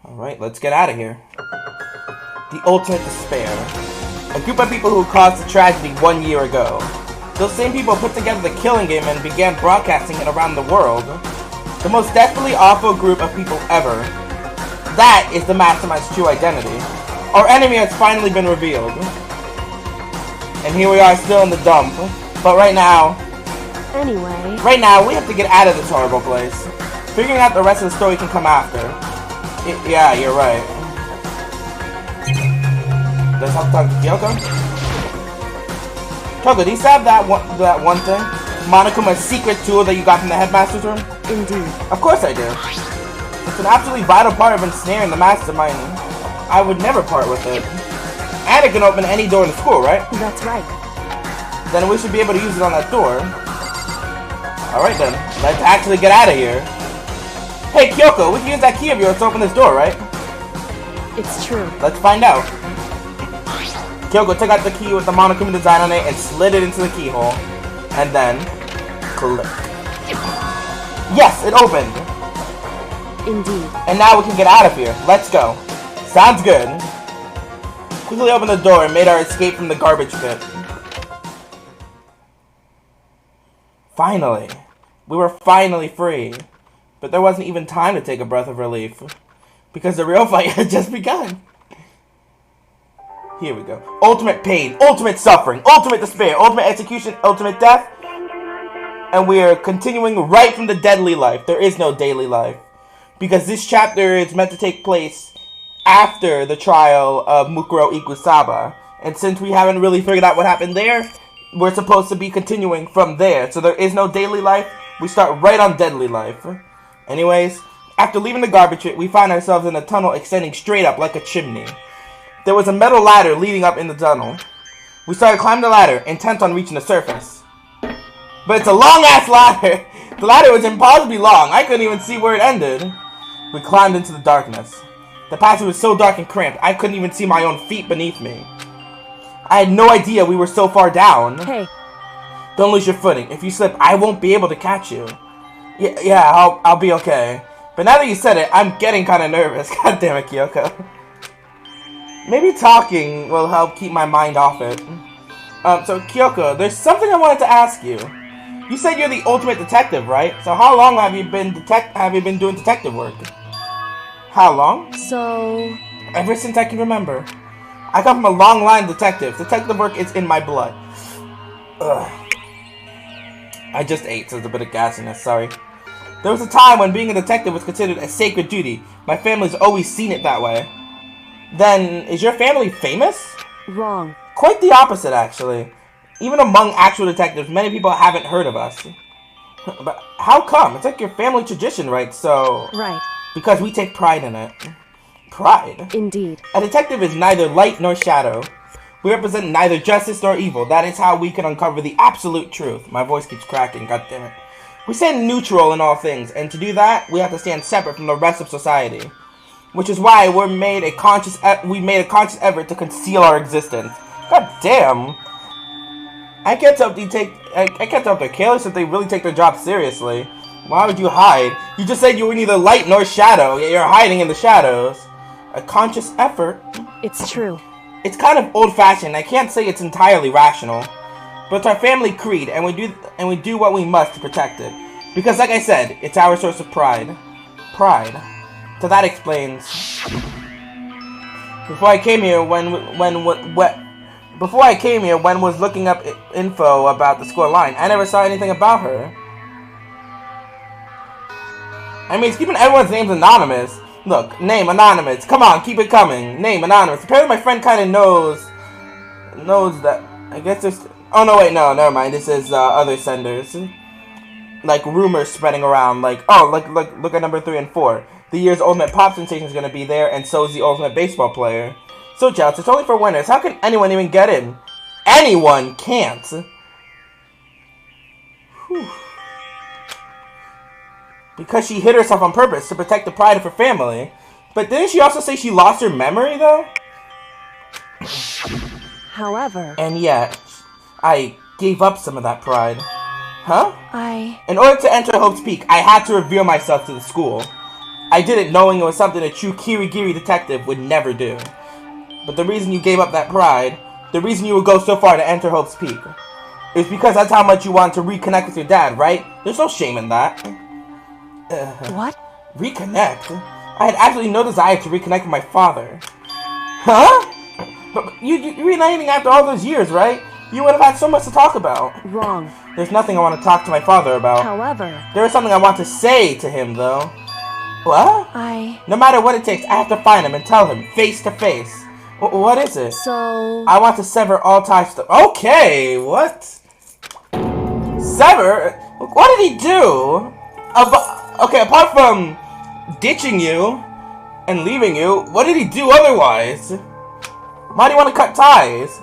Alright, let's get out of here. The ultimate despair. A group of people who caused the tragedy 1 year ago. Those same people put together the killing game and began broadcasting it around the world. The most desperately awful group of people ever. That is the mastermind's true identity. Our enemy has finally been revealed. And here we are still in the dump. But right now, we have to get out of this horrible place. Figuring out the rest of the story can come after. Yeah, you're right. Does help talk to Kyoko? Kyoko, do you still have that one thing? Monokuma's secret tool that you got from the headmaster's room? Indeed. Of course I do. It's an absolutely vital part of ensnaring the mastermind. I would never part with it. And it can open any door in the school, right? That's right. Then we should be able to use it on that door. Alright then, let's actually get out of here. Hey Kyoko, we can use that key of yours to open this door, right? It's true. Let's find out. Kyoko took out the key with the Monokuma design on it and slid it into the keyhole. And then, click. Yes, it opened! Indeed. And now we can get out of here. Let's go. Sounds good. Quickly opened the door and made our escape from the garbage pit. Finally. We were finally free. But there wasn't even time to take a breath of relief. Because the real fight had just begun. Here we go. Ultimate pain, ultimate suffering, ultimate despair, ultimate execution, ultimate death. And we are continuing right from the deadly life. There is no daily life. Because this chapter is meant to take place after the trial of Mukuro Ikusaba. And since we haven't really figured out what happened there, we're supposed to be continuing from there. So there is no daily life. We start right on deadly life. Anyways, after leaving the garbage pit, we find ourselves in a tunnel extending straight up like a chimney. There was a metal ladder leading up in the tunnel. We started climbing the ladder, intent on reaching the surface. But it's a long-ass ladder. The ladder was impossibly long. I couldn't even see where it ended. We climbed into the darkness. The passage was so dark and cramped, I couldn't even see my own feet beneath me. I had no idea we were so far down. Hey. Don't lose your footing. If you slip, I won't be able to catch you. Yeah, I'll be okay. But now that you said it, I'm getting kind of nervous. God damn it, Kyoko. Maybe talking will help keep my mind off it. So Kyoko, there's something I wanted to ask you. You said you're the ultimate detective, right? So how long have you been doing detective work? How long? So... Ever since I can remember. I come from a long line of detectives. Detective work is in my blood. Ugh. I just ate, so there's a bit of gassiness, sorry. There was a time when being a detective was considered a sacred duty. My family's always seen it that way. Then, is your family famous? Wrong. Quite the opposite, actually. Even among actual detectives, many people haven't heard of us. But how come? It's like your family tradition, right? So... Right. Because we take pride in it. Pride? Indeed. A detective is neither light nor shadow. We represent neither justice nor evil. That is how we can uncover the absolute truth. My voice keeps cracking, goddammit. We stand neutral in all things, and to do that, we have to stand separate from the rest of society. Which is why we made a conscious effort to conceal our existence. God damn. I can't tell if they're careless if they really take their job seriously. Why would you hide? You just said you were neither light nor shadow, yet you're hiding in the shadows. A conscious effort? It's true. It's kind of old-fashioned. I can't say it's entirely rational. But it's our family creed, and we do what we must to protect it. Because like I said, it's our source of pride. Pride. So that explains. Before I came here, when was looking up info about the school line, I never saw anything about her. I mean, it's keeping everyone's names anonymous. Look, name anonymous. Come on, keep it coming. Name anonymous. Apparently my friend kind of knows that. I guess there's... Oh, no, wait, no, never mind. This is other senders. Like, rumors spreading around. Like, oh, look at number 3 and 4. The year's ultimate pop sensation is going to be there, and so is the ultimate baseball player. So, Joust, it's only for winners. How can anyone even get in? Anyone can't. Whew. Because she hid herself on purpose to protect the pride of her family. But didn't she also say she lost her memory, though? However... And yet, I gave up some of that pride. Huh? In order to enter Hope's Peak, I had to reveal myself to the school. I did it knowing it was something a true Kirigiri detective would never do. But the reason you gave up that pride, the reason you would go so far to enter Hope's Peak, is because that's how much you want to reconnect with your dad, right? There's no shame in that. What? Reconnect? I had absolutely no desire to reconnect with my father. Huh? But you reuniting after all those years, right? You would have had so much to talk about. Wrong. There's nothing I want to talk to my father about. However, There is something I want to say to him, though. What? No matter what it takes, I have to find him and tell him, face to face. What is it? So... I want to sever all ties to... Okay, what? Sever? What did he do? Okay, apart from ditching you and leaving you, what did he do otherwise? Why do you want to cut ties?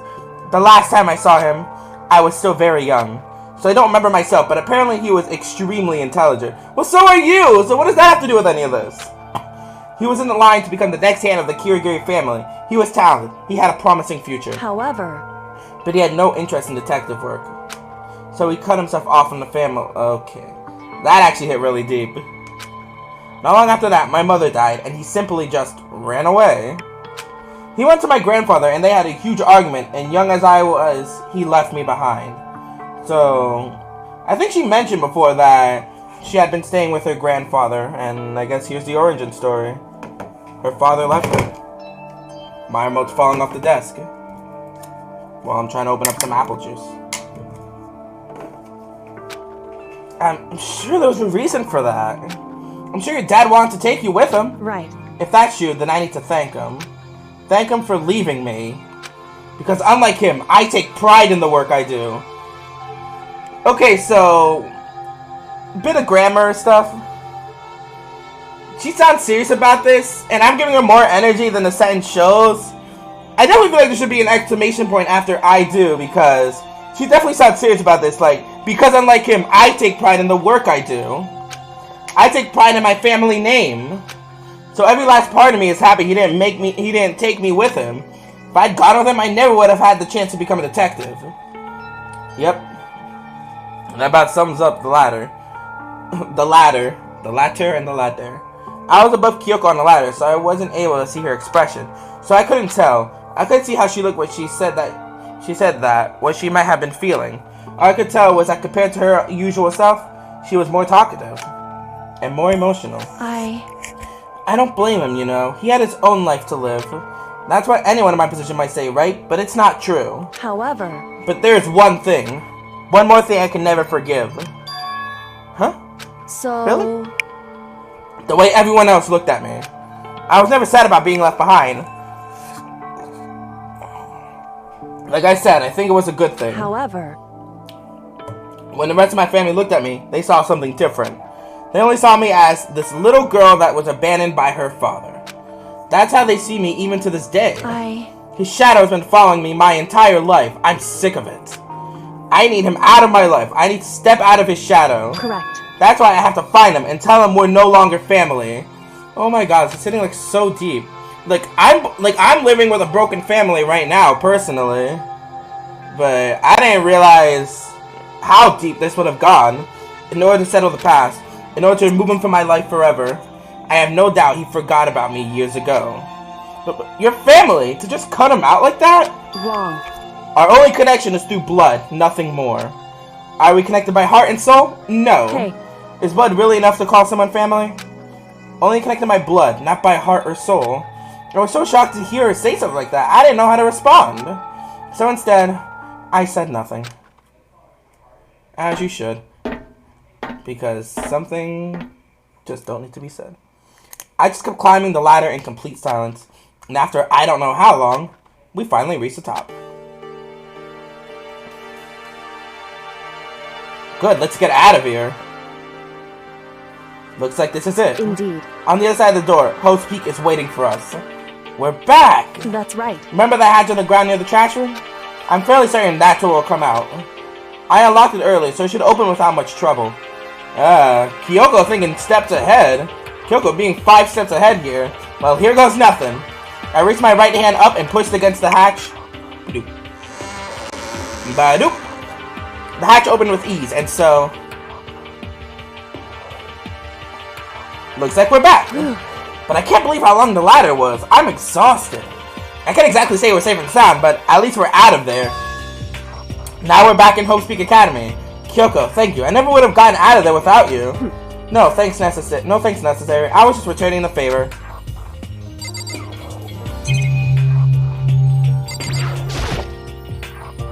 The last time I saw him, I was still very young, so I don't remember myself, but apparently he was extremely intelligent. Well, so are you, so what does that have to do with any of this? He was in the line to become the next hand of the Kirigiri family. He was talented. He had a promising future. However, But he had no interest in detective work. So he cut himself off from the family. Okay. That actually hit really deep. Not long after that, my mother died, and he simply just ran away. He went to my grandfather, and they had a huge argument, and young as I was, he left me behind. So, I think she mentioned before that she had been staying with her grandfather, and I guess here's the origin story. Her father left her. My remote's falling off the desk while I'm trying to open up some apple juice. I'm sure there was a reason for that. I'm sure your dad wanted to take you with him. right. If that's you, then I need to thank him. Thank him for leaving me. Because unlike him, I take pride in the work I do. Okay, so... bit of grammar stuff. She sounds serious about this, and I'm giving her more energy than the sentence shows. I definitely feel like there should be an exclamation point after I do, because she definitely sounds serious about this. Like, because unlike him, I take pride in the work I do. I take pride in my family name. So every last part of me is happy he didn't take me with him. If I'd gone with him, I never would have had the chance to become a detective. Yep. And that about sums up the ladder. The ladder. I was above Kyoko on the ladder, so I wasn't able to see her expression. So I couldn't tell. I couldn't see how she looked when she said that, what she might have been feeling. All I could tell was that compared to her usual self, she was more talkative. And more emotional. I don't blame him, you know. He had his own life to live. That's what anyone in my position might say, right? But it's not true. However... But there's one thing. One more thing I can never forgive. Huh? So... Really? The way everyone else looked at me. I was never sad about being left behind. Like I said, I think it was a good thing. However... When the rest of my family looked at me, they saw something different. They only saw me as this little girl that was abandoned by her father. That's how they see me even to this day. His shadow has been following me my entire life. I'm sick of it. I need him out of my life. I need to step out of his shadow. Correct. That's why I have to find him and tell him we're no longer family. Oh my god, it's sitting like so deep. I'm living with a broken family right now, personally. But I didn't realize how deep this would have gone in order to settle the past. In order to remove him from my life forever. I have no doubt he forgot about me years ago. But your family, to just cut him out like that? Wrong. Our only connection is through blood, nothing more. Are we connected by heart and soul? No. Hey. Is blood really enough to call someone family? Only connected by blood, not by heart or soul. I was so shocked to hear her say something like that, I didn't know how to respond. So instead, I said nothing. As you should. Because something just don't need to be said. I just kept climbing the ladder in complete silence. And after I don't know how long, we finally reached the top. Good, let's get out of here. Looks like this is it. Indeed. On the other side of the door, Hope's Peak is waiting for us. We're back! That's right. Remember that hatch on the ground near the trash room? I'm fairly certain that's where it will come out. I unlocked it early, so it should open without much trouble. Kyoko thinking steps ahead. Kyoko being 5 steps ahead here. Well, here goes nothing. I reached my right hand up and pushed against the hatch. Ba-doop. Ba-doop. The hatch opened with ease, and so... Looks like we're back. But I can't believe how long the ladder was. I'm exhausted. I can't exactly say we're safe and sound, but at least we're out of there. Now we're back in Hope's Peak Academy. Kyoko, thank you. I never would have gotten out of there without you. No thanks necessary. I was just returning the favor.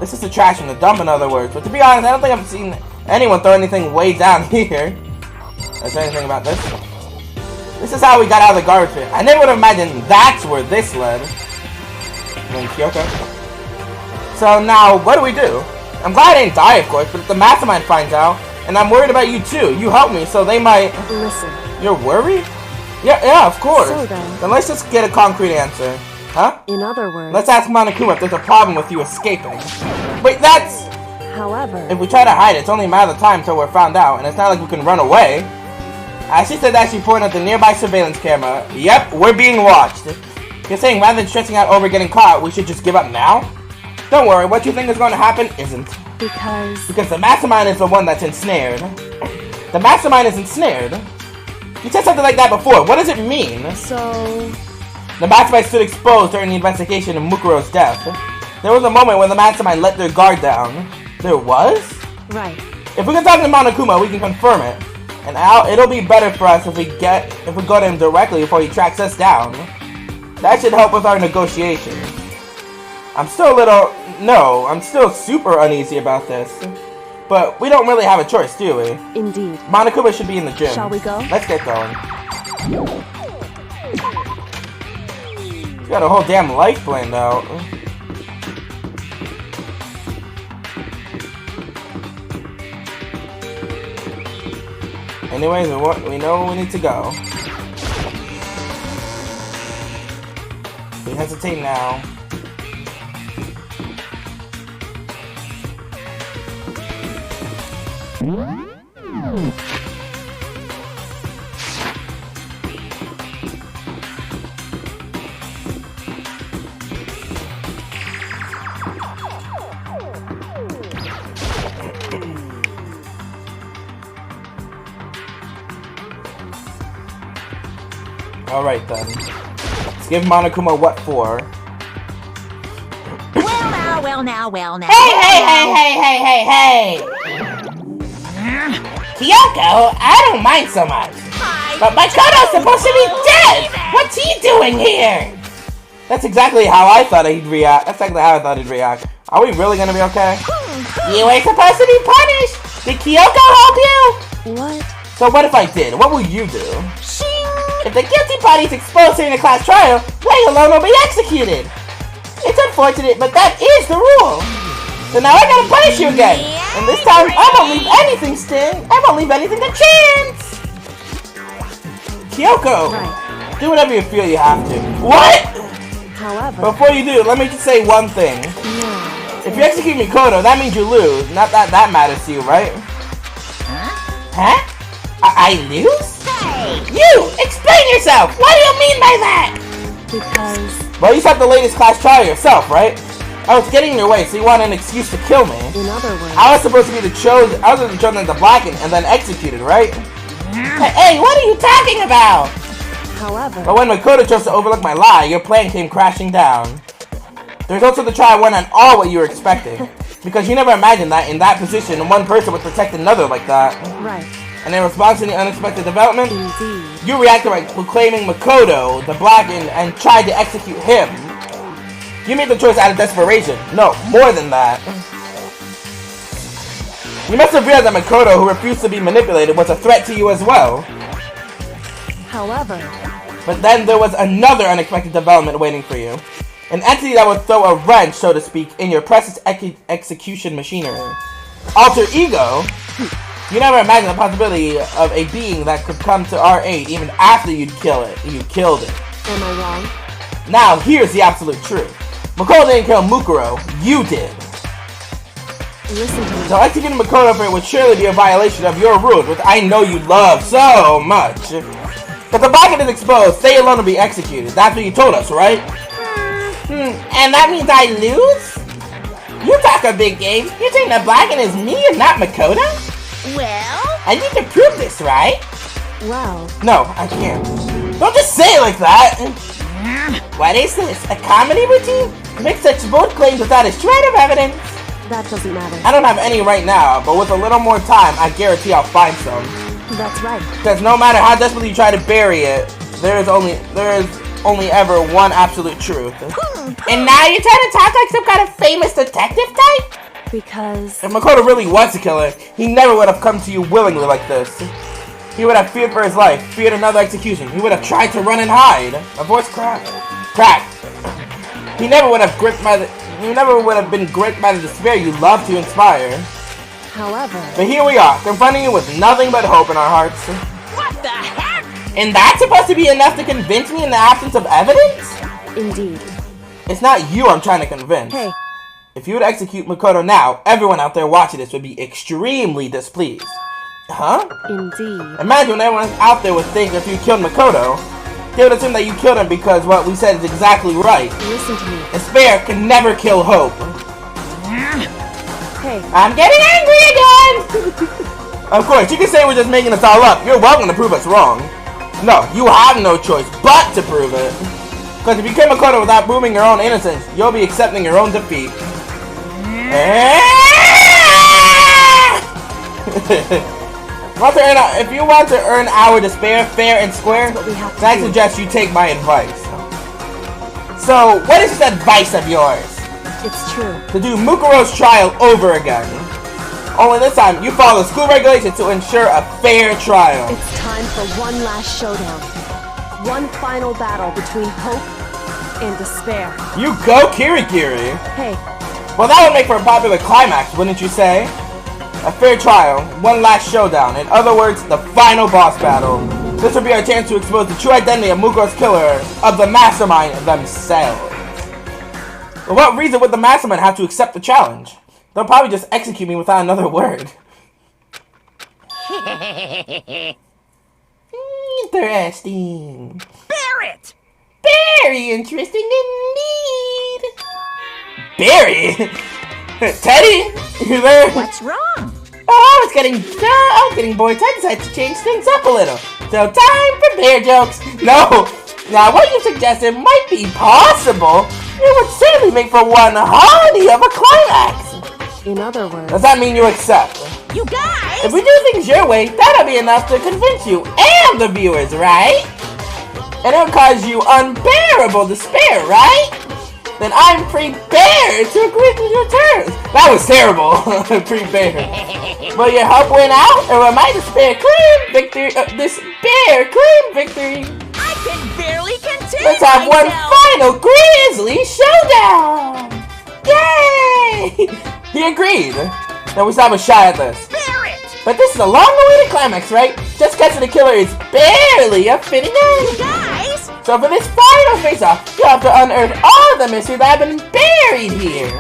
This is the trash in the dump, in other words. But to be honest, I don't think I've seen anyone throw anything way down here. Is there anything about this? This is how we got out of the garbage pit. I never would have imagined that's where this led. Kyoko. So now, what do we do? I'm glad I didn't die, of course, but if the mastermind finds out, and I'm worried about you too. You helped me, so they might... Listen. You're worried? Yeah, of course. So then let's just get a concrete answer. Huh? In other words... Let's ask Monokuma if there's a problem with you escaping. Wait, that's... However... If we try to hide it, it's only a matter of time until we're found out, and it's not like we can run away. As she said that, she pointed at the nearby surveillance camera. Yep, we're being watched. You're saying rather than stressing out over getting caught, we should just give up now? Don't worry, what you think is going to happen isn't. Because the mastermind is the one that's ensnared. The mastermind is ensnared? You said something like that before. What does it mean? So... The mastermind stood exposed during the investigation of Mukuro's death. There was a moment when the mastermind let their guard down. There was? Right. If we can talk to Monokuma, we can confirm it. And it'll be better for us if we go to him directly before he tracks us down. That should help with our negotiations. I'm still super uneasy about this. But we don't really have a choice, do we? Indeed. Monokuma should be in the gym. Shall we go? Let's get going. You got a whole damn life planned out. Anyways, we know we need to go. We hesitate now. Alright then. Let's give Monokuma what for. Well now. Hey! Kyoko, I don't mind so much. But Makoto's supposed to be dead! What's he doing here? That's exactly how I thought he'd react. Are we really gonna be okay? You ain't supposed to be punished! Did Kyoko help you? What? So what if I did? What will you do? If the guilty party's exposed during the class trial, they alone will be executed. It's unfortunate, but that is the rule. So now I gotta punish you again. And this time, I won't leave anything to chance. Kyoko, Right. do whatever you feel you have to. What? However... Before you do, let me just say one thing. No. If you execute Makoto, that means you lose. Not that that matters to you, right? Huh? I lose? You! Explain yourself! What do you mean by that? Because... Well, you saw the latest class trial yourself, right? I was getting in your way, so you wanted an excuse to kill me. In other words... I was supposed to be the chosen as the blackened and then executed, right? Hey, what are you talking about? However... But when Makoto chose to overlook my lie, your plan came crashing down. The results of the trial went on all what you were expecting. Because you never imagined that in that position, one person would protect another like that. Right. And in response to the unexpected development, Indeed. you reacted by proclaiming Makoto, the blackened, and tried to execute him. You made the choice out of desperation. No, more than that. You must have realized that Makoto, who refused to be manipulated, was a threat to you as well. However... But then there was another unexpected development waiting for you. An entity that would throw a wrench, so to speak, in your precious execution machinery. Alter ego? You never imagined the possibility of a being that could come to our aid even after you'd kill it. You killed it. Am I wrong? Now, here's the absolute truth. Makoto didn't kill Mukuro. You did. Listen to me. So executing Makoto for it would surely be a violation of your rules, which I know you love so much. If the blackened is exposed, they alone will be executed. That's what you told us, right? And that means I lose? You talk a big game. You're saying the blackened is me and not Makoto? Well? I need to prove this, right? Well, No, I can't. Don't just say it like that! What is this? A comedy routine? You make such bold claims without a shred of evidence. that doesn't matter. I don't have any right now, but with a little more time, I guarantee I'll find some. That's right. Because no matter how desperately you try to bury it, there is only ever one absolute truth. And now you're trying to talk like some kind of famous detective type? Because... If Makoto really was a killer, he never would have come to you willingly like this. He would have feared for his life, feared another execution. He would have tried to run and hide. My voice cracked. He never would have been gripped by the despair you love to inspire. However... But here we are, confronting you with nothing but hope in our hearts. What the heck? And that's supposed to be enough to convince me in the absence of evidence? Indeed. It's not you I'm trying to convince. Hey. If you would execute Makoto now, everyone out there watching this would be extremely displeased. Huh? Indeed. Imagine everyone out there would think if you killed Makoto, they would assume that you killed him because what we said is exactly right. Listen to me. Despair can never kill hope. Hey. I'm getting angry again! Of course, you can say we're just making this all up. You're welcome to prove us wrong. No, you have no choice but to prove it. Because if you kill Makoto without proving your own innocence, you'll be accepting your own defeat. If you want to earn our despair fair and square, then I suggest you take my advice. So, what is this advice of yours? It's true. To do Mukuro's trial over again. Only this time, you follow school regulations to ensure a fair trial. It's time for one last showdown. One final battle between hope and despair. You go, Kirigiri. Hey. Well, that would make for a popular climax, wouldn't you say? A fair trial, one last showdown. In other words, the final boss battle. This would be our chance to expose the true identity of Mukuro's killer, of the mastermind themselves. For what reason would the mastermind have to accept the challenge? They'll probably just execute me without another word. Interesting. Barrett! Very interesting indeed. Barry? Teddy? You there? What's wrong? Oh, I was getting bored. I decided to change things up a little. So time for bear jokes. No. Now what you suggested might be possible. It would certainly make for one honey of a climax. In other words... Does that mean you accept? You guys! If we do things your way, that'll be enough to convince you and the viewers, right? And it'll cause you unbearable despair, right? Then I'm prepared to agree to your terms. That was terrible. Prepared. Will your help win out, or will my despair claim victory? Despair claim victory. I can barely contain Let's have one myself. final grisly showdown. Yay! He agreed. Now we still have a shot at this. Barrett! But this is a long-awaited climax, right? Just catching the killer is barely a fitting end. You guys! So for this final face-off, you have to unearth all the mysteries that have been buried here.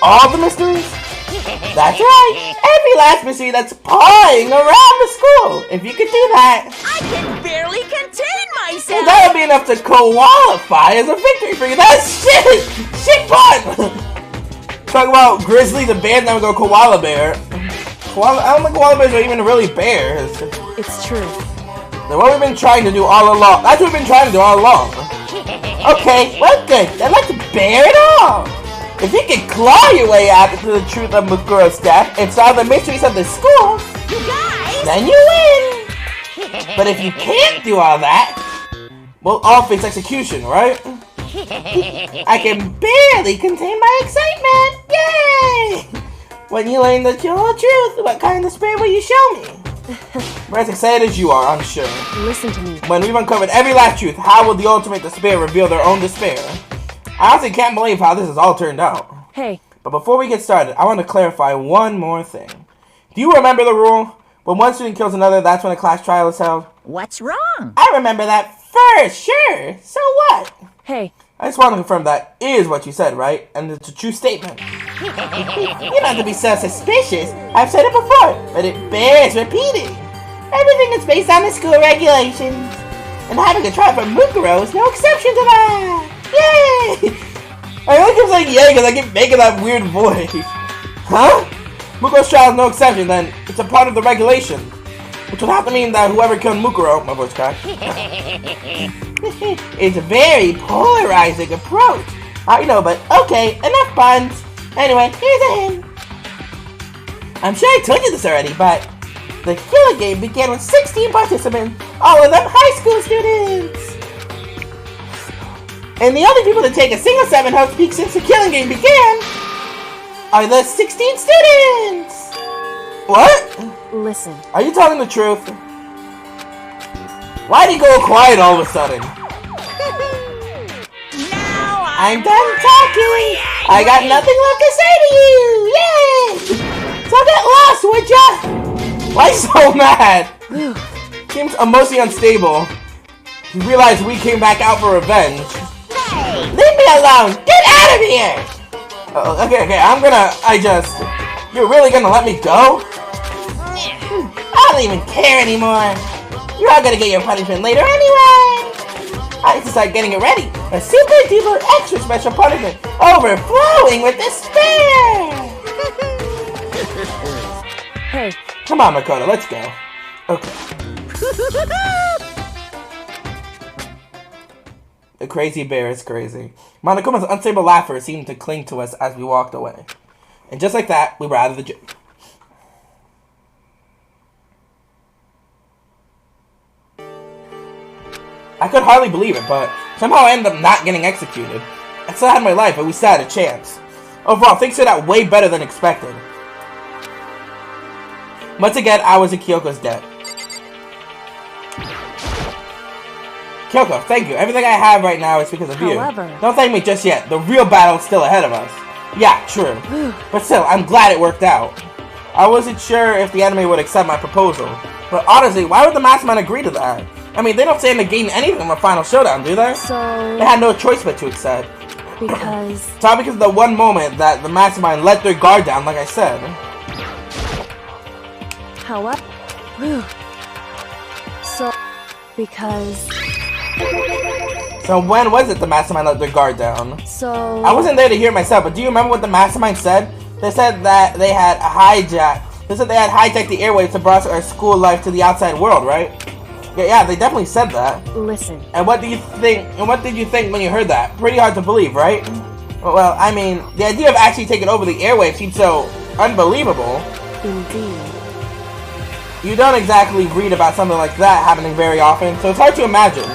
All the mysteries? That's right. Every last mystery that's pawing around the school. If you could do that, I can barely contain well, myself! that would be enough to qualify as a victory for you. That's shit! Shit fun! Talk about Grizzly the bear, now we go Koala Bear. I don't think koala bears are even really bears. It's true. Then what we've been trying to do all along. That's what we've been trying to do all along. Okay, well good. Then let's bear it all. If you can claw your way out to the truth of Mukuro's death and solve the mysteries of the school, You guys! then you win. But if you can't do all that, we'll all face execution, right? I can barely contain my excitement. Yay! When you learn the truth, what kind of despair will you show me? We're as excited as you are, I'm sure. Listen to me. When we've uncovered every last truth, how will the ultimate despair reveal their own despair? I honestly can't believe how this has all turned out. Hey. But before we get started, I want to clarify one more thing. Do you remember the rule? When one student kills another, that's when a class trial is held? What's wrong? I remember that for sure. So what? Hey. I just want to confirm that is what you said, right? And it's a true statement. You don't have to be so suspicious. I've said it before, but it bears repeating. Everything is based on the school regulations. And having a trial for Mukuro is no exception to that. Yay! I only keep saying yay because I keep making that weird voice. Huh? Mukuro's trial is no exception, then it's a part of the regulation. Which would have to mean that whoever killed Mukuro, my voice cracked, is a very polarizing approach. I know, but okay, enough puns. Anyway, here's a hint. I'm sure I told you this already, but the killing game began with 16 participants, all of them high school students. And the only people to take a single 7 Havoc peak since the killing game began are the 16 students. What? Listen. Are you telling the truth? Why'd he go quiet all of a sudden? Now I'm done talking. I got nothing left to say to you. Yay! So get lost, would ya? Why so mad? Seems emotionally unstable. You realize we came back out for revenge. Hey! Leave me alone! Get out of here! Okay, you're really gonna let me go? I don't even care anymore. You're all gonna get your punishment later anyway. I need to start getting it ready. A super duper extra special punishment, overflowing with despair. Hey. Come on, Makoto, let's go. Okay. The crazy bear is crazy. Monokuma's unstable laughter seemed to cling to us as we walked away. And just like that, we were out of the gym. I could hardly believe it, but somehow I ended up not getting executed. I still had my life, but we still had a chance. Overall, things turned out way better than expected. Once again, I was in Kyoko's debt. Kyoko, thank you. Everything I have right now is because of you. Don't thank me just yet. The real battle is still ahead of us. Yeah, true. But still, I'm glad it worked out. I wasn't sure if the anime would accept my proposal. But honestly, why would the mastermind agree to that? I mean, they don't stand to gain anything from a final showdown, do they? So... They had no choice but to accept. Because... It's all because of the one moment that the mastermind let their guard down, like I said. However... So... Because... So when was it the mastermind let their guard down? So... I wasn't there to hear it myself, but do you remember what the mastermind said? They said that they had hijacked the airwaves to broadcast our school life to the outside world, right? Yeah, they definitely said that. Listen. And what did you think when you heard that? Pretty hard to believe, right? Well, I mean, the idea of actually taking over the airwaves seems so unbelievable. Indeed. You don't exactly read about something like that happening very often, so it's hard to imagine.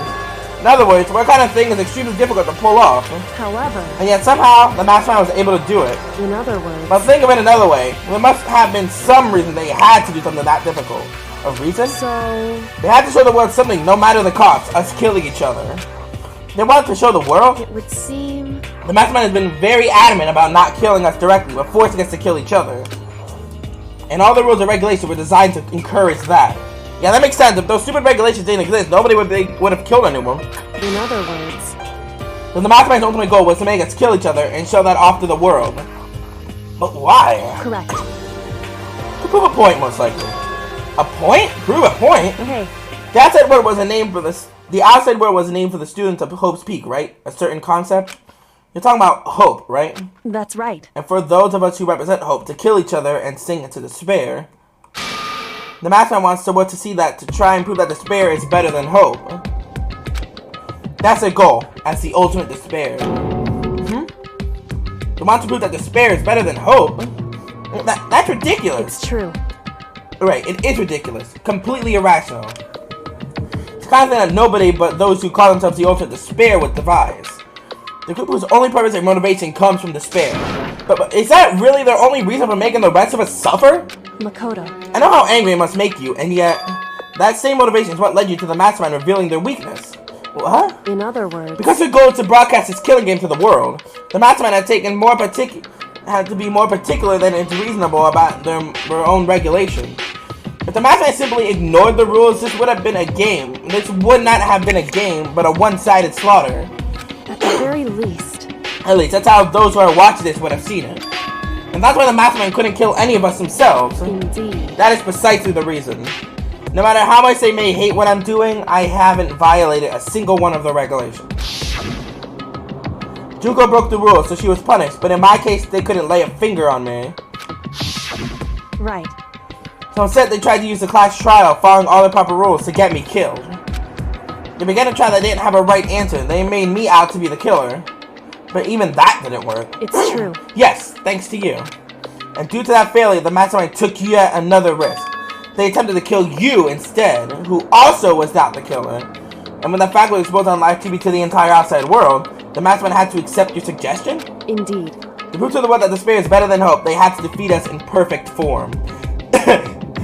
In other words, what kind of thing is extremely difficult to pull off? However... And yet somehow, the mastermind was able to do it. In other words... But think of it another way. There must have been some reason they had to do something that difficult. A reason? So... They had to show the world something, no matter the cost, us killing each other. They wanted to show the world? It would seem... The mastermind has been very adamant about not killing us directly, but forcing us to kill each other. And all the rules and regulations were designed to encourage that. Yeah, that makes sense. If those stupid regulations didn't exist, nobody would have killed anyone. In other words... But the mastermind's ultimate goal was to make us kill each other and show that off to the world. But why? Correct. To prove a point, most likely. A point? Prove a point? Hey. The outside word was a name for the outside word was a name for the students of Hope's Peak, right? A certain concept. You're talking about hope, right? That's right. And for those of us who represent hope, to kill each other and sink into despair. The mastermind wants the world to see that, to try and prove that despair is better than hope. That's their goal, as the ultimate despair. They want to prove that despair is better than hope. That's ridiculous. It's true. Right, it is ridiculous. Completely irrational. It's the kind of thing that nobody but those who call themselves the ultimate despair would devise. The group whose only purpose and motivation comes from despair. But is that really their only reason for making the rest of us suffer? Makoto. I know how angry it must make you, and yet that same motivation is what led you to the mastermind revealing their weakness. What? In other words... Because their goal is to broadcast this killing game to the world, the mastermind had to be more particular than is reasonable about their own regulation. If the mastermind simply ignored the rules, this would have been a game. This would not have been a game, but a one-sided slaughter. At the very least. At least, that's how those who are watching this would have seen it. And that's why the mastermind couldn't kill any of us themselves. Indeed. That is precisely the reason. No matter how much they may hate what I'm doing, I haven't violated a single one of the regulations. Junko broke the rules, so she was punished, but in my case, they couldn't lay a finger on me. Right. So instead, they tried to use the class trial, following all the proper rules, to get me killed. They began a trial that didn't have a right answer. They made me out to be the killer. But even that didn't work. It's true. Yes, thanks to you. And due to that failure, the mastermind took yet another risk. They attempted to kill you instead, who also was not the killer. And when the fact was exposed on live TV to the entire outside world, the mastermind had to accept your suggestion? Indeed. To prove to the world that despair is better than hope, they had to defeat us in perfect form.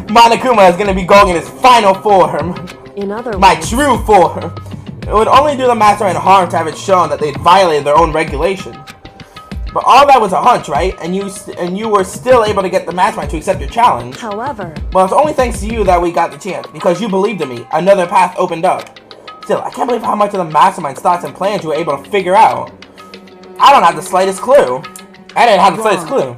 Monokuma is going to be going in his final form. In other words, my true form. It would only do the mastermind harm to have it shown that they'd violated their own regulations. But all that was a hunch, right? And you were still able to get the mastermind to accept your challenge. However, well, it's only thanks to you that we got the chance, because you believed in me. Another path opened up. Still, I can't believe how much of the mastermind's thoughts and plans you were able to figure out. I don't have the slightest clue. I didn't have the slightest clue.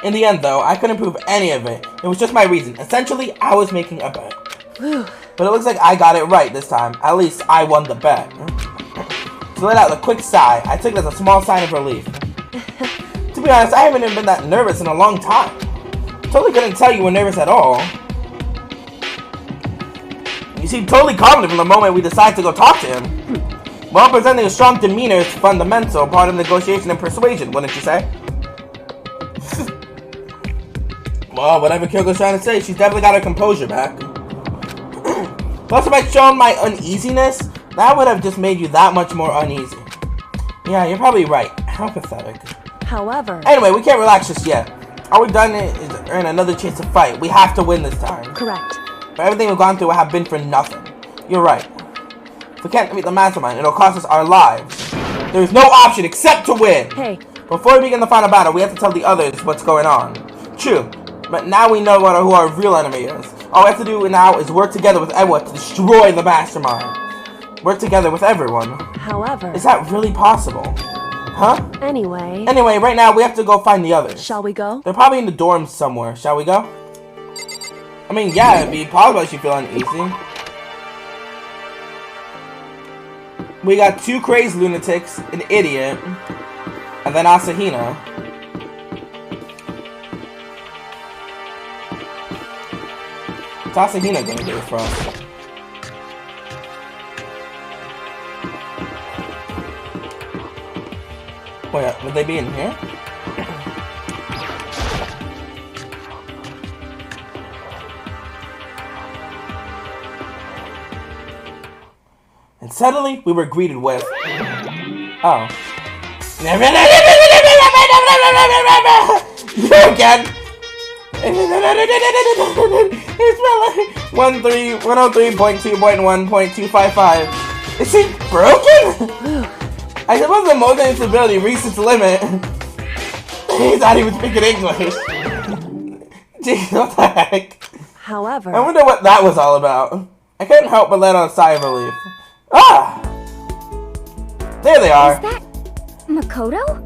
In the end, though, I couldn't prove any of it. It was just my reason. Essentially, I was making a bet. Whew. But it looks like I got it right this time. At least I won the bet. To let out a quick sigh, I took it as a small sign of relief. To be honest, I haven't even been that nervous in a long time. Totally couldn't tell you were nervous at all. You seemed totally confident from the moment we decided to go talk to him. While presenting a strong demeanor is fundamental part of negotiation and persuasion, wouldn't you say? Well, whatever Kyoko's trying to say, she's definitely got her composure back. Plus, if I'd shown my uneasiness, that would have just made you that much more uneasy. Yeah, you're probably right. How pathetic. However... Anyway, we can't relax just yet. All we've done is earn another chance to fight. We have to win this time. Correct. But everything we've gone through would have been for nothing. You're right. If we can't defeat the mastermind, it'll cost us our lives. There is no option except to win. Hey. Before we begin the final battle, we have to tell the others what's going on. True. But now we know who our real enemy is. All we have to do now is work together with everyone to destroy the mastermind. Work together with everyone. However... Is that really possible? Huh? Anyway, right now we have to go find the others. Shall we go? They're probably in the dorms somewhere. Shall we go? I mean, yeah, it'd be possible if you feel uneasy. We got two crazed lunatics, an idiot, and then Asahina. What's Asahina gonna do for us? Wait, would they be in here? And suddenly, we were greeted with... Oh. You again! 103.2.1.255. Is he broken? I suppose the motion instability reached its limit. He's not even speaking English. Jeez, what the heck? However... I wonder what that was all about. I couldn't help but let out a sigh of relief. Ah! There they are. Is that Makoto?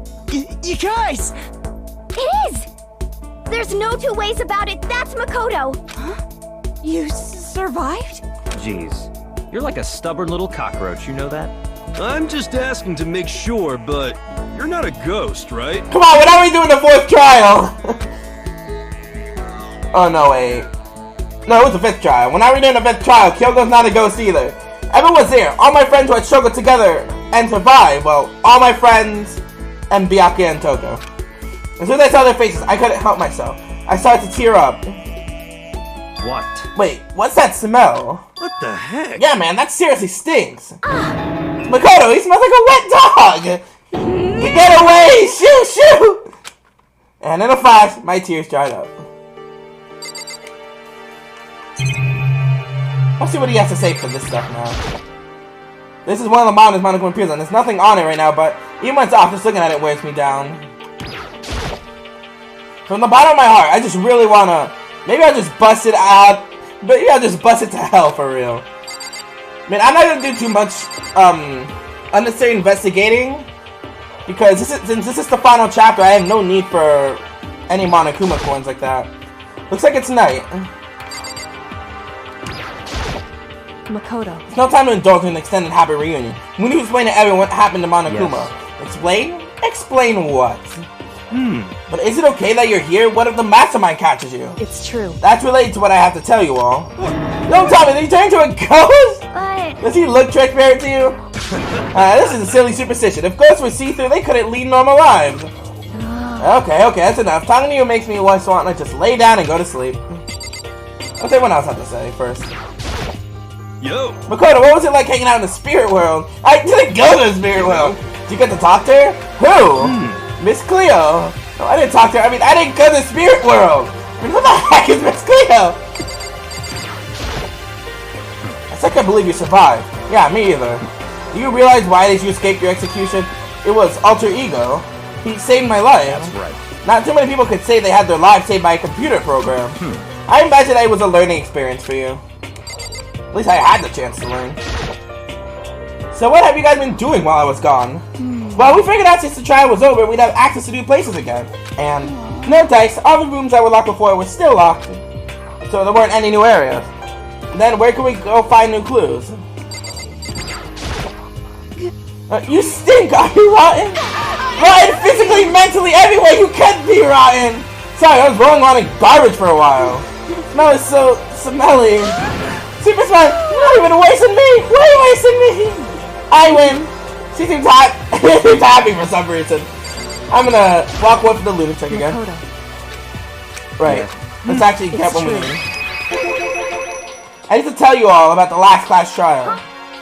You guys! It is! There's no two ways about it. That's Makoto. Huh? You survived? Jeez, you're like a stubborn little cockroach, you know that? I'm just asking to make sure, but you're not a ghost, right? Come on, when are we doing the fourth trial? Oh, no, wait. No, it was the fifth trial. When are we doing the fifth trial? Kyoko's not a ghost either. Everyone's here. All my friends who had struggled together and survived. Well, all my friends and Byakuya and Toko. As soon as I saw their faces, I couldn't help myself. I started to tear up. What? Wait, what's that smell? What the heck? Yeah, man, that seriously stinks. Makoto, he smells like a wet dog! Get away! Shoot, shoot! And in a flash, my tears dried up. Let's see what he has to say for this stuff now. This is one of the monitors Monokuma appears on. There's nothing on it right now, but even when it's off, just looking at it wears me down. From the bottom of my heart, I just really wanna... Maybe I'll just bust it out. Maybe I'll just bust it to hell for real. I mean, I'm not gonna do too much unnecessary investigating, because since this is the final chapter, I have no need for any Monokuma coins like that. Looks like it's night. Makoto. It's no time to indulge in an extended happy reunion. We need to explain to everyone what happened to Monokuma. Yes. Explain? Explain what? But is it okay that you're here? What if the mastermind catches you? It's true. That's related to what I have to tell you all. Don't tell me, did he turn into a ghost? But Does he look transparent to you? This is a silly superstition. If ghosts were see-through, they couldn't lead normal lives. Okay, that's enough. Talking to you makes me just want to just lay down and go to sleep. What's everyone else have to say first? Yo! Makoto, what was it like hanging out in the spirit world? I didn't go to the spirit world. Did you get to talk to her? Who? Miss Cleo. No, I didn't talk to her. I mean, I didn't go to the spirit world. I mean, what the heck is Miss Cleo? I still can't believe you survived. Yeah, me either. Do you realize why did you escape your execution? It was alter ego. He saved my life. That's right. Not too many people could say they had their lives saved by a computer program. I imagine it was a learning experience for you. At least I had the chance to learn. So what have you guys been doing while I was gone? Well, we figured out since the trial was over, we'd have access to new places again. And, no dice, all the rooms that were locked before were still locked. So there weren't any new areas. Then where can we go find new clues? You stink! Are you rotten? Rotten physically, mentally, everywhere you can be rotten! Sorry, I was rolling around in garbage for a while. Smell is so smelly. Super Smile, you're not even wasting me! Why are you wasting me? I win! She seems happy for some reason. I'm gonna walk away from the lunatic again. Makoto. Right. Yeah. Let's actually get one with true. me. I need to tell you all about the last class trial.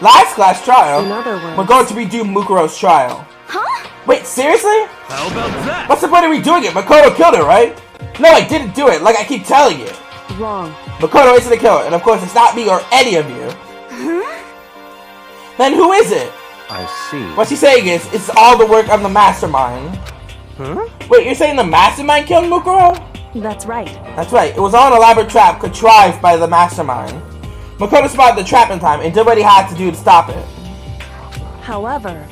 Last class trial? In other words, We're going to redo Mukuro's trial. huh? Wait, seriously? How about that? What's the point of redoing it? Makoto killed her, right? No, I didn't do it, like I keep telling you. wrong. Makoto isn't the killer, and of course it's not me or any of you. Then who is it? I see. What she's saying is, it's all the work of the mastermind. Huh? Wait, you're saying the mastermind killed Mukuro? That's right. That's right, it was all an elaborate trap contrived by the mastermind. Makoto spotted the trap in time and did what he had to do to stop it. However,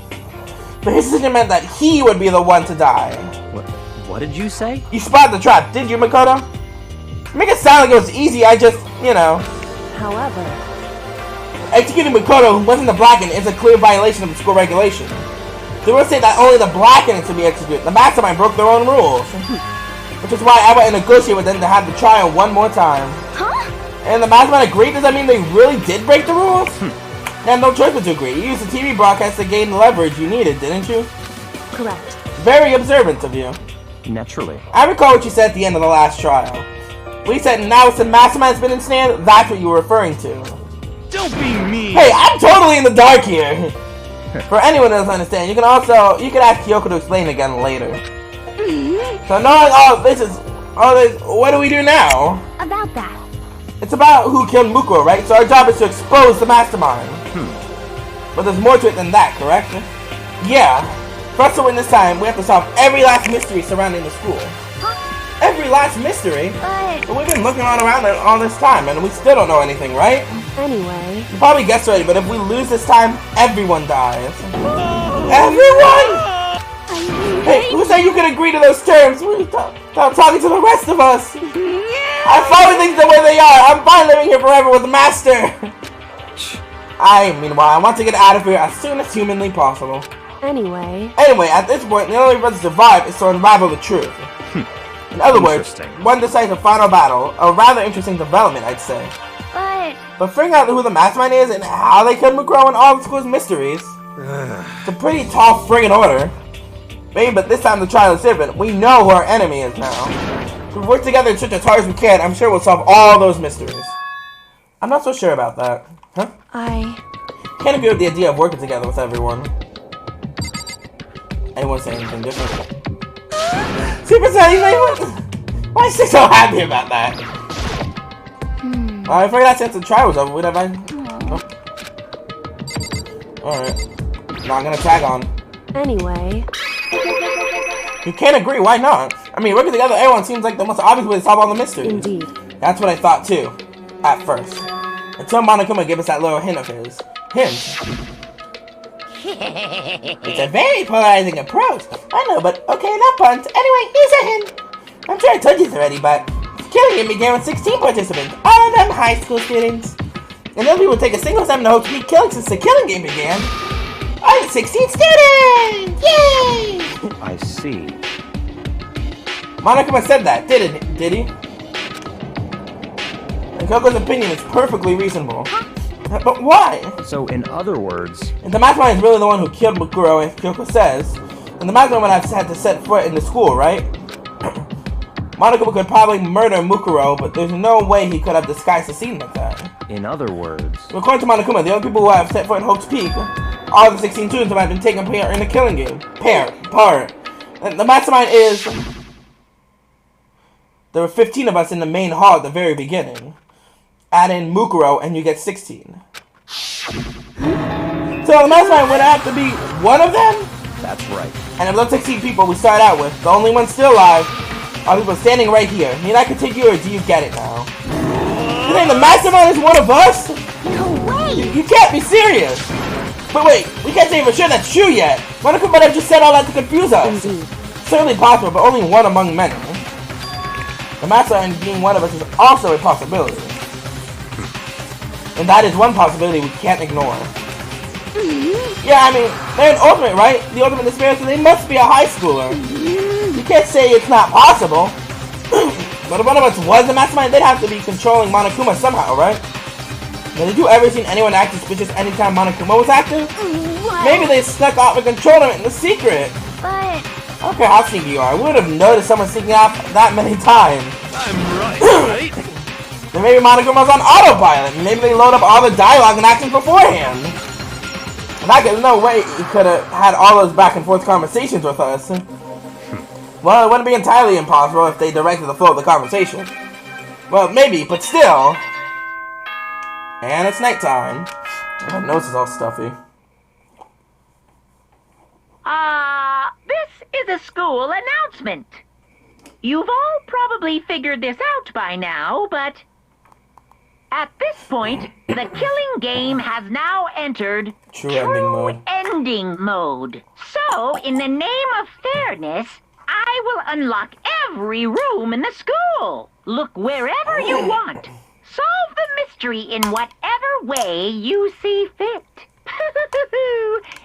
But his decision meant that he would be the one to die. What did you say? You spotted the trap, didn't you, Makoto? Make it sound like it was easy, I just, you know. however, Executing Makoto, who wasn't the Blackened, is a clear violation of the school regulation. They will say that only the Blackened is to be executed. The mastermind broke their own rules. Which is why I went and negotiated with them to have the trial one more time. Huh? And the mastermind agreed? Does that mean they really did break the rules? They had no choice but to agree. You used the TV broadcast to gain the leverage you needed, didn't you? correct. Very observant of you. Naturally. I recall what you said at the end of the last trial. We said now it's the mastermind's been ensnared, that's what you were referring to. Don't be mean! Hey, I'm totally in the dark here! For anyone who doesn't understand, you can ask Kyoko to explain again later. So knowing all this, what do we do now? About that. It's about who killed Mukuro, right? So our job is to expose the mastermind. But there's more to it than that, correct? Yeah. For us to win this time, we have to solve every last mystery surrounding the school. Every last mystery? But we've been looking around it all this time, and we still don't know anything, right? Anyway, You probably guessed already, but if we lose this time, everyone dies. Everyone? Hey, who said you could agree to those terms? Stop talking to the rest of us. I follow things the way they are. I'm fine living here forever with the master. Meanwhile, I want to get out of here as soon as humanly possible. anyway, Anyway, at this point, the only way to survive is to unravel the truth. In other words, Interesting. one decides a final battle, a rather interesting development, I'd say. But figuring out who the mastermind is and how they killed Mukuro and all the school's mysteries, it's a pretty tall friggin' order. Maybe, but this time the trial is different. We know who our enemy is now. If we work together in such as hard as we can, I'm sure we'll solve all those mysteries. I'm not so sure about that. Huh? I Can't agree with the idea of working together with everyone. Anyone say anything different? Super Saiyan, why is she so happy about that? I figured out since the trial was over, we'd have Alright. Not gonna tag on. anyway, You can't agree, why not? I mean, working together, everyone seems like the most obvious way to solve all the mysteries. indeed. That's what I thought too, at first. Until Monokuma gave us that little hint of his. Hint? It's a very polarizing approach. I know, but okay, enough puns. Anyway, here's a hint. I'm sure I told you this already, but the killing game began with 16 participants, all of them high school students. And then we would take a single step in the hope to beat killing since the killing game began. I had 16 students! Yay! I see. Monokuma said that, did he? And Kyoko's opinion is perfectly reasonable. But why? So, in other words... If the mastermind is really the one who killed Mukuro, as Kyoko says, then the mastermind would have had to set foot in the school, right? Monokuma could probably murder Mukuro, but there's no way he could have disguised the scene like that. In other words... According to Monokuma, the only people who have set foot in Hope's Peak are the 16 students who have been taking part in the killing game. And the mastermind is... There were 15 of us in the main hall at the very beginning. Add in Mukuro and you get 16. So the mastermind would have to be one of them? That's right. And of those 16 people we start out with, the only ones still alive are people standing right here. Need I continue or do you get it now? You think the mastermind is one of us? No way! You can't be serious! But wait, we can't say for sure that's true yet. Monica might have just said all that to confuse us. Indeed. Certainly possible, but only one among many. The mastermind being one of us is also a possibility. And that is one possibility we can't ignore. Yeah, I mean, they're an ultimate, right? The ultimate despair, so they must be a high schooler. You can't say it's not possible. But if one of us was the mastermind, they'd have to be controlling Monokuma somehow, right? Now, did you ever seen anyone act suspicious anytime Monokuma was active? What? Maybe they snuck out and controlled him in the secret. But... I don't care how sneaky you are. I would have noticed someone sneaking out that many times. I'm right? Then maybe Monokuma's on autopilot. Maybe they load up all the dialogue and actions beforehand. There's no way he could have had all those back and forth conversations with us. Well, it wouldn't be entirely impossible if they directed the flow of the conversation. Well, maybe, but still. And it's nighttime. My nose is all stuffy. This is a school announcement. You've all probably figured this out by now, but at this point, the killing game has now entered True ending mode. So, in the name of fairness, I will unlock every room in the school. Look wherever you want. Solve the mystery in whatever way you see fit.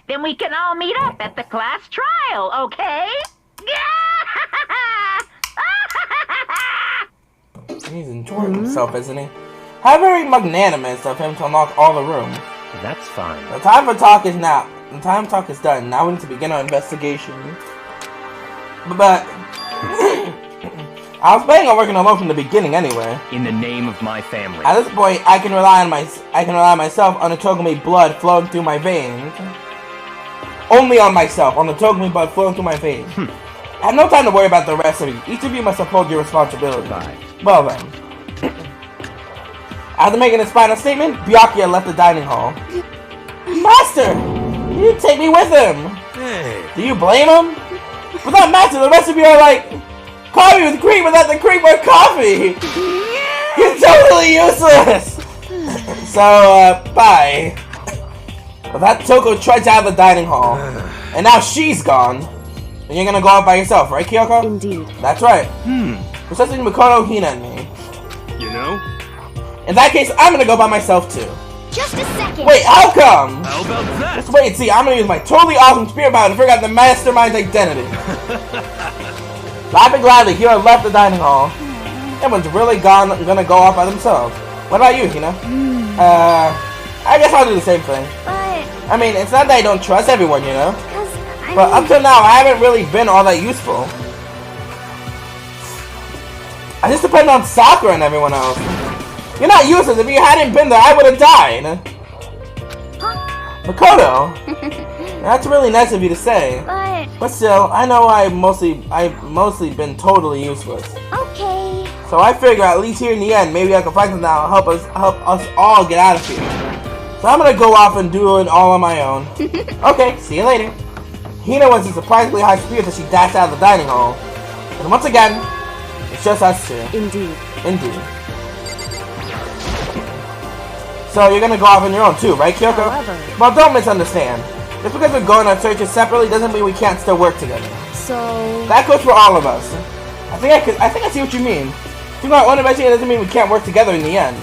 Then we can all meet up at the class trial, okay? He's enjoying himself, isn't he? How very magnanimous of him to unlock all the rooms. That's fine. The time for talk is now. The time for talk is done. Now we need to begin our investigation. But I was planning on working alone from the beginning anyway. In the name of my family. At this point, I can rely on myself on the Togami blood flowing through my veins. Only on myself, on the Togami blood flowing through my veins. I have no time to worry about the rest of you. Each of you must uphold your responsibility. Bye. Well then. After making his final statement, Byakuya left the dining hall. Master! He didn't take me with him! Hey. Do you blame him? Without Master, the rest of you are like coffee with cream without the cream or coffee! You're totally useless! So, bye. Well, that Toko trudged out of the dining hall. And now she's gone. And you're gonna go out by yourself, right, Kyoko? Indeed. That's right. Precisely Makoto, Hina, and me. You know? In that case, I'm gonna go by myself too. Just a second. Wait, how come? How about that? Just wait and see. I'm gonna use my totally awesome spirit power to figure out the mastermind's identity. Laughing gladly, Hiro left the dining hall. Everyone's really gonna go off by themselves. What about you, Hina? I guess I'll do the same thing. But... I mean, it's not that I don't trust everyone, you know? Because, But up till now, I haven't really been all that useful. I just depend on Sakura and everyone else. You're not useless. If you hadn't been there, I would have died. Makoto, that's really nice of you to say. But still, I know I've mostly been totally useless. Okay. So I figure at least here in the end, maybe I can find something that'll help us all get out of here. So I'm gonna go off and do it all on my own. Okay, see you later. Hina was in surprisingly high spirits as she dashed out of the dining hall. And once again, it's just us two. Indeed. Indeed. So you're gonna go off on your own too, right, Kyoko? However... Well, don't misunderstand. Just because we're going on searches separately doesn't mean we can't still work together. So... That goes for all of us. I think I see what you mean. If we go our own adventure, it doesn't mean we can't work together in the end.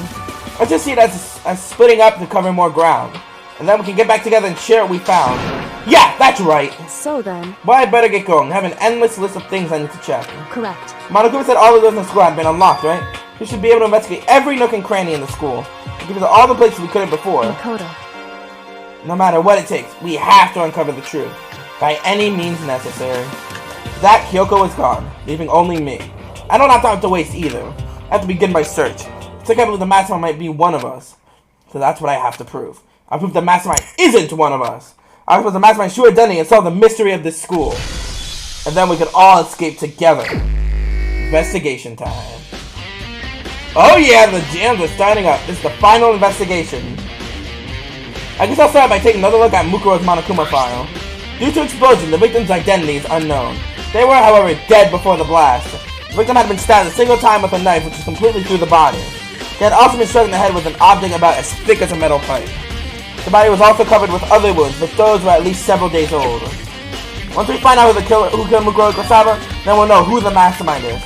Let's just see it as splitting up to cover more ground. And then we can get back together and share what we found. Yeah, that's right. So then, Well, I better get going. I have an endless list of things I need to check. correct. Monokuma said all the doors in the school have been unlocked, right? We should be able to investigate every nook and cranny in the school. Because of all the places we couldn't before. Makoto. No matter what it takes, we have to uncover the truth. By any means necessary. That Kyoko is gone, leaving only me. I don't have time to waste either. I have to begin my search. So I believe the mastermind might be one of us. So that's what I have to prove. I prove the mastermind isn't one of us. I suppose the mastermind should have done it and solve the mystery of this school. And then we could all escape together. Investigation time. Oh yeah, the jams are starting up. This is the final investigation. I guess I'll start by taking another look at Mukuro's Monokuma file. Due to explosion, the victim's identity is unknown. They were, however, dead before the blast. The victim had been stabbed a single time with a knife, which was completely through the body. They had also been struck in the head with an object about as thick as a metal pipe. The body was also covered with other wounds, but those were at least several days old. Once we find out who killed Mukuro Ikusaba, then we'll know who the mastermind is.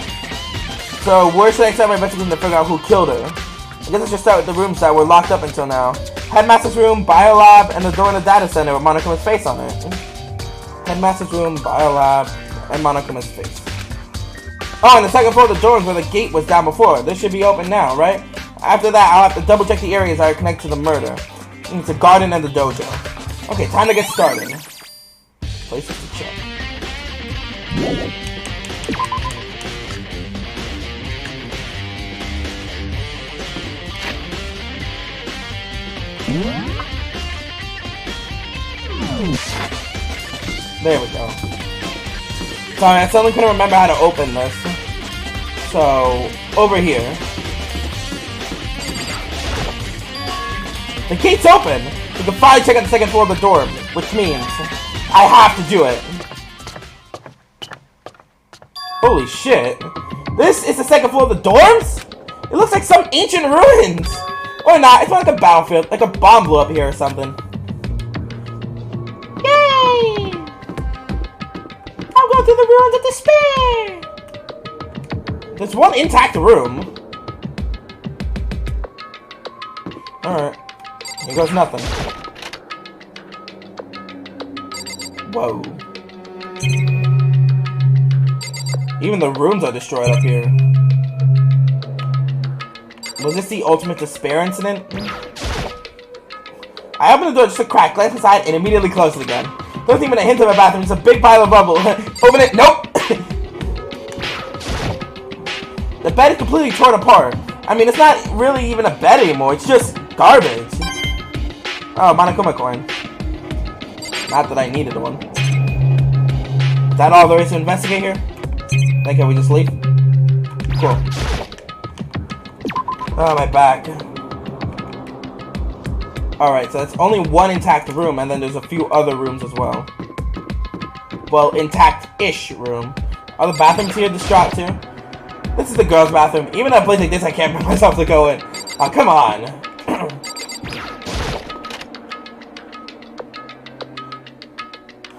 So, where should I start my investigation to figure out who killed her? I guess I should start with the rooms that were locked up until now. Headmaster's room, Biolab, and the door in the data center with Monokuma's face on it. Headmaster's room, Biolab, and Monokuma's face. Oh, and the second floor of the dorms where the gate was down before. This should be open now, right? After that, I'll have to double check the areas that are connected to the murder. It's the garden and the dojo. Okay, time to get started. Places to check. There we go. Sorry, I suddenly couldn't remember how to open this. So, over here. The gate's open! We can finally check out the second floor of the dorm, which means I have to do it. Holy shit. This is the second floor of the dorms? It looks like some ancient ruins! Or not, it's not like a battlefield, like a bomb blew up here or something. Yay! I'm going through the ruins of despair! There's one intact room. Alright. Here goes nothing. Whoa. Even the rooms are destroyed up here. Was this the ultimate despair incident? I opened the door just a crack, glanced inside, and immediately closed it again. Don't even a hint of a bathroom, just a big pile of rubble. Open it, nope! The bed is completely torn apart. I mean, it's not really even a bed anymore, it's just garbage. Oh, Monokuma coin. Not that I needed one. Is that all there is to investigate here? Then can we just leave? Cool. Oh, my back. Alright, so that's only one intact room, and then there's a few other rooms as well. Well, intact-ish room. Are the bathrooms here distraught too? This is the girls' bathroom. Even at a place like this, I can't bring myself to go in. Oh, come on.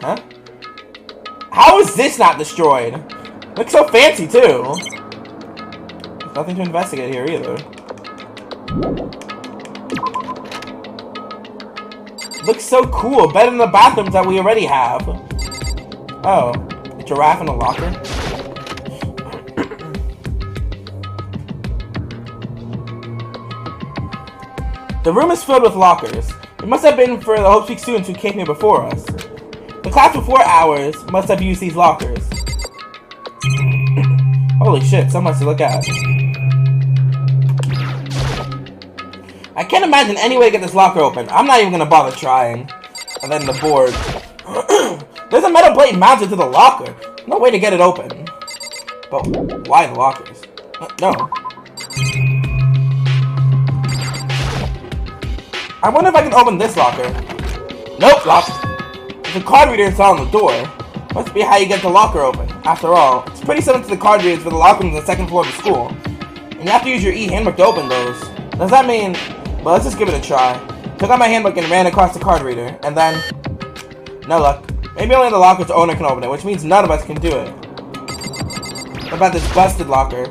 Huh? How is this not destroyed? Looks so fancy, too. There's nothing to investigate here, either. Looks so cool. Better than the bathrooms that we already have. Oh. A giraffe in a locker? The room is filled with lockers. It must have been for the Hope Speak students who came here before us. The class before ours must have used these lockers. Holy shit, so much to look at. I can't imagine any way to get this locker open. I'm not even gonna bother trying. And then the board. There's a metal plate mounted to the locker. No way to get it open. But why the lockers? No. I wonder if I can open this locker. Nope, locked. There's a card reader installed on the door. Must be how you get the locker open. After all, it's pretty similar to the card readers for the lockers on the second floor of the school. And you have to use your e-handbook to open those. Does that mean... Well, let's just give it a try. Took out my handbook and ran across the card reader. And then... No luck. Maybe only the locker's owner can open it, which means none of us can do it. What about this busted locker?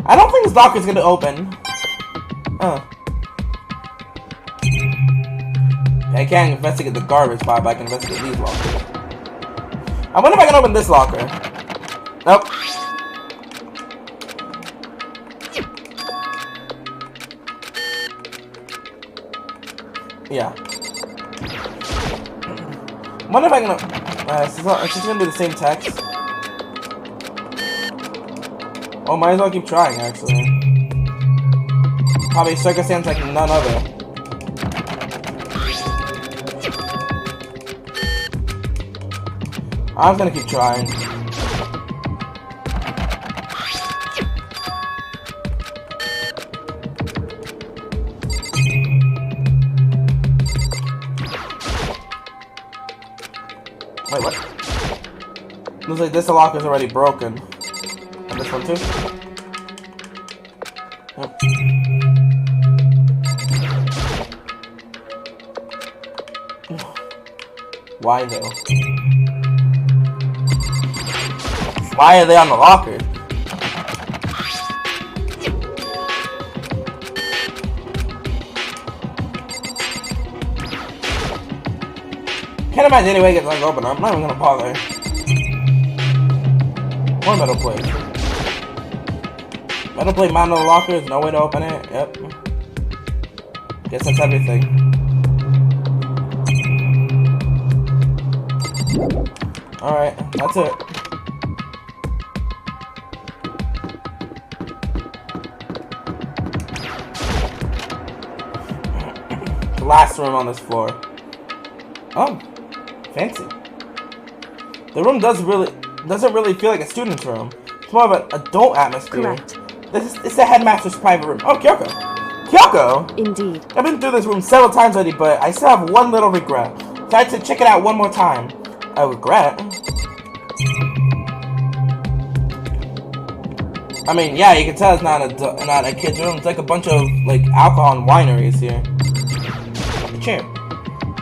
I don't think this locker's gonna open. Oh. I can't investigate the garbage spot, but I can investigate these lockers. I wonder if I can open this locker. Nope. Yeah. I wonder if I can... it's just gonna be the same text. Oh, might as well keep trying, actually. Probably circumstance like none other. I'm gonna keep trying. Wait, what? Looks like this locker's already broken. And this one too? Yep. Why though? Why are they on the locker? Can't imagine any way it gets like open. I'm not even gonna bother. More metal plate. Metal plate mounted on the locker. There's no way to open it. Yep. Guess that's everything. Alright, that's it. The last room on this floor. Oh, fancy. The room doesn't really feel like a student's room. It's more of an adult atmosphere. Correct. It's the headmaster's private room. Oh, Kyoko. Kyoko! Indeed. I've been through this room several times already, but I still have one little regret. So I had to check it out one more time. A regret? I mean, yeah, you can tell it's not a kid's room. It's like a bunch of like alcohol and wineries here. A chair.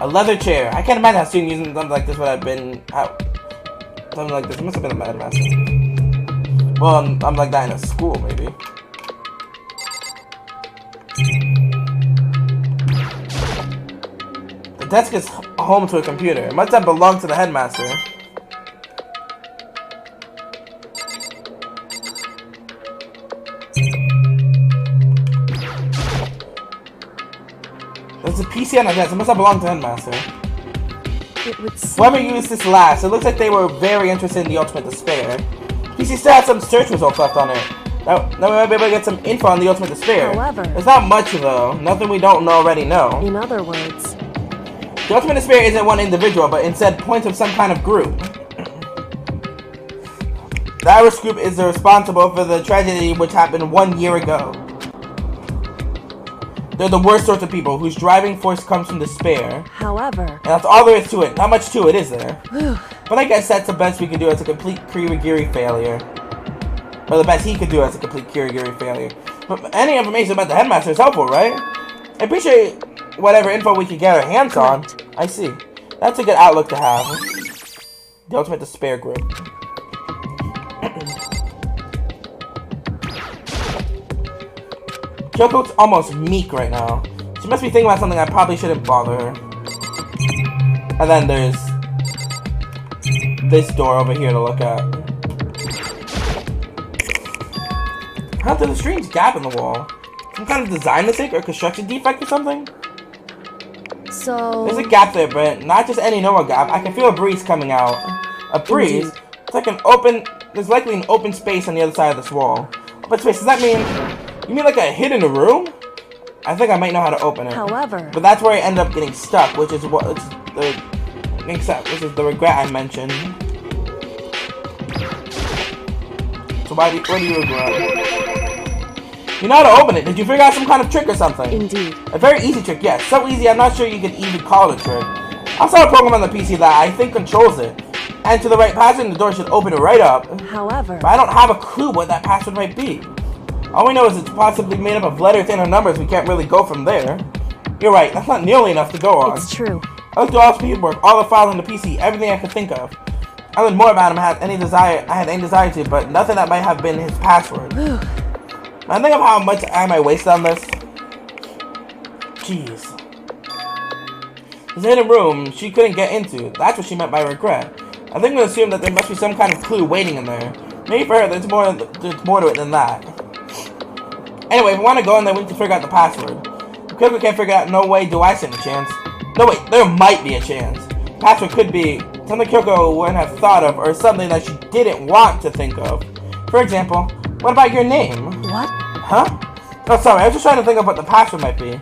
A leather chair. I can't imagine how student using something like this would have been out. Something like this. It must have been a mad master. Well, I'm like that in a school, maybe. The desk is home to a computer. It must have belonged to the headmaster. There's a PC on the desk. It must have belonged to the headmaster. Whoever used this last, it looks like they were very interested in the Ultimate Despair. PC still has some search results left on it. Now we might be able to get some info on the Ultimate Despair. However, there's not much though. Nothing we don't already know. In other words, the Ultimate Despair isn't one individual, but instead points of some kind of group. The Irish group is responsible for the tragedy which happened 1 year ago. They're the worst sorts of people whose driving force comes from despair. however, And that's all there is to it. Not much to it, is there? But I guess that's the best we can do as a complete Kirigiri failure. Or the best he could do as a complete Kirigiri failure. But any information about the headmaster is helpful, right? I appreciate whatever info we could get our hands on. I see. That's a good outlook to have. The Ultimate Despair group. Kyoko's almost meek right now. She must be thinking about something I probably shouldn't bother her. And then there's this door over here to look at. How there's a strange gap in the wall? Some kind of design mistake or construction defect or something? so There's a gap there, but not just any normal gap. I can feel a breeze coming out. A breeze? Indeed. It's like an open... There's likely an open space on the other side of this wall. Open space, does that mean... You mean like a hidden room? I think I might know how to open it. however, But that's where I end up getting stuck, which is what... Which is the regret I mentioned. So what do you regret? You know how to open it. Did you figure out some kind of trick or something? indeed, A very easy trick, yes. So easy, I'm not sure you could even call it a trick. I saw a program on the PC that I think controls it. Enter the right password and the door should open it right up. however, But I don't have a clue what that password might be. All we know is it's possibly made up of letters and or numbers. We can't really go from there. You're right, that's not nearly enough to go on. it's true. I looked through all his paperwork, all the files on the PC, everything I could think of. I learned more about him I had any desire to, but nothing that might have been his password. When I think of how much time I wasted on this. Jeez. It's in a room she couldn't get into. That's what she meant by regret. I think we assume that there must be some kind of clue waiting in there. Maybe for her, there's more to it than that. Anyway, if we want to go in there, we need to figure out the password. If Kyoko can't figure it out, no way do I stand a chance. No, wait, there might be a chance. Password could be something Kyoko wouldn't have thought of, or something that she didn't want to think of. For example, what about your name? What? Huh? Oh, sorry, I was just trying to think of what the password might be.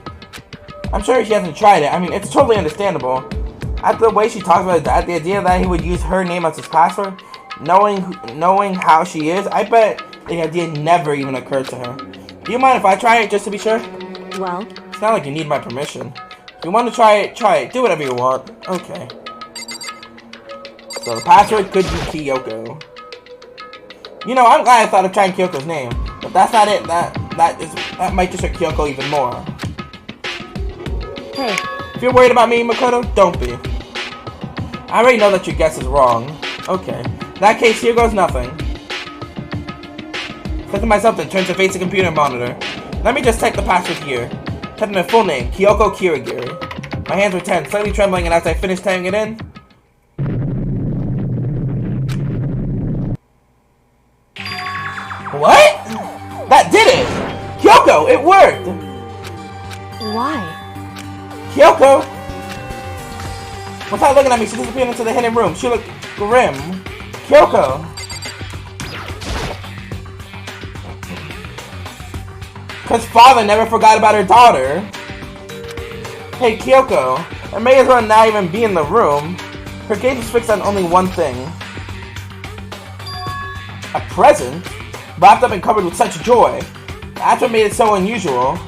I'm sure she hasn't tried it. I mean, it's totally understandable. After the way she talks about his dad, the idea that he would use her name as his password, knowing how she is, I bet the idea never even occurred to her. Do you mind if I try it just to be sure? Well? It's not like you need my permission. If you want to try it, try it. Do whatever you want. Okay. So the password could be Kyoko. You know, I'm glad I thought of trying Kyoko's name, but that's not it. That might just hurt Kyoko even more. Hey. If you're worried about me, Makoto, don't be. I already know that your guess is wrong. Okay. In that case, here goes nothing. Clicking myself to turn to face the computer monitor. Let me just type the password here. Type in my full name, Kyoko Kirigiri. My hands were tense, slightly trembling, and as I finished typing it in... What? That did it! Kyoko, it worked! Why? Kyoko! Without looking at me, she disappeared into the hidden room. She looked grim. Kyoko! Cause father never forgot about her daughter. Hey Kyoko, I may as well not even be in the room. Her gaze was fixed on only one thing. A present? Wrapped up and covered with such joy. That's what made it so unusual.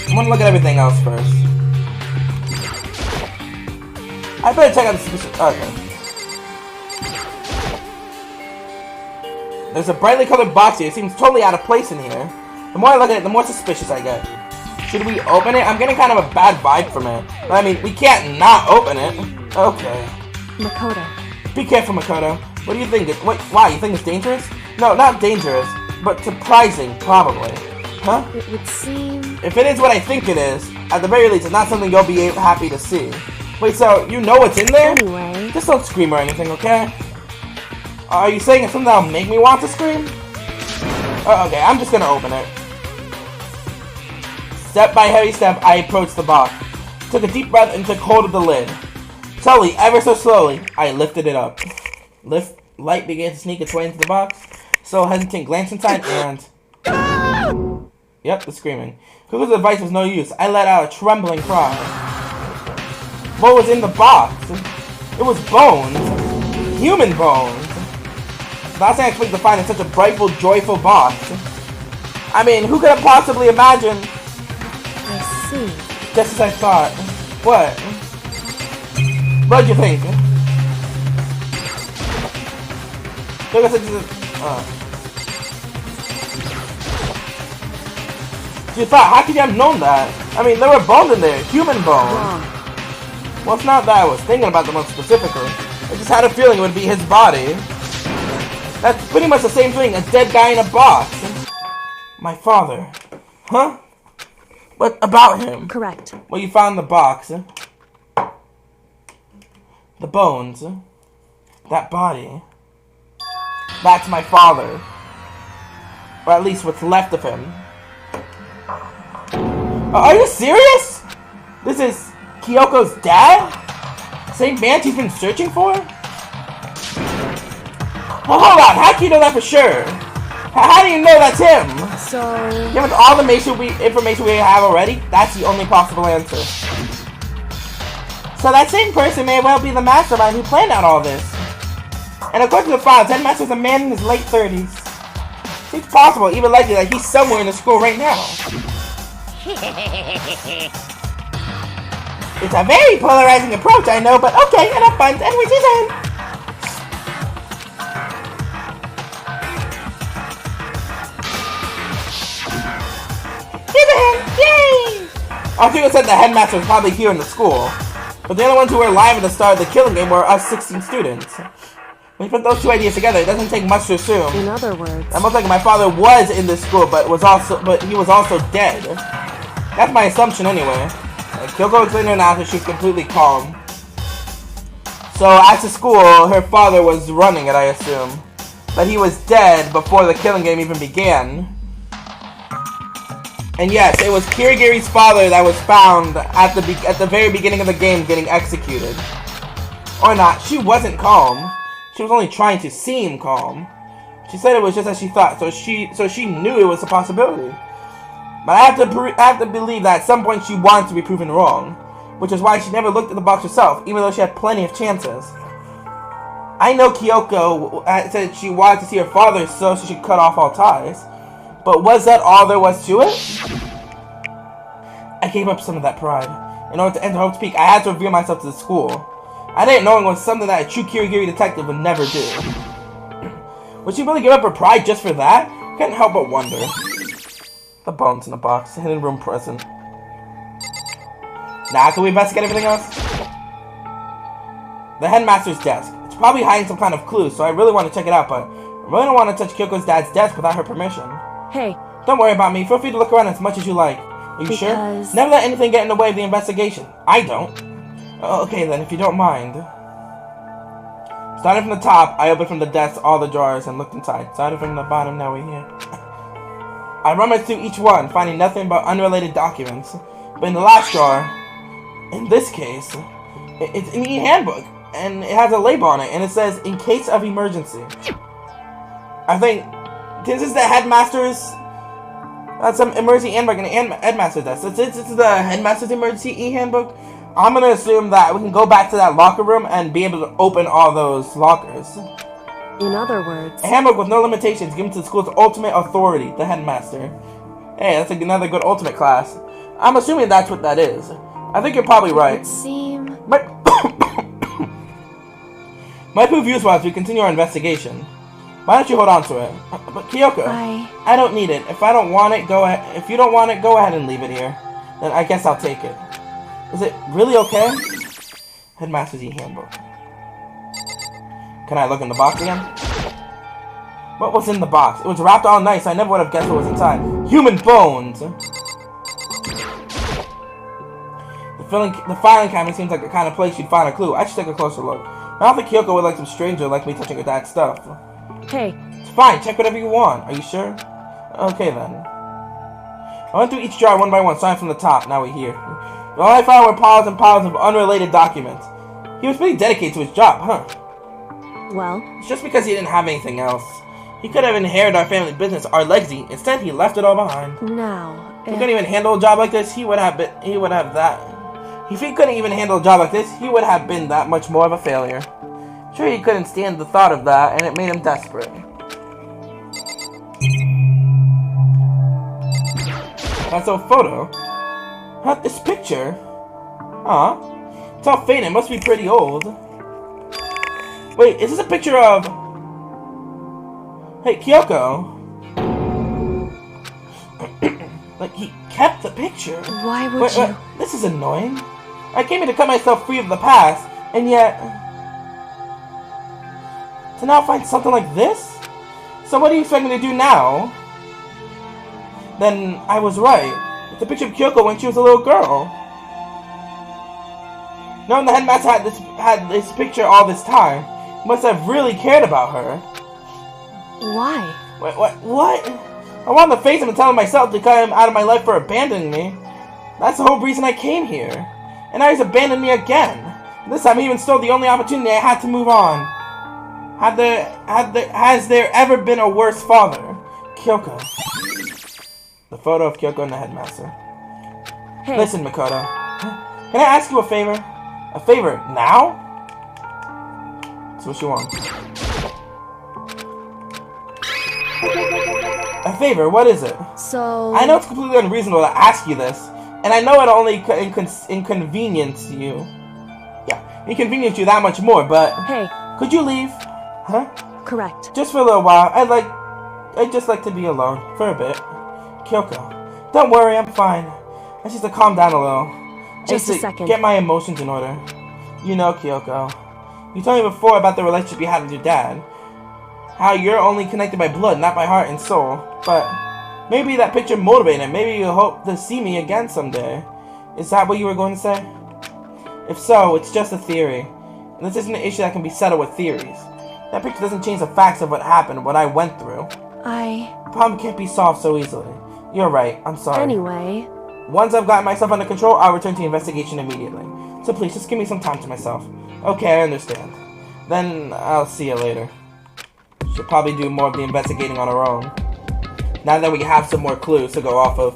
I'm gonna look at everything else first. I better check out the okay. There's a brightly colored box here. It seems totally out of place in here. The more I look at it, the more suspicious I get. Should we open it? I'm getting kind of a bad vibe from it. But I mean, we can't not open it. Okay. Makoto. Be careful, Makoto. What do you think? Why? You think it's dangerous? No, not dangerous, but surprising, probably. Huh? It would seem... If it is what I think it is, at the very least, it's not something you'll be happy to see. Wait, so you know what's in there? Anyway... Just don't scream or anything, okay? Are you saying it's something that'll make me want to scream? Okay, I'm just gonna open it. Step by heavy step, I approached the box. Took a deep breath and took hold of the lid. Slowly, ever so slowly, I lifted it up. Light began to sneak its way into the box. So hesitant glance inside and... Yep, the screaming. Kuko's advice was no use. I let out a trembling cry. What was in the box? It was bones. Human bones. Last thing I expected to find in such a brightful, joyful box. I mean, who could have possibly imagined? I see. Just as I thought. What? What'd you think? You thought, how could you have known that? I mean, there were bones in there. Human bones. Well, it's not that I was thinking about the most specifically. I just had a feeling it would be his body. That's pretty much the same thing. A dead guy in a box. My father. Huh? What about him? Correct. Well, you found the box. The bones. That body. That's my father. Or at least what's left of him. Are you serious? This is Kyoko's dad? Same man she's been searching for? Well, hold on, how can you know that for sure? How do you know that's him? So... Given all the information we have already, that's the only possible answer. So that same person may well be the mastermind who planned out all this. And according to the files, Headmaster is a man in his late 30s. Seems possible, even likely, that he's somewhere in the school right now. It's a very polarizing approach, I know, but okay, enough fun. Anyways, he's in. He's in! Yay! Artigo said the headmaster was probably here in the school, but the only ones who were alive at the start of the killing game were us 16 students. When you put those two ideas together, it doesn't take much to assume. In other words... That most likely my father was in this school, but he was also dead. That's my assumption anyway. Kyoko explained to her now that she was completely calm. So, at the school, her father was running it, I assume. But he was dead before the killing game even began. And yes, it was Kirigiri's father that was found at the very beginning of the game getting executed. Or not, she wasn't calm. She was only trying to seem calm. She said it was just as she thought, so she knew it was a possibility. But I have to believe that at some point she wanted to be proven wrong, which is why she never looked at the box herself, even though she had plenty of chances. I know Kyoko said she wanted to see her father so she should cut off all ties, but was that all there was to it? I gave up some of that pride. In order to enter Hope's Peak, I had to reveal myself to the school. I didn't know it was something that a true Kirigiri detective would never do. Would she really give up her pride just for that? Couldn't help but wonder. The bones in the box, hidden room present. Now, can we investigate everything else? The headmaster's desk. It's probably hiding some kind of clue, so I really want to check it out, but I really don't want to touch Kyoko's dad's desk without her permission. Hey. Don't worry about me. Feel free to look around as much as you like. Are you sure? Never let anything get in the way of the investigation. I don't. Okay then, if you don't mind. Starting from the top, I opened from the desk all the drawers and looked inside. Starting from the bottom, now we're here. I rummaged through each one, finding nothing but unrelated documents. But in the last drawer, in this case, it's an e-handbook, and it has a label on it, and it says, "In case of emergency." I think this is the headmaster's. That's some emergency handbook in the headmaster's desk. Since it's the headmaster's emergency e-handbook, I'm gonna assume that we can go back to that locker room and be able to open all those lockers. In other words, a handbook with no limitations given to the school's ultimate authority, the headmaster. Hey, that's another good ultimate class. I'm assuming that's what that is. I think you're probably right. It seems... Might prove useful as we continue our investigation. Why don't you hold on to it? But Kyoko, I don't need it. If I don't want it, go ahead. If you don't want it, go ahead and leave it here. Then I guess I'll take it. Is it really okay? Headmaster's e-handbook. Can I look in the box again? What was in the box? It was wrapped all nice. I never would have guessed what was inside. Human bones! The filing cabinet seems like the kind of place you'd find a clue. I should take a closer look. I don't think Kyoko would like some stranger like me touching her dad's stuff. Hey. It's fine. Check whatever you want. Are you sure? Okay then. I went through each jar one by one, starting from the top. Now we're here. All I found were piles and piles of unrelated documents. He was pretty dedicated to his job, huh? Well? It's just because he didn't have anything else. He could have inherited our family business, our legacy. Instead, he left it all behind. Now, If he couldn't even handle a job like this, he would have that. If he couldn't even handle a job like this, he would have been that much more of a failure. Sure, he couldn't stand the thought of that, and it made him desperate. That's a photo. Not this picture. Huh? It's all faded. It must be pretty old. Wait, is this a picture of... Hey, Kyoko. Like, he kept the picture. Why would you... Wait, this is annoying. I came here to cut myself free of the past, and yet... To now find something like this? So what do you expect me to do now? Then, I was right. It's a picture of Kyoko when she was a little girl. Knowing the headmaster had this picture all this time, he must have really cared about her. Why? Wait, what? I wanted to face him and tell him myself to cut him out of my life for abandoning me. That's the whole reason I came here. And now he's abandoned me again. This time he even stole the only opportunity I had to move on. Has there ever been a worse father? Kyoko. The photo of Kyoko and the headmaster. Hey. Listen, Makoto. Can I ask you a favor? A favor now? That's what you want. A favor, what is it? So... I know it's completely unreasonable to ask you this, and I know it'll only inconvenience you. Yeah, inconvenience you that much more, but... Hey. Could you leave? Huh? Correct. Just for a little while. I'd just like to be alone. For a bit. Kyoko. Don't worry, I'm fine. I just to calm down a little. Just a second. Get my emotions in order. You know, Kyoko. You told me before about the relationship you had with your dad. How you're only connected by blood, not by heart and soul. But Maybe that picture motivated him. Maybe you hope to see me again someday. Is that what you were going to say? If so, it's just a theory. And this isn't an issue that can be settled with theories. That picture doesn't change the facts of what happened, what I went through. The problem can't be solved so easily. You're right, I'm sorry. Anyway... Once I've gotten myself under control, I'll return to the investigation immediately. So please, just give me some time to myself. Okay, I understand. Then, I'll see you later. She'll probably do more of the investigating on her own. Now that we have some more clues to go off of.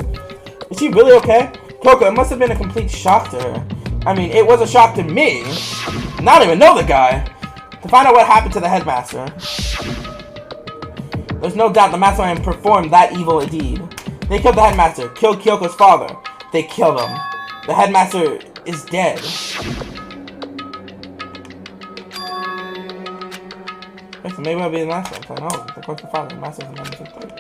Is she really okay? Kyoko, it must have been a complete shock to her. I mean, it was a shock to me. And I don't even know the guy. To find out what happened to the headmaster. There's no doubt the mastermind performed that evil deed. They killed the headmaster, killed Kyoko's father. They killed him. The headmaster is dead. Okay, so maybe I'll be the last one. I know, the corporate father, the master is the third.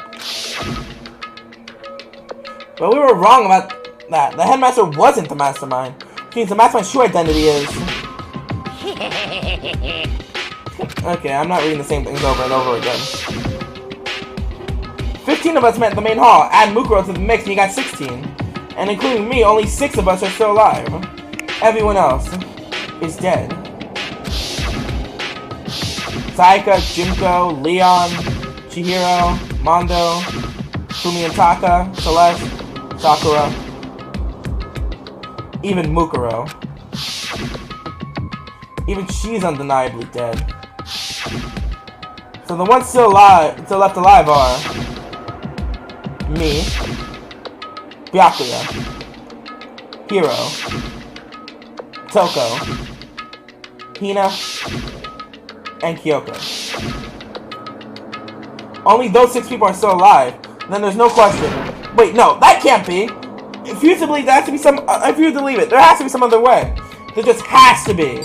But we were wrong about that. The headmaster wasn't the mastermind. Which means the mastermind's true identity is... Okay, I'm not reading the same things over and over again. 15 of us met in the main hall. Add Mukuro to the mix and you got 16. And including me, only 6 of us are still alive. Everyone else is dead. Saika, Junko, Leon, Chihiro, Mondo, Fumi and Taka, Celeste, Sakura, even Mukuro. Even she's undeniably dead. So the ones still left alive are me, Byakuya, Hiro, Toko, Hina, and Kyoko. Only those 6 people are still alive. Then there's no question. Wait, no, that can't be. I refuse to believe there has to be some. I refuse to believe it. There has to be some other way. There just has to be.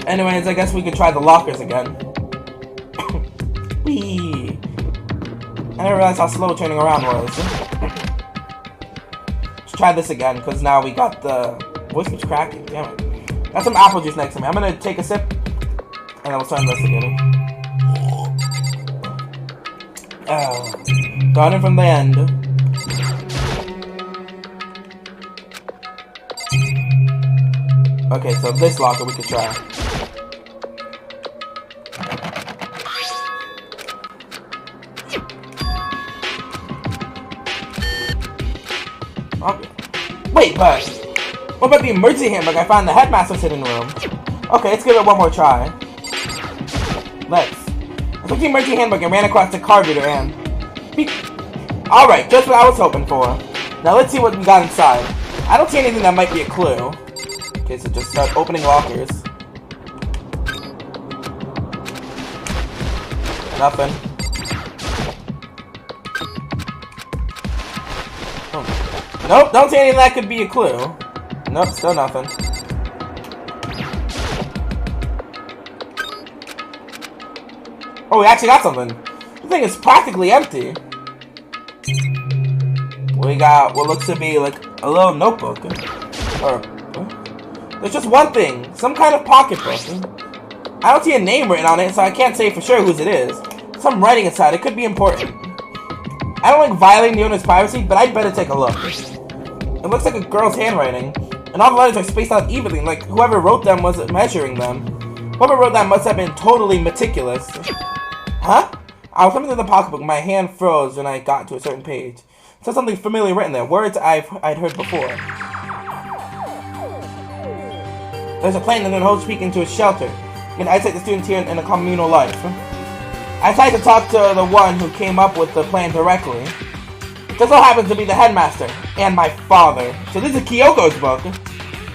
Anyways, I guess we could try the lockers again. Whee! I didn't realize how slow turning around was. Let's try this again, because now we got the... Voice keeps cracking, damn it. Got some apple juice next to me. I'm gonna take a sip, and then we'll start investigating. Starting from the end. Okay, so this locker we could try. Okay. Wait, but what about the emergency handbook I found in the headmaster's hidden room? Okay, let's give it one more try. I took the emergency handbook and ran across the card reader and... Alright, just what I was hoping for. Now let's see what we got inside. I don't see anything that might be a clue. Okay, so just start opening lockers. Nothing. Oh. Nope, don't see anything that could be a clue. Nope, still nothing. Oh, we actually got something. The thing is practically empty. We got what looks to be like a little notebook. There's just one thing. Some kind of pocketbook. I don't see a name written on it, so I can't say for sure whose it is. Some writing inside. It could be important. I don't like violating the owner's privacy, but I'd better take a look. It looks like a girl's handwriting. And all the letters are spaced out evenly, like whoever wrote them was measuring them. Whoever wrote that must have been totally meticulous. Huh? I was flipping through the pocketbook, my hand froze when I got to a certain page. It said something familiar written there, words I'd heard before. There's a plan that holds speak into a shelter. You can isolate the students here in a communal life. I tried to talk to the one who came up with the plan directly. It just so happens to be the headmaster and my father. So this is Kyoko's book.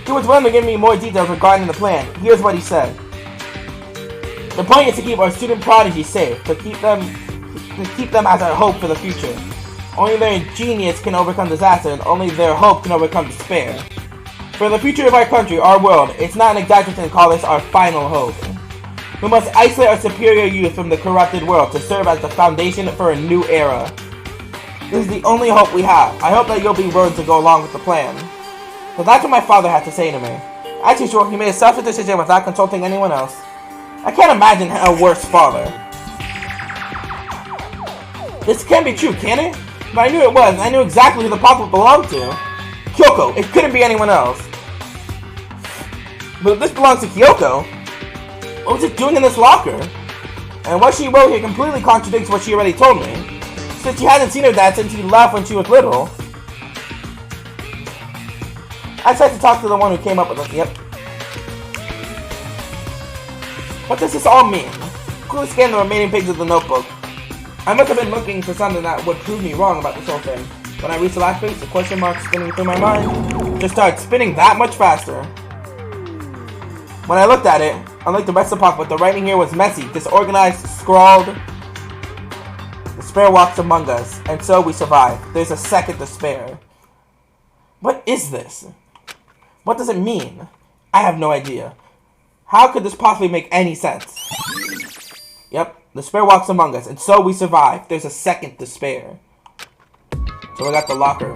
He was willing to give me more details regarding the plan. Here's what he said. The point is to keep our student prodigy safe, to keep them as our hope for the future. Only their genius can overcome disaster, and only their hope can overcome despair. For the future of our country, our world, it's not an exaggeration to call this our final hope. We must isolate our superior youth from the corrupted world to serve as the foundation for a new era. This is the only hope we have. I hope that you'll be willing to go along with the plan. So that's what my father had to say to me. Actually, sure, he made a selfish decision without consulting anyone else. I can't imagine a worse father. This can't be true, can it? But I knew it was, and I knew exactly who the pocket belonged to. Kyoko. It couldn't be anyone else. But if this belongs to Kyoko, what was it doing in this locker? And what she wrote here completely contradicts what she already told me. Since she hasn't seen her dad since he left when she was little. I tried to talk to the one who came up with it. Yep. What does this all mean? Quickly scan the remaining pages of the notebook. I must have been looking for something that would prove me wrong about this whole thing. When I reached the last page, the question mark spinning through my mind just started spinning that much faster. When I looked at it, unlike the rest of the pocketbook, the writing here was messy, disorganized, scrawled. Despair walks among us, and so we survive. There's a second to spare. What is this? What does it mean? I have no idea. How could this possibly make any sense? Yep, despair walks among us, and so we survive. There's a second to spare. So we got the locker.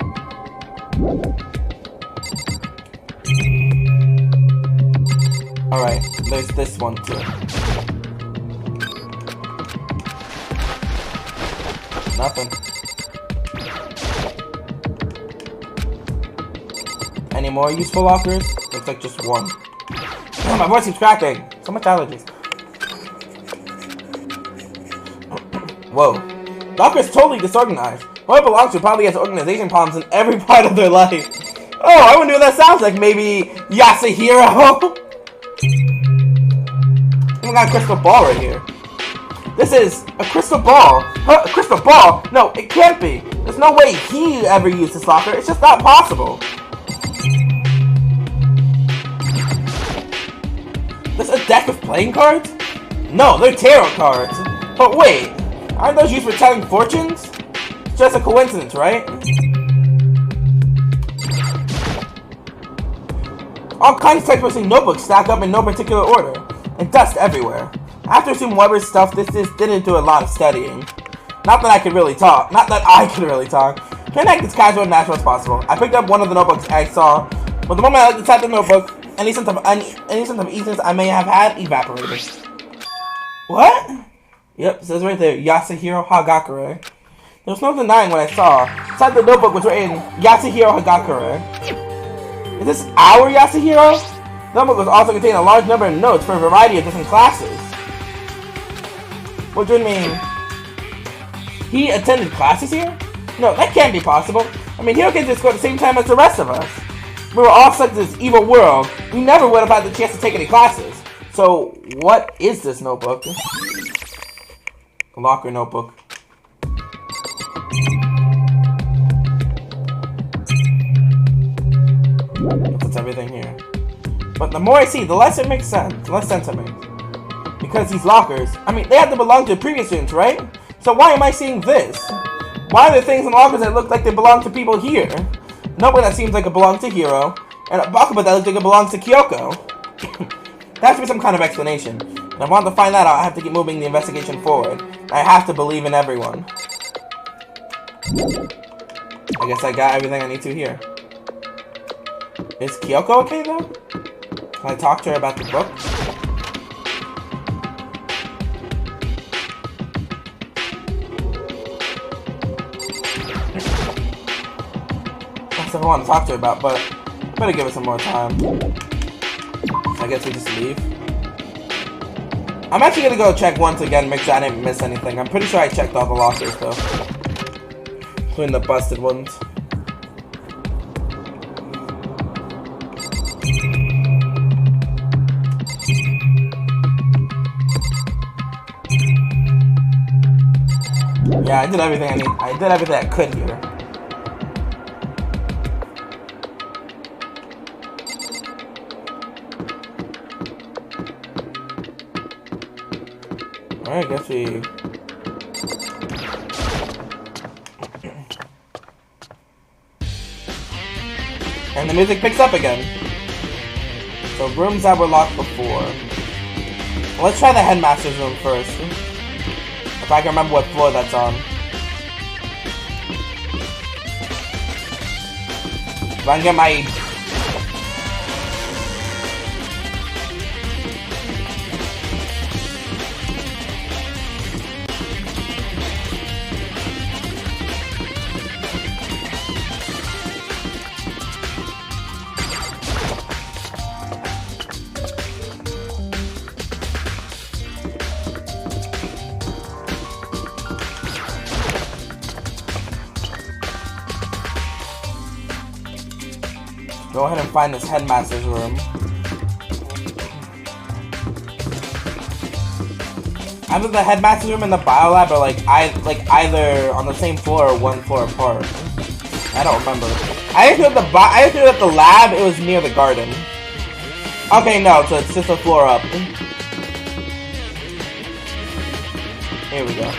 Alright, there's this one too. Nothing. Any more useful lockers? Looks like just one. Oh, my voice keeps cracking. So much allergies. Whoa. Locker's totally disorganized. Whoever it belongs to probably has organization problems in every part of their life. Oh, I wonder what that sounds like. Maybe Yasuhiro? We got a crystal ball right here. This is a crystal ball. Huh? A crystal ball? No, it can't be. There's no way he ever used this locker. It's just not possible. This a deck of playing cards? No, they're tarot cards. But wait, aren't those used for telling fortunes? It's just a coincidence, right? All kinds of textbooks and notebooks stack up in no particular order, and dust everywhere. After Assume Weber's stuff, this didn't do a lot of studying. Not that I could really talk. Can't act as casual and natural as possible. I picked up one of the notebooks I saw, but the moment I looked inside the notebook, any sense of easiness I may have had evaporated. What? Yep, it says right there, Yasuhiro Hagakure. There was no denying what I saw. Inside the notebook was written, Yasuhiro Hagakure. Is this our Yasuhiro? The notebook was also containing a large number of notes for a variety of different classes. What do you mean? He attended classes here? No, that can't be possible. I mean, Hiro can just go at the same time as the rest of us. We were all stuck in this evil world. We never would have had the chance to take any classes. So, what is this notebook? A locker notebook. That's everything here. But the more I see, the less it makes sense. The less sense it makes. Because these lockers, I mean, they have to belong to previous students, right? So why am I seeing this? Why are there things in lockers that look like they belong to people here? Nobody that seems like it belongs to Hiro, and a Bakuba that looks like it belongs to Kyoko. There has to be some kind of explanation. And if I want to find that out, I have to keep moving the investigation forward. I have to believe in everyone. I guess I got everything I need to here. Is Kyoko okay though? Can I talk to her about the book? That's what I want to talk to her about, but I better give it some more time. So I guess we just leave. I'm actually gonna go check once again, make sure I didn't miss anything. I'm pretty sure I checked all the lockers though. Including the busted ones. Yeah, I did everything I need. I did everything I could here. Alright, I guess we... And the music picks up again. So rooms that were locked before. Well, let's try the headmaster's room first. If I can remember what floor that's on. If I can get my... Go ahead and find this headmaster's room. Either the headmaster's room and the biolab are like either on the same floor or one floor apart. I don't remember. I feel that the lab it was near the garden. Okay, no, so it's just a floor up. Here we go.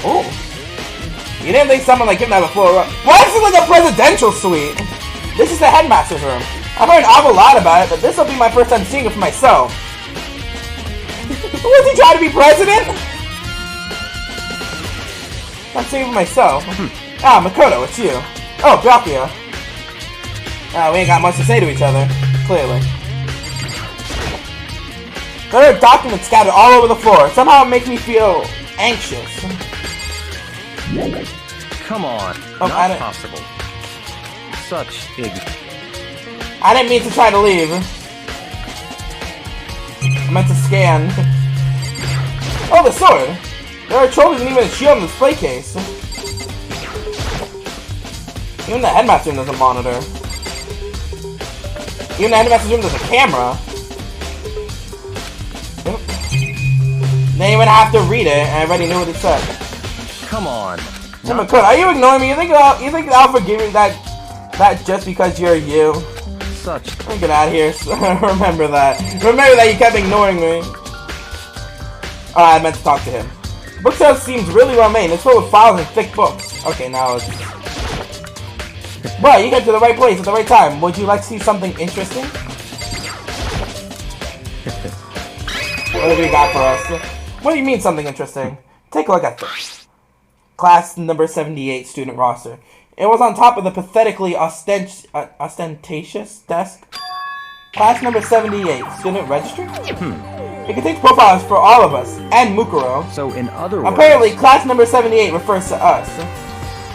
Oh, you didn't think someone like him had a floor up? Why is this like a presidential suite? This is the headmaster's room. I've heard an awful lot about it, but this will be my first time seeing it for myself. Was he trying to be president? I'm seeing it for myself. Ah, Makoto, it's you. Oh, Byakuya. We ain't got much to say to each other, clearly. There are documents scattered all over the floor. Somehow it makes me feel anxious. Come on, Oh, not possible. Such ignorance. I didn't mean to try to leave. I meant to scan. Oh, the sword! There are trophies and even a shield in the display case. Even the headmaster room does a monitor. Even the headmaster's room does a camera. They even have to read it, and I already knew what it said. Come on. Hey, Makoto, are you ignoring me? You think I'll forgive you that just because you're you? Such. Get out of here. Remember that. Remember that you kept ignoring me. Oh, I meant to talk to him. Bookshelf seems really well made. It's full of files and thick books. Okay, now it's... Well, you got to the right place at the right time. Would you like to see something interesting? What have you got for us? What do you mean something interesting? Take a look at this. Class number 78 student roster. It was on top of the pathetically ostentatious desk. Class number 78 student registry? It contains profiles for all of us, and Mukuro. So in other words... Apparently, class number 78 refers to us.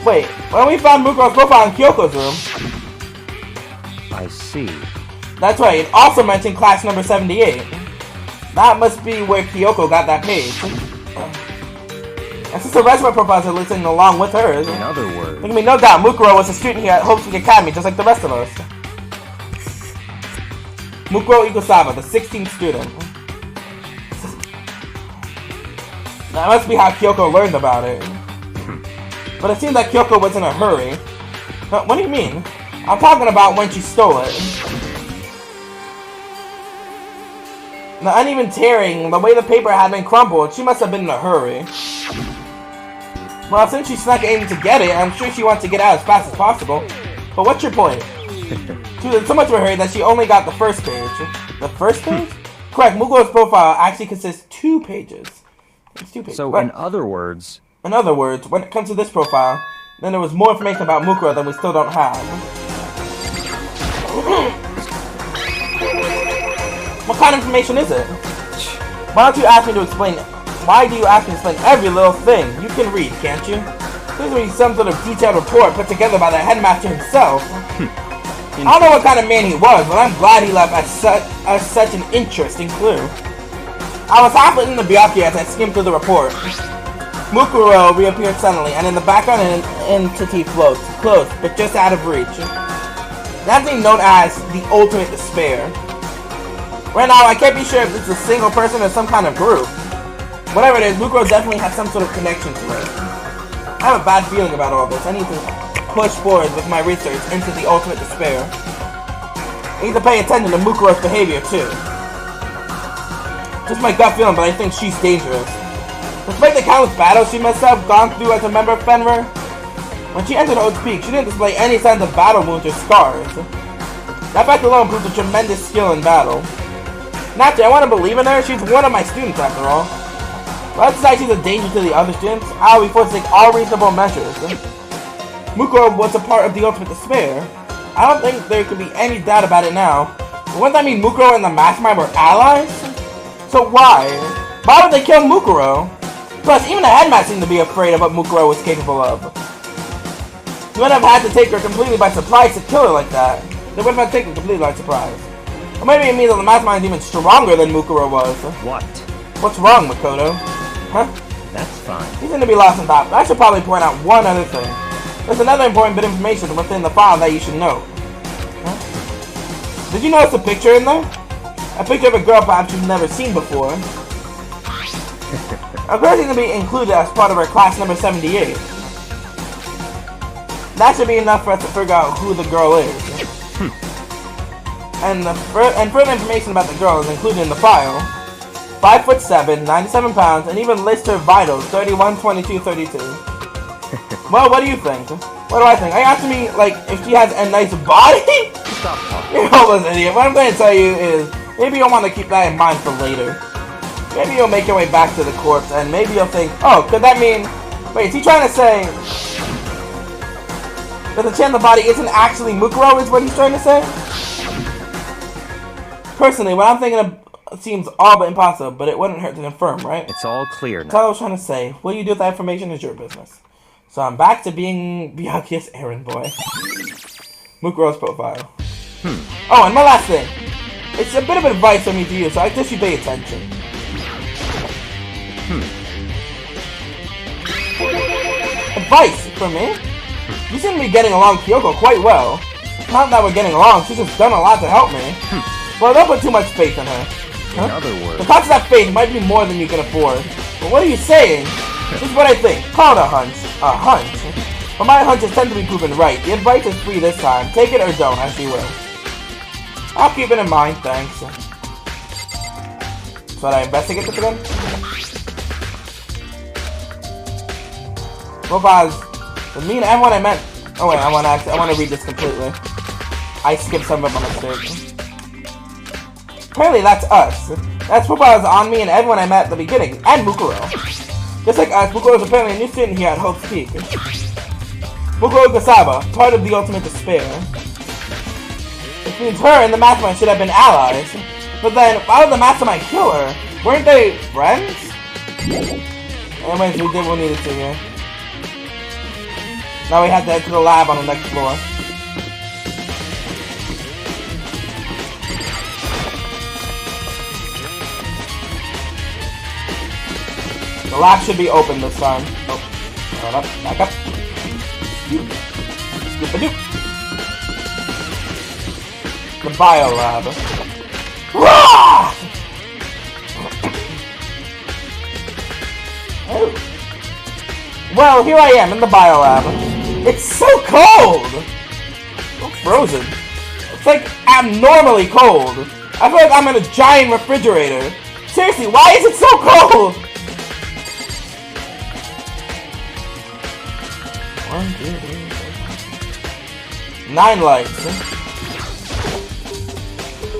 Wait, when we found Mukuro's profile in Kyoko's room... I see. That's right, it also mentioned class number 78. That must be where Kyoko got that page. And since the rest of our profiles are listening along with hers... In other words... There can be no doubt Mukuro was a student here at Havoc Academy, just like the rest of us. Mukuro Ikusaba, the 16th student. That must be how Kyoko learned about it. But it seems like Kyoko was in a hurry. What do you mean? I'm talking about when she stole it. The uneven tearing, the way the paper had been crumpled, she must have been in a hurry. Well, since she snuck in to get it, I'm sure she wants to get out as fast as possible. But what's your point? She was in so much of a hurry that she only got the first page. The first page? Correct, Mukuro's profile actually consists of 2 pages. It's 2 pages. So, but in other words, when it comes to this profile, then there was more information about Mukuro than we still don't have. What kind of information is it? Why do you ask me to explain every little thing? You can read, can't you? This will be some sort of detailed report put together by the headmaster himself. I don't know what kind of man he was, but I'm glad he left as such an interesting clue. I was half in the Byakuya as I skimmed through the report. Mukuro reappeared suddenly, and in the background an entity floats, close, but just out of reach. That thing known as the Ultimate Despair. Right now, I can't be sure if it's a single person or some kind of group. Whatever it is, Mukuro definitely has some sort of connection to it. I have a bad feeling about all this. I need to push forward with my research into the Ultimate Despair. I need to pay attention to Mukuro's behavior, too. Just my gut feeling, but I think she's dangerous. Despite the countless battles she must have gone through as a member of Fenrir, when she entered Oat's Peak, she didn't display any signs of battle wounds or scars. That fact alone proves a tremendous skill in battle. Naturally, I want to believe in her. She's one of my students, after all. But let's decide she's a danger to the other students. I'll be forced to take all reasonable measures. Mukuro was a part of the Ultimate Despair. I don't think there could be any doubt about it now. But wouldn't that mean Mukuro and the Mastermind were allies? So why? Why would they kill Mukuro? Plus, even the headmaster seemed to be afraid of what Mukuro was capable of. He would have had to take her completely by surprise to kill her like that. They would have taken her completely by surprise. Or maybe it means that the Mastermind is even stronger than Mukuro was. What? What's wrong, Makoto? Huh? That's fine. He's going to be lost in thought, but I should probably point out one other thing. There's another important bit of information within the file that you should know. Huh? Did you notice a picture in there? A picture of a girl perhaps you've never seen before. A girl is going to be included as part of our class number 78. That should be enough for us to figure out who the girl is. And further information about the girl is included in the file. 5'7", 97 pounds, and even lists her vitals, 31, 22, 32. Well, what do you think? What do I think? Are you asking me, like, if she has a nice body? Stop talking. You're almost an idiot. What I'm going to tell you is, maybe you'll want to keep that in mind for later. Maybe you'll make your way back to the corpse, and maybe you'll think, oh, could that mean... Wait, is he trying to say... that the chance the body isn't actually Mukuro is what he's trying to say? Personally, what I'm thinking of seems all but impossible, but it wouldn't hurt to confirm, right? It's all clear now. That's all I was trying to say. What you do with that information is your business. So I'm back to being Byakuya's errand boy. Mukuro's profile. Oh, and my last thing. It's a bit of advice from me to you, so I guess you pay attention. Advice from me? You seem to be getting along with Kyoko quite well. Not that we're getting along, she's just done a lot to help me. Well, don't put too much faith in her. In other words... The cost of that faith might be more than you can afford. But what are you saying? This is what I think. Call it a hunch. A hunch? But my hunches tend to be proven right. The advice is free this time. Take it or don't, as you will. I'll keep it in mind, thanks. Should I investigate this again? Well, Boz, with me and everyone I met... Oh wait, I want to read this completely. I skipped some of my mistakes. Apparently that's us. That's what was on me and everyone I met at the beginning, and Mukuro. Just like us, Mukuro is apparently a new student here at Hope's Peak. Mukuro Ikusaba, part of the Ultimate Despair. Which means her and the Mastermind should have been allies. But then, why would the Mastermind kill her? Weren't they friends? Anyways, we did what we needed to here. Now we have to head to the lab on the next floor. The lab should be open this time. Oh, hold up, back up. Scoop-a-doop. The bio lab. Rah! Oh. Well, here I am in the bio lab. It's so cold! So frozen. It's like abnormally cold. I feel like I'm in a giant refrigerator. Seriously, why is it so cold? 1, 2, 3, 4, 9 lights.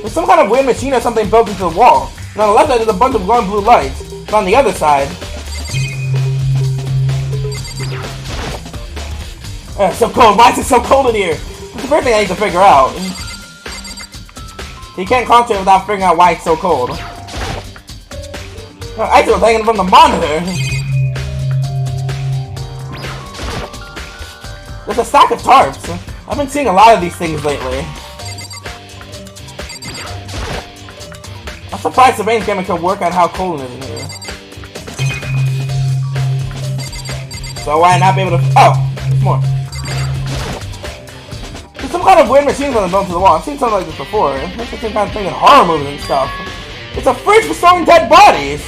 There's some kind of weird machine or something built into the wall. And on the left side there's a bunch of glowing blue lights. And on the other side... It's so cold. Why is it so cold in here? That's the first thing I need to figure out. You can't concentrate without figuring out why it's so cold. Icicle's hanging from the monitor. There's a stack of tarps. I've been seeing a lot of these things lately. I'm surprised the rain camera can work out how cold it is in here. So why not be able to... Oh! There's more. There's some kind of weird machines on the bone to the wall. I've seen something like this before. It's the same kind of thing in horror movies and stuff. It's a fridge for storing dead bodies!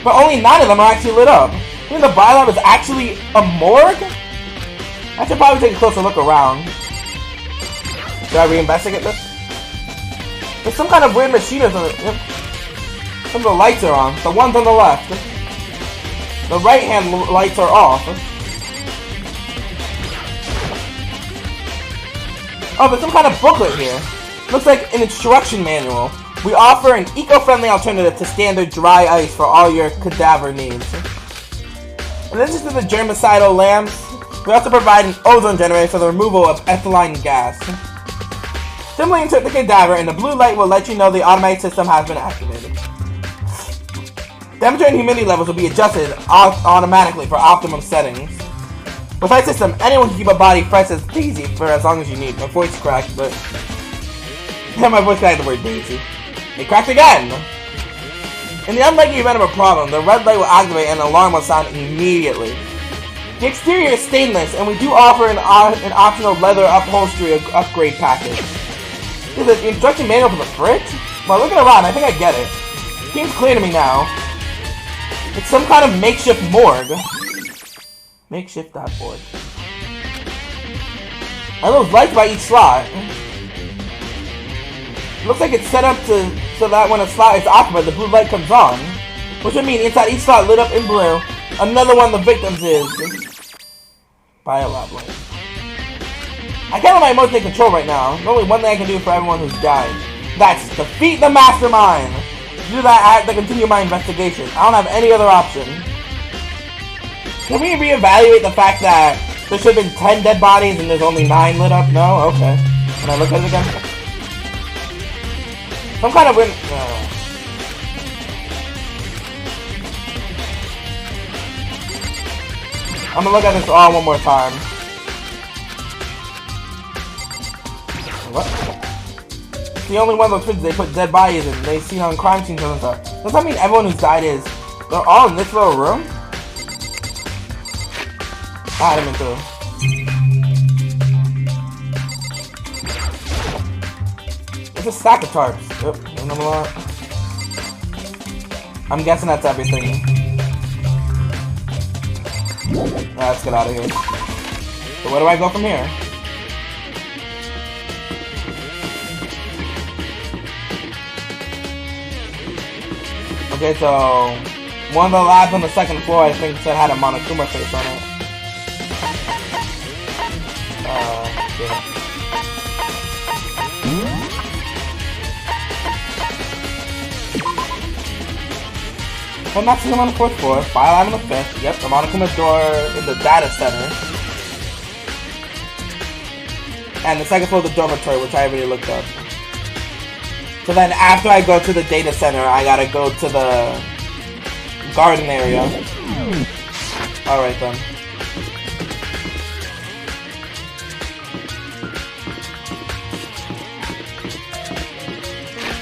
But only 9 of them are actually lit up. Even the biolab is actually a morgue? I should probably take a closer look around. Should I reinvestigate this? There's some kind of weird machine on it. Yep. Some of the lights are on. The ones on the left. The right hand lights are off. Oh, there's some kind of booklet here. Looks like an instruction manual. We offer an eco-friendly alternative to standard dry ice for all your cadaver needs. In addition to the germicidal lamps, we also provide an ozone generator for the removal of ethylene gas. Simply insert the cadaver and the blue light will let you know the automatic system has been activated. Temperature and humidity levels will be adjusted automatically for optimum settings. With our system, anyone can keep a body fresh as daisy for as long as you need. My voice cracked, but... Yeah, my voice cracked the word daisy. It cracked again! In the unlikely event of a problem, the red light will activate and an alarm will sound immediately. The exterior is stainless, and we do offer an optional leather upholstery upgrade package. Is it the instruction manual for the fridge? Well, looking around, I think I get it. Seems clear to me now. It's some kind of makeshift morgue. Makeshift.org. Are those lights by each slot? Looks like it's set up so that when a slot is occupied, the blue light comes on. Which would mean inside each slot lit up in blue, another one of the victims is biolab light. I can't let my emotions take control right now. There's only one thing I can do for everyone who's died. That's defeat the mastermind! To do that, I have to continue my investigation. I don't have any other option. Can we reevaluate the fact that there should have been 10 dead bodies and there's only 9 lit up? No? Okay. Can I look at it again? Some kind of win. I'm gonna look at this all one more time. What? The only one of those fridges they put dead bodies in. They see on crime scenes and stuff. Does that mean everyone who's died is? They're all in this little room? I had him in through. It's a stack of tarps. Yep, another one. I'm guessing that's everything. Let's get out of here. So where do I go from here? Okay, so one of the labs on the second floor I think said had a Monokuma face on it. Yeah. I'm not seeing him on the 4th floor. File on the 5th. Yep, the Monokuma's door in the data center. And the second floor, the dormitory, which I already looked up. So then after I go to the data center, I gotta go to the garden area. Alright then.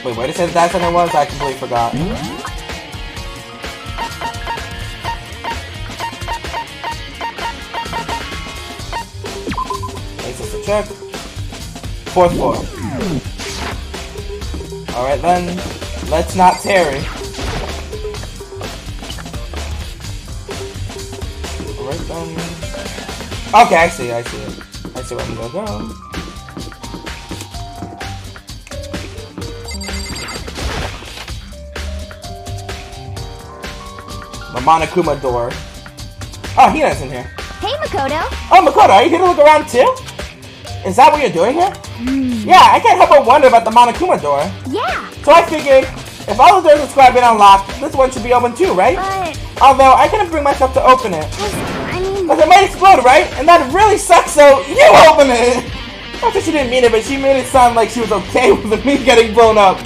Wait, where did it say the data center was? I completely forgot. Check. 4th floor. Alright then, let's not tarry. Alright then. Okay, I see it. I see where I'm gonna go. The Monokuma door. Oh, Hina's in here. Hey, Makoto. Oh, Makoto, are you here to look around too? Is that what you're doing here? Yeah, I can't help but wonder about the Monokuma door. Yeah. So I figured, if all the doors in the square have been unlocked, this one should be open too, right? But Although, I couldn't bring myself to open it. I mean, Because it might explode, right? And that really sucks, so you open it! Not that she didn't mean it, but she made it sound like she was okay with me getting blown up.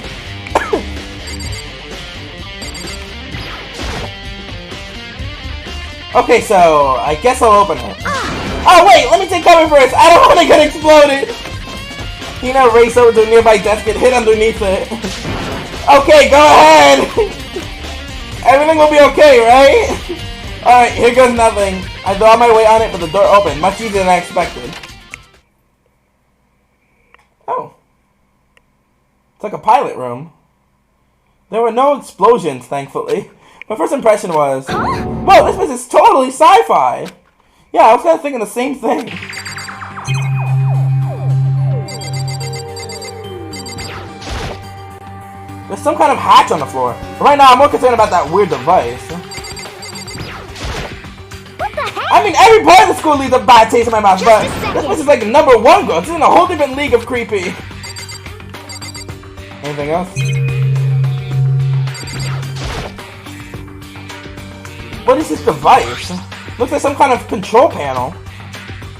Okay, so I guess I'll open it. Oh wait, let me take cover first. I don't want to get exploded. Hina race over to a nearby desk and hit underneath it. Okay, go ahead. Everything will be okay, right? Alright, here goes nothing. I draw my way on it, but the door opened. Much easier than I expected. Oh. It's like a pilot room. There were no explosions, thankfully. My first impression was, whoa, this place is totally sci-fi. Yeah, I was kind of thinking the same thing. There's some kind of hatch on the floor. But right now, I'm more concerned about that weird device. what the heck? I mean, every part of the school leaves a bad taste in my mouth, Just but a second. this place is like #1 girl. It's in a whole different league of creepy. Anything else? What is this device? Looks like some kind of control panel.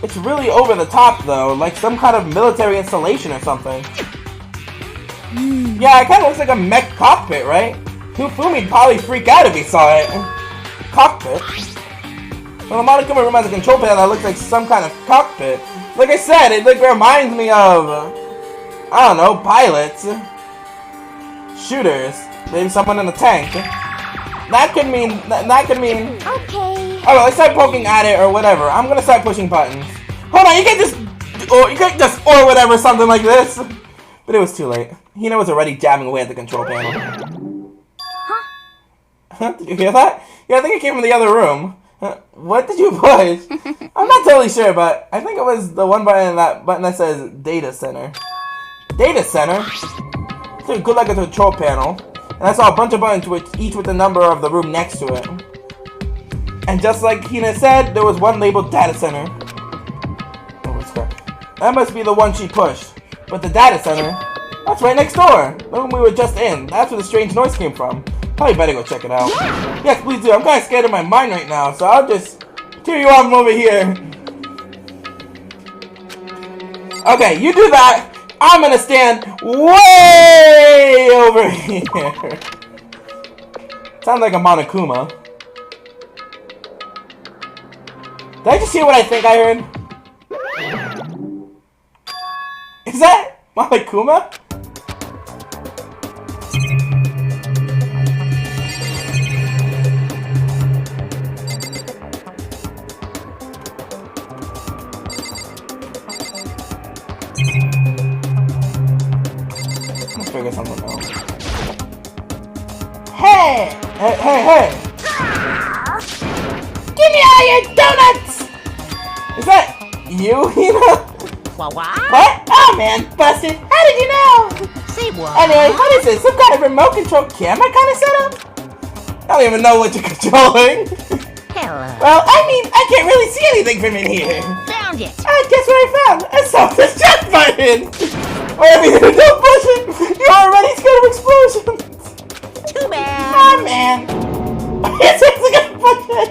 It's really over the top though, like some kind of military installation or something. Yeah, it kind of looks like a mech cockpit, right? Fumi'd probably freak out if he saw it. Cockpit? Well, the Monokuma room has a control panel that looks like some kind of cockpit. Like I said, it reminds me of, I don't know, pilots. Shooters. Maybe someone in a tank. That could mean... Okay. Alright, let's start poking at it or whatever. I'm gonna start pushing buttons. Hold on, you can't just or whatever, something like this. But it was too late. Hina was already jamming away at the control panel. Huh? Did you hear that? Yeah, I think it came from the other room. What did you push? I'm not totally sure, but I think it was the one button that says Data Center. Data Center? So good luck at the control panel. And I saw a bunch of buttons each with the number of the room next to it. And just like Hina said, there was one labeled Data Center. Oh, what's that? That must be the one she pushed. But the Data Center, that's right next door. The room we were just in. That's where the strange noise came from. Probably better go check it out. Yes, please do. I'm kind of scared of my mind right now, so I'll just tear you off from over here. Okay, you do that. I'm gonna stand way over here. Sounds like a Monokuma. Did I just hear what I think I heard? Is that Monokuma? Let's figure something out. Hey! Hey! Give me all your donuts! Is that you, Hina? What? What? Oh man, busted. How did you know? Say what? Anyway, what is this? Some kind of remote control camera kind of setup? I don't even know what you're controlling. Hello. Well, I mean, I can't really see anything from in here. Found it. Guess what I found? A self-destruct button! Whatever you do, don't push it! You're already scared of explosions! Too bad. Oh man! It's actually gonna push it!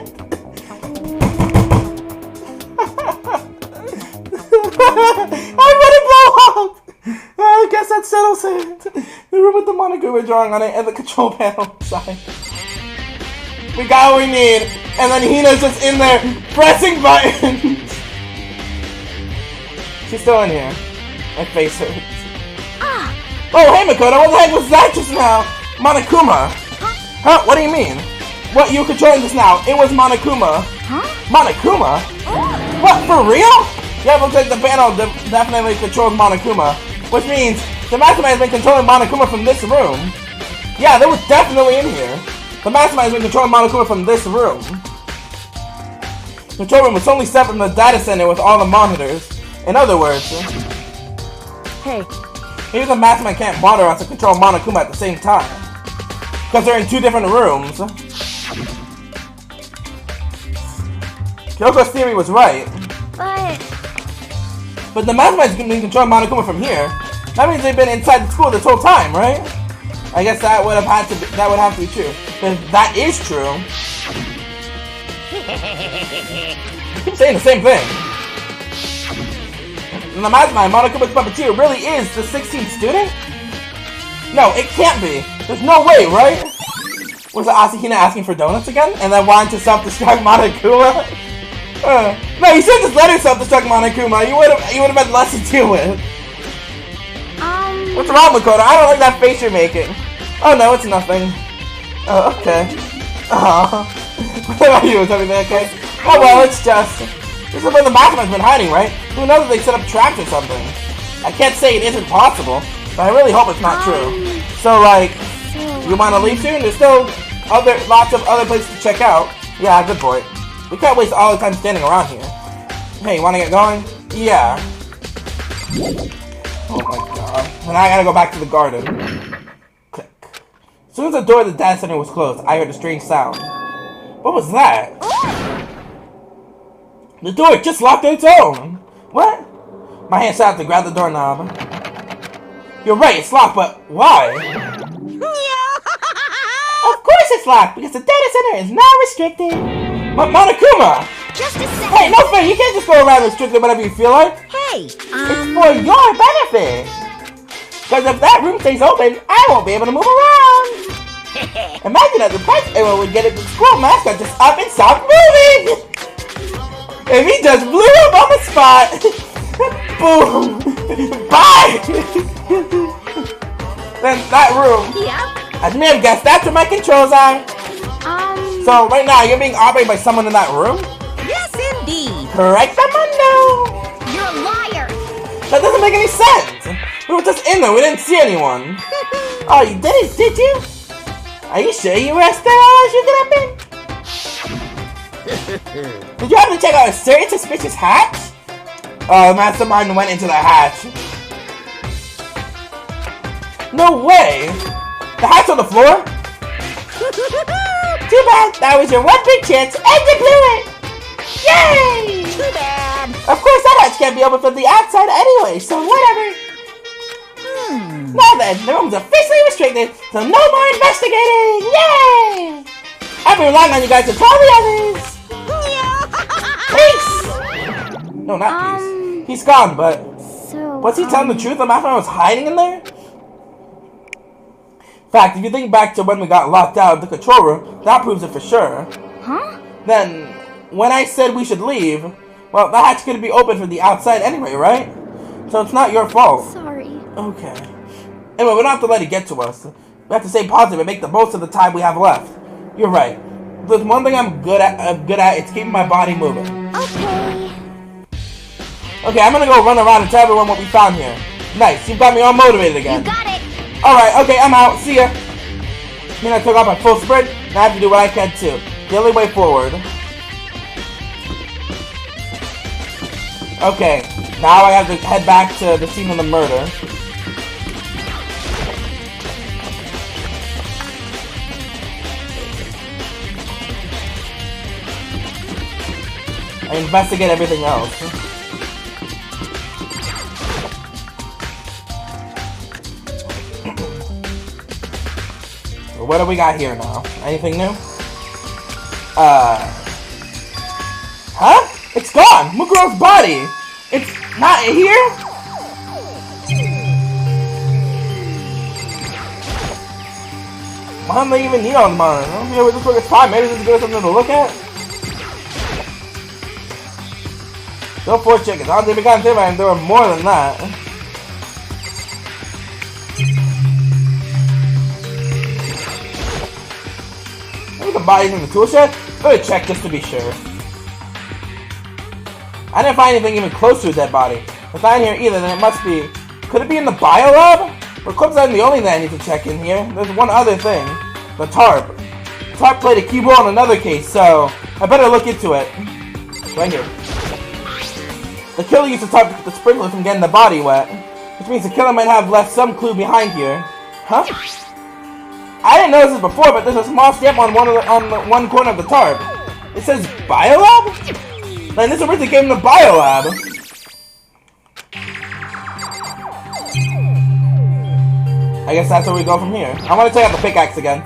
I want to blow up! I guess that settles it. The room with the Monokuma drawing on it and the control panel side. We got what we need, and then Hina's just in there pressing buttons. She's still in here. My face hurts. Oh, hey Makoto, what the heck was that just now? Monokuma. Huh? What do you mean? What, you controlling this now? It was Monokuma. Huh? Monokuma? What, for real? Yeah, it looks like the panel definitely controls Monokuma. Which means the mastermind has been controlling Monokuma from this room. Yeah, they were definitely in here. The mastermind has been controlling Monokuma from this room. The control room was only separate from the data center with all the monitors. In other words, Hey, maybe the mastermind can't monitor us to control Monokuma at the same time. Because they're in two different rooms. Kyoko's theory was right. But the mastermind's been controlling Monokuma from here. That means they've been inside the school this whole time, right? I guess that would have to be true. But if that is true, I'm saying the same thing. And the mastermind, Monokuma's puppeteer, really is the 16th student? No, it can't be. There's no way, right? Was it Asahina asking for donuts again? And then wanted to self-destruct Monokuma? No, you should just let her self-destruct Monokuma. You would have had less to deal with. What's wrong, Makoto? I don't like that face you're making. Oh no, it's nothing. Oh, okay. Oh. What about you? Is everything okay? Oh well, it's just... This is where the mastermind's been hiding, right? Who knows if they set up traps or something? I can't say it isn't possible, but I really hope it's not true. So, like, you want to leave soon? There's still lots of other places to check out. Yeah, good boy. We can't waste all the time standing around here. Hey, you want to get going? Yeah. Oh my god. And I gotta go back to the garden. Click. As soon as the door of the data center was closed, I heard a strange sound. What was that? The door just locked on its own. What? My hand shot out to grab the doorknob. You're right, it's locked, but why? Of course it's locked, because the data center is not restricted. But Monokuma! Just a second. Hey, no fair, you can't just go around restricting whatever you feel like. Hey, It's for your benefit. Because if that room stays open, I won't be able to move around. Imagine that the price everyone would get at the school mascot just up and stop moving. If he just blew up on the spot. Boom. Bye. Then that room. Yep. As may have guessed, that's where my controls are. So right now, you're being operated by someone in that room? Yes, indeed. Correct, Amanda? You're a liar! That doesn't make any sense! We were just in there, we didn't see anyone. Oh, you did you? Are you sure you were as thorough as you could have been? Did you happen to check out a certain suspicious hatch? Oh, Mastermind went into the hatch. No way! The hatch on the floor? Too bad, that was your one big chance and you blew it! Yay! Too bad. Of course that hatch can't be open from the outside anyway, so whatever. Now then, the room's officially restricted, so no more investigating! Yay! I've been relying on you guys to tell the others! Peace! No, not peace. He's gone, but... So, was he telling the truth? The Mastermind was hiding in there? In fact, if you think back to when we got locked out of the control room, that proves it for sure. Huh? Then, when I said we should leave, well, the hatch couldn't be open from the outside anyway, right? So it's not your fault. Sorry. Okay. Anyway, we don't have to let it get to us. We have to stay positive and make the most of the time we have left. You're right. If there's one thing I'm good at, it's keeping my body moving. Okay. Okay, I'm gonna go run around and tell everyone what we found here. Nice, you've got me all motivated again. You got it! Alright, okay, I'm out. See ya. I mean, I took off my full sprint, and I have to do what I can too. The only way forward. Okay, now I have to head back to the scene of the murder. I investigate everything else. So what do we got here now? Anything new? Huh? It's gone! Mukuro's body! It's not here? Why don't they even need on mine? I don't know where this work is fine. Maybe this is good something to look at? Still 4 chickens. I don't think we got into and there were more than that. Maybe the body's in the tool shed? Let me check just to be sure. I didn't find anything even close to a dead body. If it's not in here either, then it must be... Could it be in the biolab? Or Clip's not the only thing I need to check in here. There's one other thing. The tarp. The tarp played a key role in another case, so... I better look into it. Right here. The killer used the tarp to keep the sprinkler from getting the body wet. Which means the killer might have left some clue behind here. Huh? I didn't notice this before, but there's a small stamp on one corner of the tarp. It says biolab? And this originally came from the biolab. I guess that's where we go from here. I want to check out the pickaxe again.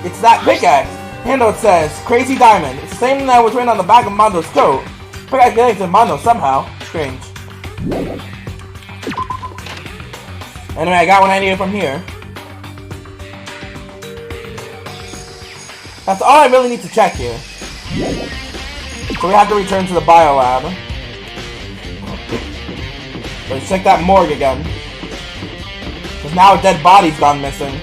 It's that pickaxe. Handle, it says Crazy Diamond. It's the same that was written on the back of Mondo's coat. Pickaxe connects to Mondo somehow. Strange. Anyway, I got what I needed from here. That's all I really need to check here. So we have to return to the biolab. Let's check that morgue again. Because now a dead body's gone missing.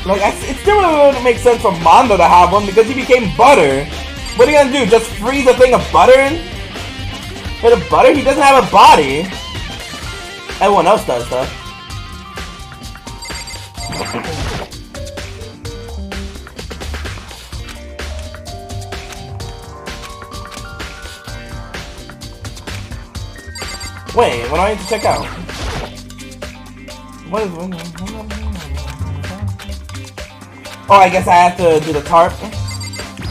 Like, it still wouldn't make sense for Mondo to have one because he became butter. What are you gonna do? Just freeze a thing of butter in? Bit of butter? He doesn't have a body. Everyone else does, though. Wait, what do I need to check out? What is... Oh, I guess I have to do the tarp.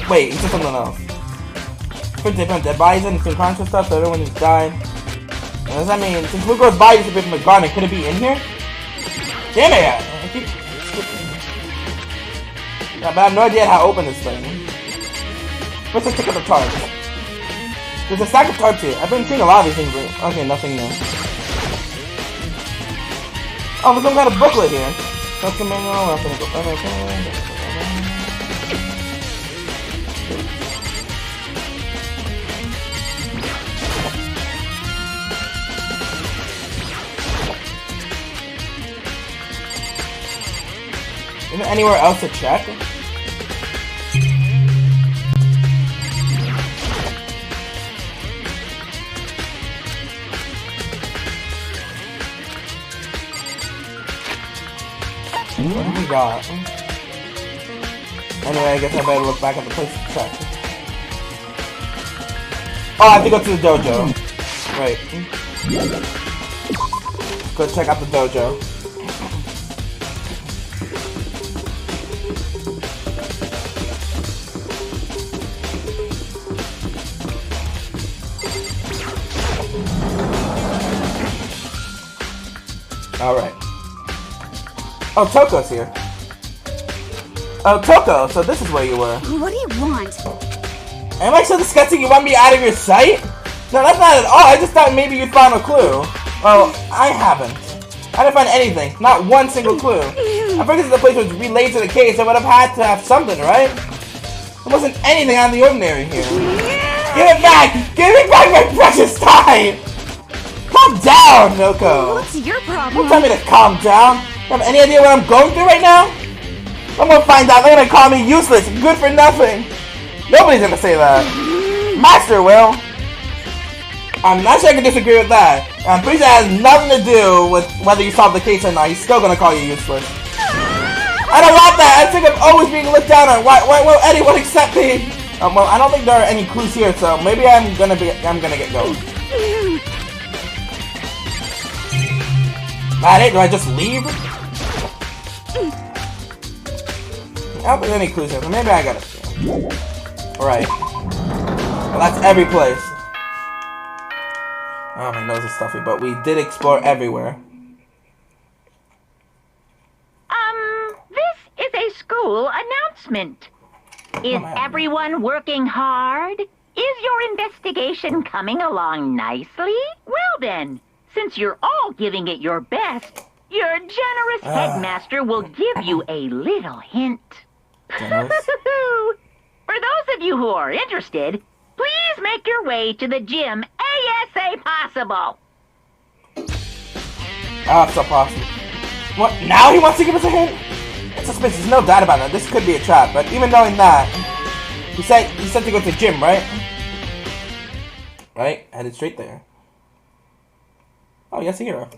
Wait, it's just something else. Put different dead bodies in some crunch and stuff so everyone just died. What does that mean? Since Mukuro's body disappeared from the garden, could it be in here? Damn it! I keep skipping. Yeah, but I have no idea how to open this thing. Let's just check out the tarps. There's a stack of tarps here. I've been seeing a lot of these things, but okay, nothing new. Oh, there's some kind of booklet here. That's the manual. I'm gonna go. anywhere else to check? What do we got? Anyway, I guess I better look back at the place to check. Oh, I have to go to the dojo. Right. Go check out the dojo. Alright. Oh, Toko's here. Oh, Toko, so this is where you were. What do you want? Am I so disgusting you want me out of your sight? No, that's not at all. I just thought maybe you'd found a clue. Well, I haven't. I didn't find anything. Not one single clue. I figured this is the place which relates to the case. I would have had to have something, right? There wasn't anything out of the ordinary here. Give it back! Give me back my precious time! Calm down, Noko. What's your problem? Don't tell me to calm down. You have any idea what I'm going through right now? I'm gonna find out. They're gonna call me useless, good for nothing. Nobody's gonna say that. Master will. I'm not sure I can disagree with that. I'm pretty sure it has nothing to do with whether you solve the case or not. He's still gonna call you useless. I don't want that. I think I'm always being looked down on. Why won't anyone accept me? Well, I don't think there are any clues here, so maybe I'm gonna get going. That it? Do I just leave? I don't think any clues here, so maybe I gotta see. Alright. Well, that's every place. Oh, my nose is stuffy, but we did explore everywhere. This is a school announcement. Is everyone working hard? Is your investigation coming along nicely? Well then, since you're all giving it your best, your generous headmaster will give you a little hint. Generous? For those of you who are interested, please make your way to the gym ASA possible. Oh, so possible. What? Now he wants to give us a hint? It's suspicious, no doubt about it. This could be a trap, but even knowing that, he said to go to the gym, right? Right? Headed straight there. Oh, yes, a hero.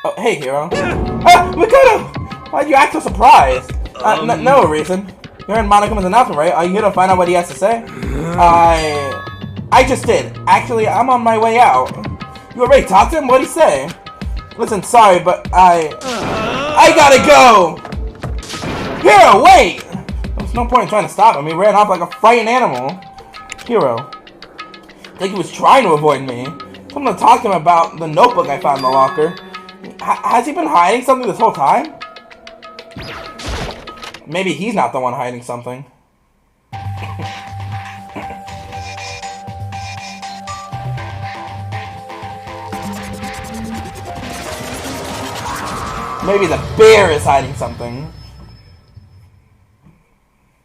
Oh, hey, hero. Ah, Makoto! Why'd you act so surprised? No reason. You're in Monokuma's announcement, right? Are you here to find out what he has to say? I just did. Actually, I'm on my way out. You already talked to him? What'd he say? Listen, sorry, but I gotta go! Hero, wait! There's no point in trying to stop him. He ran off like a frightened animal. Hero. I think he was trying to avoid me. Someone to talk to him about the notebook I found in the locker. Has he been hiding something this whole time? Maybe he's not the one hiding something. Maybe the bear is hiding something.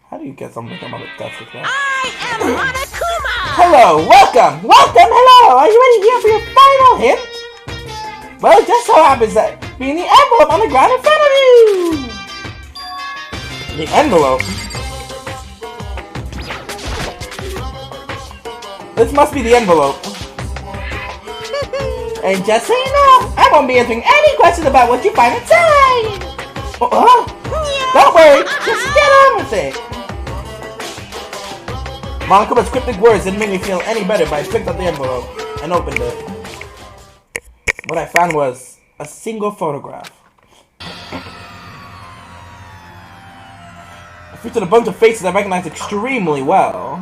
How do you get something from other desk like that? I am Monokuma! Hello, welcome, hello! Are you ready here for your final hint? Well, it just so happens that being the envelope on the ground in front of you! The envelope? This must be the envelope. And just so you know, I won't be answering any questions about what you find inside! Don't worry, just get on with it! Monokuma's cryptic words didn't make me feel any better, but I picked up the envelope and opened it. What I found was a single photograph. It featured a bunch of faces I recognized extremely well.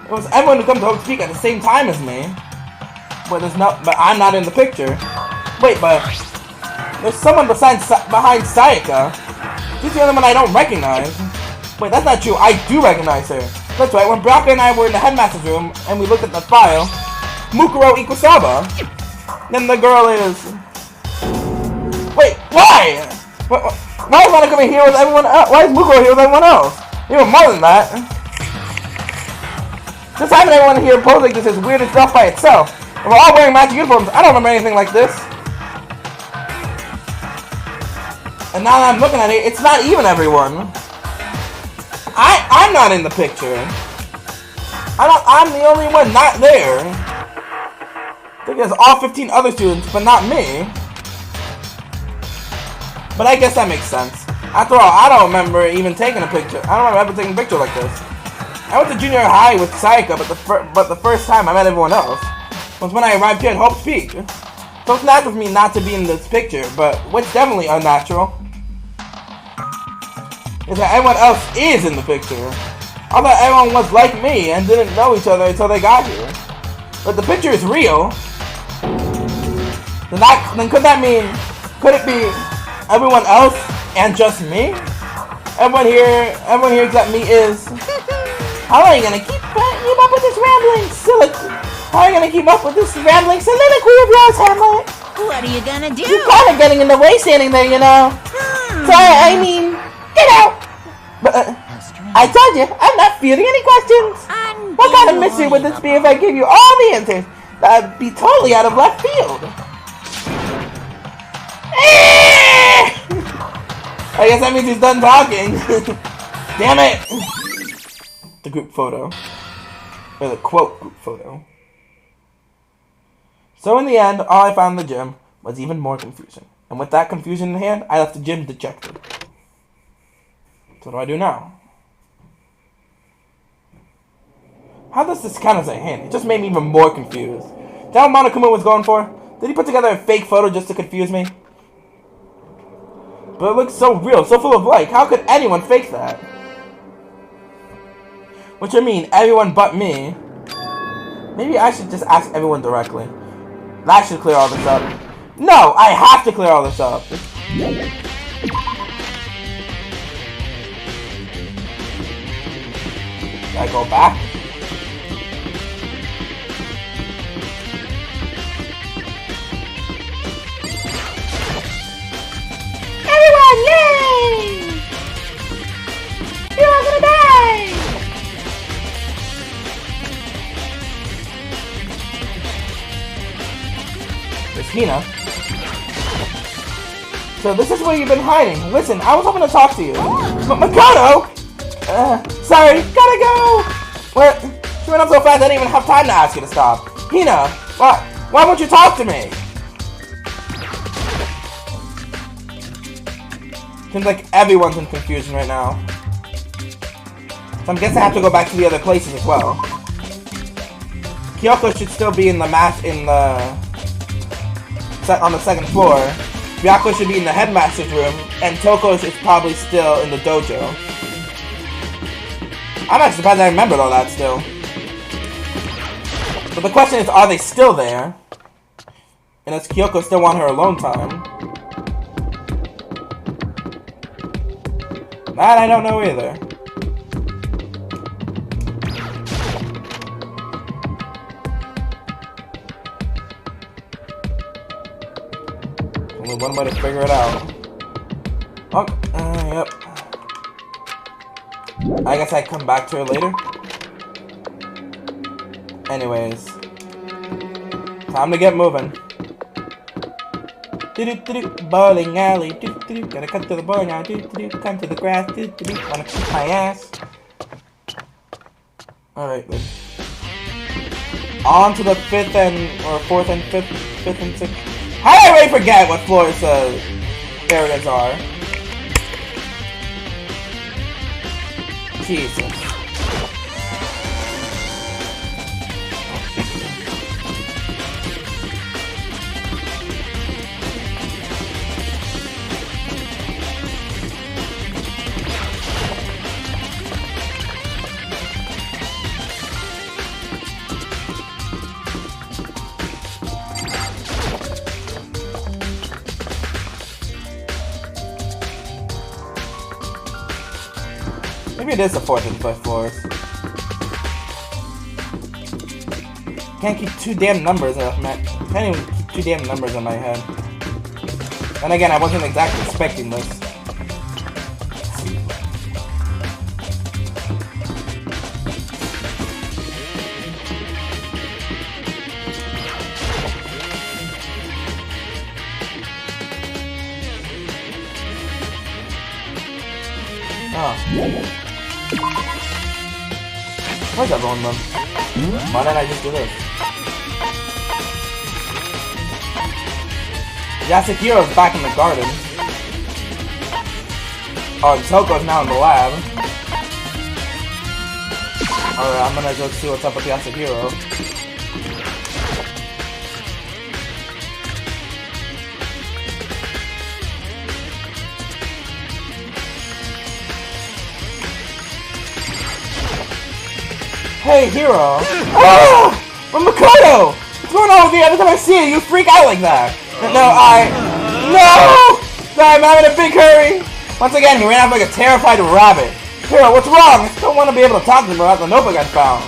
It was everyone who comes to Hope Speak at the same time as me. But I'm not in the picture. Wait, but there's someone behind Sayaka. She's the only one I don't recognize. Wait, that's not true. I do recognize her. That's right. When Brock and I were in the headmaster's room and we looked at the file, Mukuro Ikusaba. Then the girl is. Wait, why? Why is Monokuma here with everyone else? Why is Mukuro here with everyone else? Even more than that. Just having everyone here posing this is weird enough by itself. And we're all wearing matching uniforms. I don't remember anything like this. And now that I'm looking at it, it's not even everyone. I'm not in the picture. I'm the only one not there. I think there's all 15 other students, but not me. But I guess that makes sense. After all, I don't remember even taking a picture. I don't remember ever taking a picture like this. I went to junior high with Sayaka, but the first time I met everyone else was when I arrived here at Hope's Peak. So it's natural for me not to be in this picture, but what's definitely unnatural is that everyone else is in the picture. I thought everyone was like me and didn't know each other until they got here. But the picture is real. Then could that mean, could it be everyone else and just me? Everyone here except me is. How are you gonna keep up with this rambling How are you gonna keep up with this rambling soliloquy of yours, Hamlet? What are you gonna do? You're kind of getting in the way standing there, you know. So I mean, get out. But I told you, I'm not fielding any questions. What kind of mystery would this be if I give you all the answers? That'd be totally out of left field. I guess that means he's done talking. Damn it! The group photo. Or the quote group photo. So in the end, all I found in the gym was even more confusion. And with that confusion in hand, I left the gym dejected. So what do I do now? How does this count as a hint? It just made me even more confused. Is that what Monokuma was going for? Did he put together a fake photo just to confuse me? But it looks so real, so full of life. How could anyone fake that? Which I mean, everyone but me. Maybe I should just ask everyone directly. That should clear all this up. No, I have to clear all this up. Should I go back? Everyone, yay! You're all gonna die! It's Hina. So this is where you've been hiding. Listen, I was hoping to talk to you. Makoto! Sorry, gotta go! What? She went up so fast I didn't even have time to ask you to stop. Hina, why won't you talk to me? Seems like everyone's in confusion right now. So I'm guessing I have to go back to the other places as well. Kyoko should still be in the on the second floor. Byako should be in the headmaster's room, and Toko is probably still in the dojo. I'm actually surprised I remembered all that still. But the question is, are they still there? And does Kyoko still want her alone time? That I don't know either. Only one way to figure it out. Oh, yep. I guess I come back to her later. Anyways. Time to get moving. Bowling alley, gotta cut to the bowling alley, come to the grass, wanna kick my ass. Alright then. On to the fifth and fourth and fifth and sixth. How did I already forget what floors areas are? Jesus. Maybe it is the fourth and fifth floors. Can't keep two damn numbers in my can't even keep two damn numbers in my head. And again, I wasn't exactly expecting this. Oh. Where's everyone then? Why didn't I just do this? Yasuhiro's back in the garden. Oh, and Toko's now in the lab. Alright, I'm gonna go see what's up with Yasuhiro. Hey, Hero! Oh! Makoto! What's going on with you? Every time I see you, you freak out like that! No! Sorry, I'm having a big hurry! Once again, he ran off like a terrified rabbit. Hero, what's wrong? I still want to be able to talk to him about the notebook I found.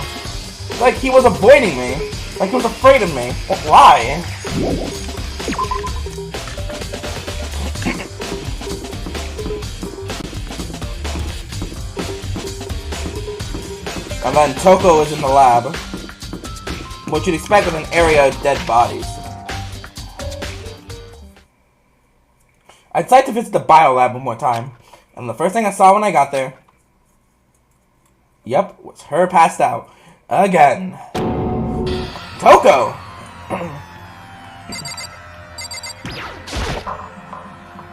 Like he was avoiding me. Like he was afraid of me. Why? And then Toko is in the lab. What you'd expect with an area of dead bodies. I decided to visit the biolab one more time. And the first thing I saw when I got there, yep, was her passed out. Again. Toko!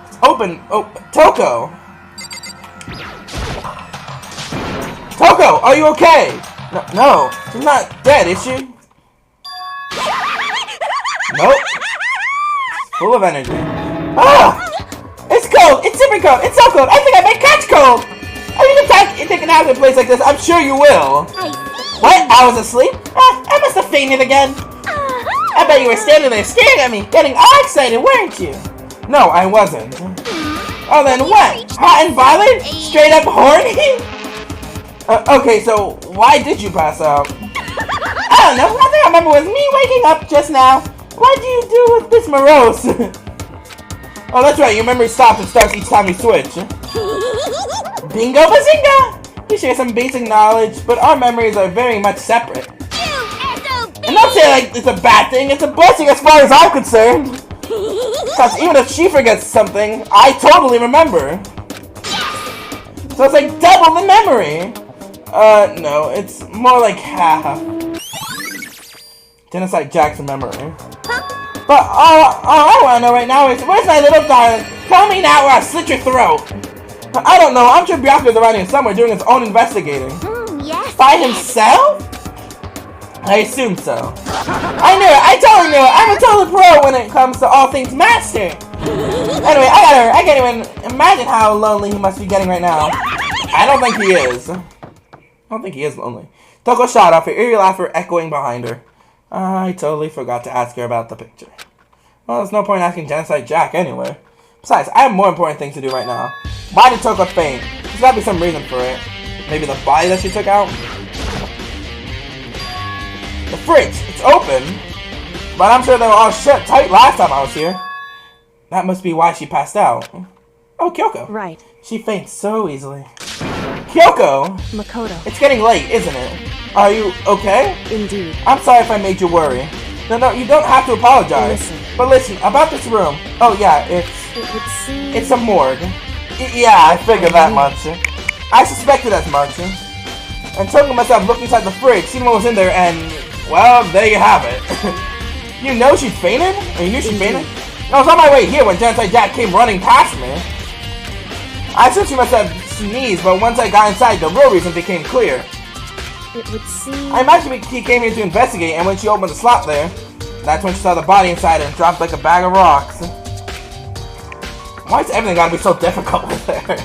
It's open. Oh, Toko! Toko, are you okay? No, she's not dead, is she? Nope. Full of energy. Ah! It's cold! It's super cold! It's so cold! I think I might catch cold! Are you take a nap in a place like this? I'm sure you will! What? I was asleep? I must have fainted again! I bet you were standing there staring at me, getting all excited, weren't you? No, I wasn't. Oh, then what? Hot and bothered? Straight up horny? Okay, so why did you pass out? I don't know. All I remember was me waking up just now. What do you do with this morose? Oh, that's right. Your memory stops and starts each time you switch. Bingo bazinga! We share some basic knowledge, but our memories are very much separate. And don't say like it's a bad thing. It's a blessing as far as I'm concerned. Because even if she forgets something, I totally remember. So it's like double the memory. No, it's more like half. Genocide Jack's memory. But all I want to know right now is, where's my little darling? Tell me now or I'll slit your throat. I don't know, I'm sure Byakuya's around here somewhere doing his own investigating. Yes. By himself? I assume so. I knew it, I totally knew it. I'm a total pro when it comes to all things master. Anyway, I can't even imagine how lonely he must be getting right now. I don't think he is. I don't think he is lonely. Toko shot off, her eerie laughter echoing behind her. I totally forgot to ask her about the picture. Well, there's no point asking Genocide Jack anyway. Besides, I have more important things to do right now. Why did Toko faint? There's gotta be some reason for it. Maybe the body that she took out? The fridge! It's open! But I'm sure they were all shut tight last time I was here. That must be why she passed out. Oh, Kyoko. Right. She faints so easily. Kyoko! Makoto. It's getting late, isn't it? Are you okay? Indeed. I'm sorry if I made you worry. No, you don't have to apologize. Listen. But listen, about this room. Oh yeah, It would seem... it's a morgue. Yeah, I figured that much. I suspected as much. And took myself looking inside the fridge, seen what was in there, and well, there you have it. You know she fainted? Or you knew she fainted? I was on my way here when Genocide Jack came running past me. I assumed she must have sneezed, but once I got inside, the real reason became clear. It would seem... I imagine he came here to investigate, and when she opened the slot there, that's when she saw the body inside and dropped like a bag of rocks. Why's everything gotta be so difficult with her?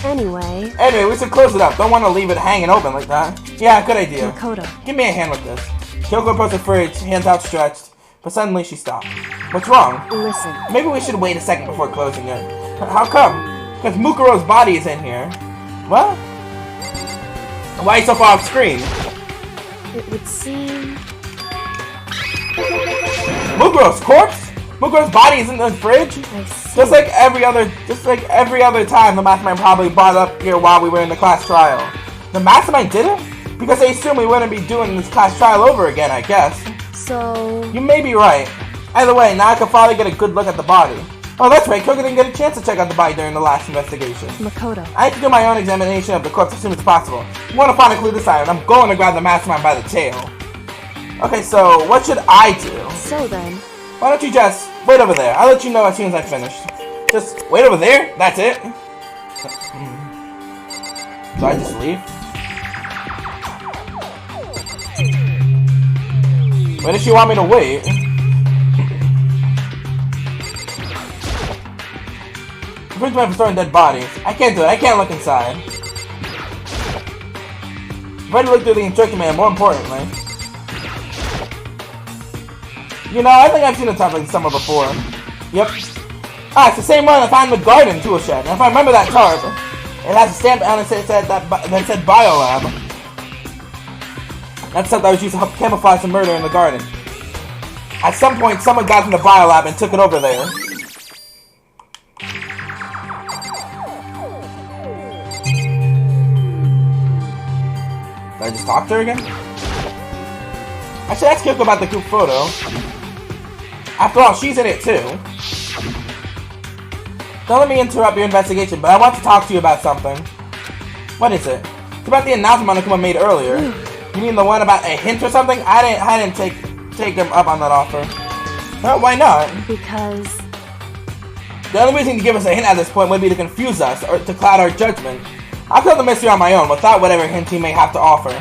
Anyway, We should close it up. Don't want to leave it hanging open like that. Yeah, good idea. Makoto. Give me a hand with this. Kyoko approached the fridge, hands outstretched, but suddenly she stopped. What's wrong? Listen. Maybe we should wait a second before closing it. How come? Because Mukuro's body is in here. What? Why are you so far off screen? It would seem... Mukuro's corpse? Mukuro's body is in the fridge? I see. Just like every other time the mastermind probably brought up here while we were in the class trial. The mastermind did it? Because they assumed we wouldn't be doing this class trial over again, I guess. So... You may be right. Either way, now I can finally get a good look at the body. Oh, that's right. Kyoko didn't get a chance to check out the body during the last investigation. Makoto. I have to do my own examination of the corpse as soon as possible. I want to find a clue this time, and I'm going to grab the mastermind by the tail. Okay, so what should I do? So then... Why don't you just wait over there? I'll let you know as soon as I finish. Just wait over there? That's it? Do I just leave? Where does she want me to wait? Bridge man for storing dead bodies. I can't do it. I can't look inside. I've already looked through the instruction manual, more importantly. You know, I think I've seen a type like this somewhere before. Yep. Ah, it's the same one I found in the garden tool shed. And if I remember that tarp, it has a stamp on it that said Biolab. That's stuff that was used to help camouflage the murder in the garden. At some point, someone got from the Biolab and took it over there. Did I just talk to her again? I should ask Kyoko about the group photo. After all, she's in it too. Don't let me interrupt your investigation, but I want to talk to you about something. What is it? It's about the announcement Monokuma made earlier. You mean the one about a hint or something? I didn't take him up on that offer. Well, why not? Because... The only reason to give us a hint at this point would be to confuse us, or to cloud our judgment. I'll kill the mystery on my own, without whatever hint he may have to offer.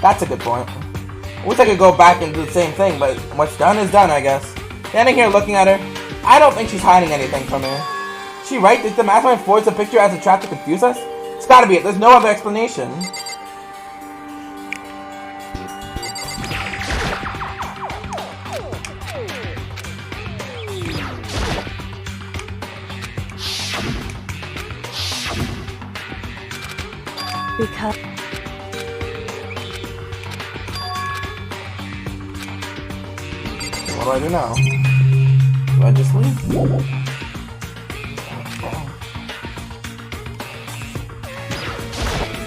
That's a good point. I wish I could go back and do the same thing, but what's done is done, I guess. Standing here looking at her, I don't think she's hiding anything from me. Is she right? Did the mastermind forge the picture as a trap to confuse us? It's gotta be it. There's no other explanation. Because... What do I do now? Do I just leave?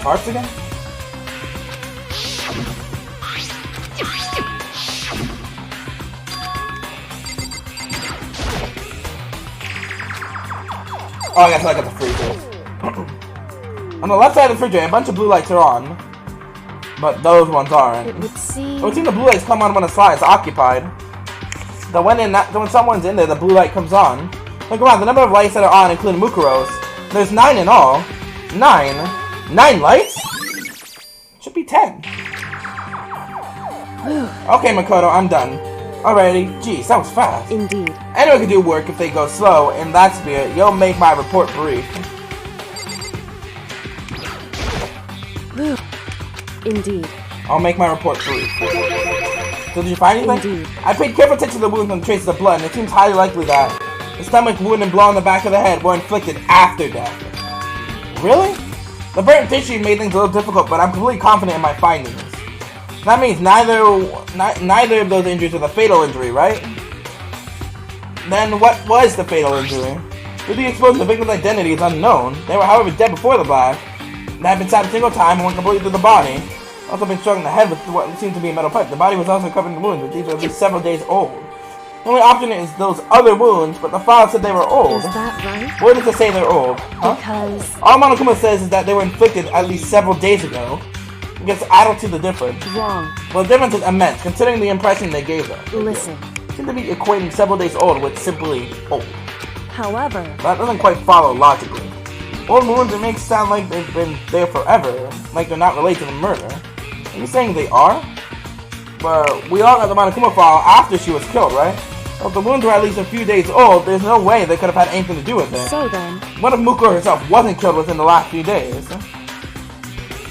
Parts again? Oh, I guess I got the freezer. On the left side of the refrigerator, a bunch of blue lights are on. But those ones aren't. It would seem... It would seem the blue lights come on when a slot is occupied. When someone's in there, the blue light comes on. Look around, the number of lights that are on, including Mukuro's. There's 9 in all. 9? 9 lights? Should be 10. Okay, Makoto, I'm done. Alrighty. Geez, that was fast. Indeed. Anyone can do work if they go slow. In that spirit, you'll make my report brief. Indeed. I'll make my report brief. So did you find anything? Indeed. I paid careful attention to the wounds and traces of blood, and it seems highly likely that the stomach wound and blow on the back of the head were inflicted after death. Really? The burnt tissue made things a little difficult, but I'm completely confident in my findings. That means neither of those injuries was a fatal injury, right? Then what was the fatal injury? Due to the explosion, the victim's identity is unknown. They were, however, dead before the blast. They had been stabbed a single time and went completely through the body. Also been struck in the head with what seemed to be a metal pipe. The body was also covered in wounds, but these were at least several days old. The only option is those other wounds, but the file said they were old. Is that right? Where does it say they're old? Huh? Because... All Monokuma says is that they were inflicted at least several days ago. I guess I don't see the difference. Wrong. Well, the difference is immense, considering the impression they gave them. Listen. Seem to be equating several days old with simply old. However... That doesn't quite follow logically. Old wounds, it makes it sound like they've been there forever, like they're not related to the murder. Are you saying they are? But we all got the Monokuma file after she was killed, right? Well, if the wounds were at least a few days old, there's no way they could have had anything to do with it. So then... What if Mukuro herself wasn't killed within the last few days?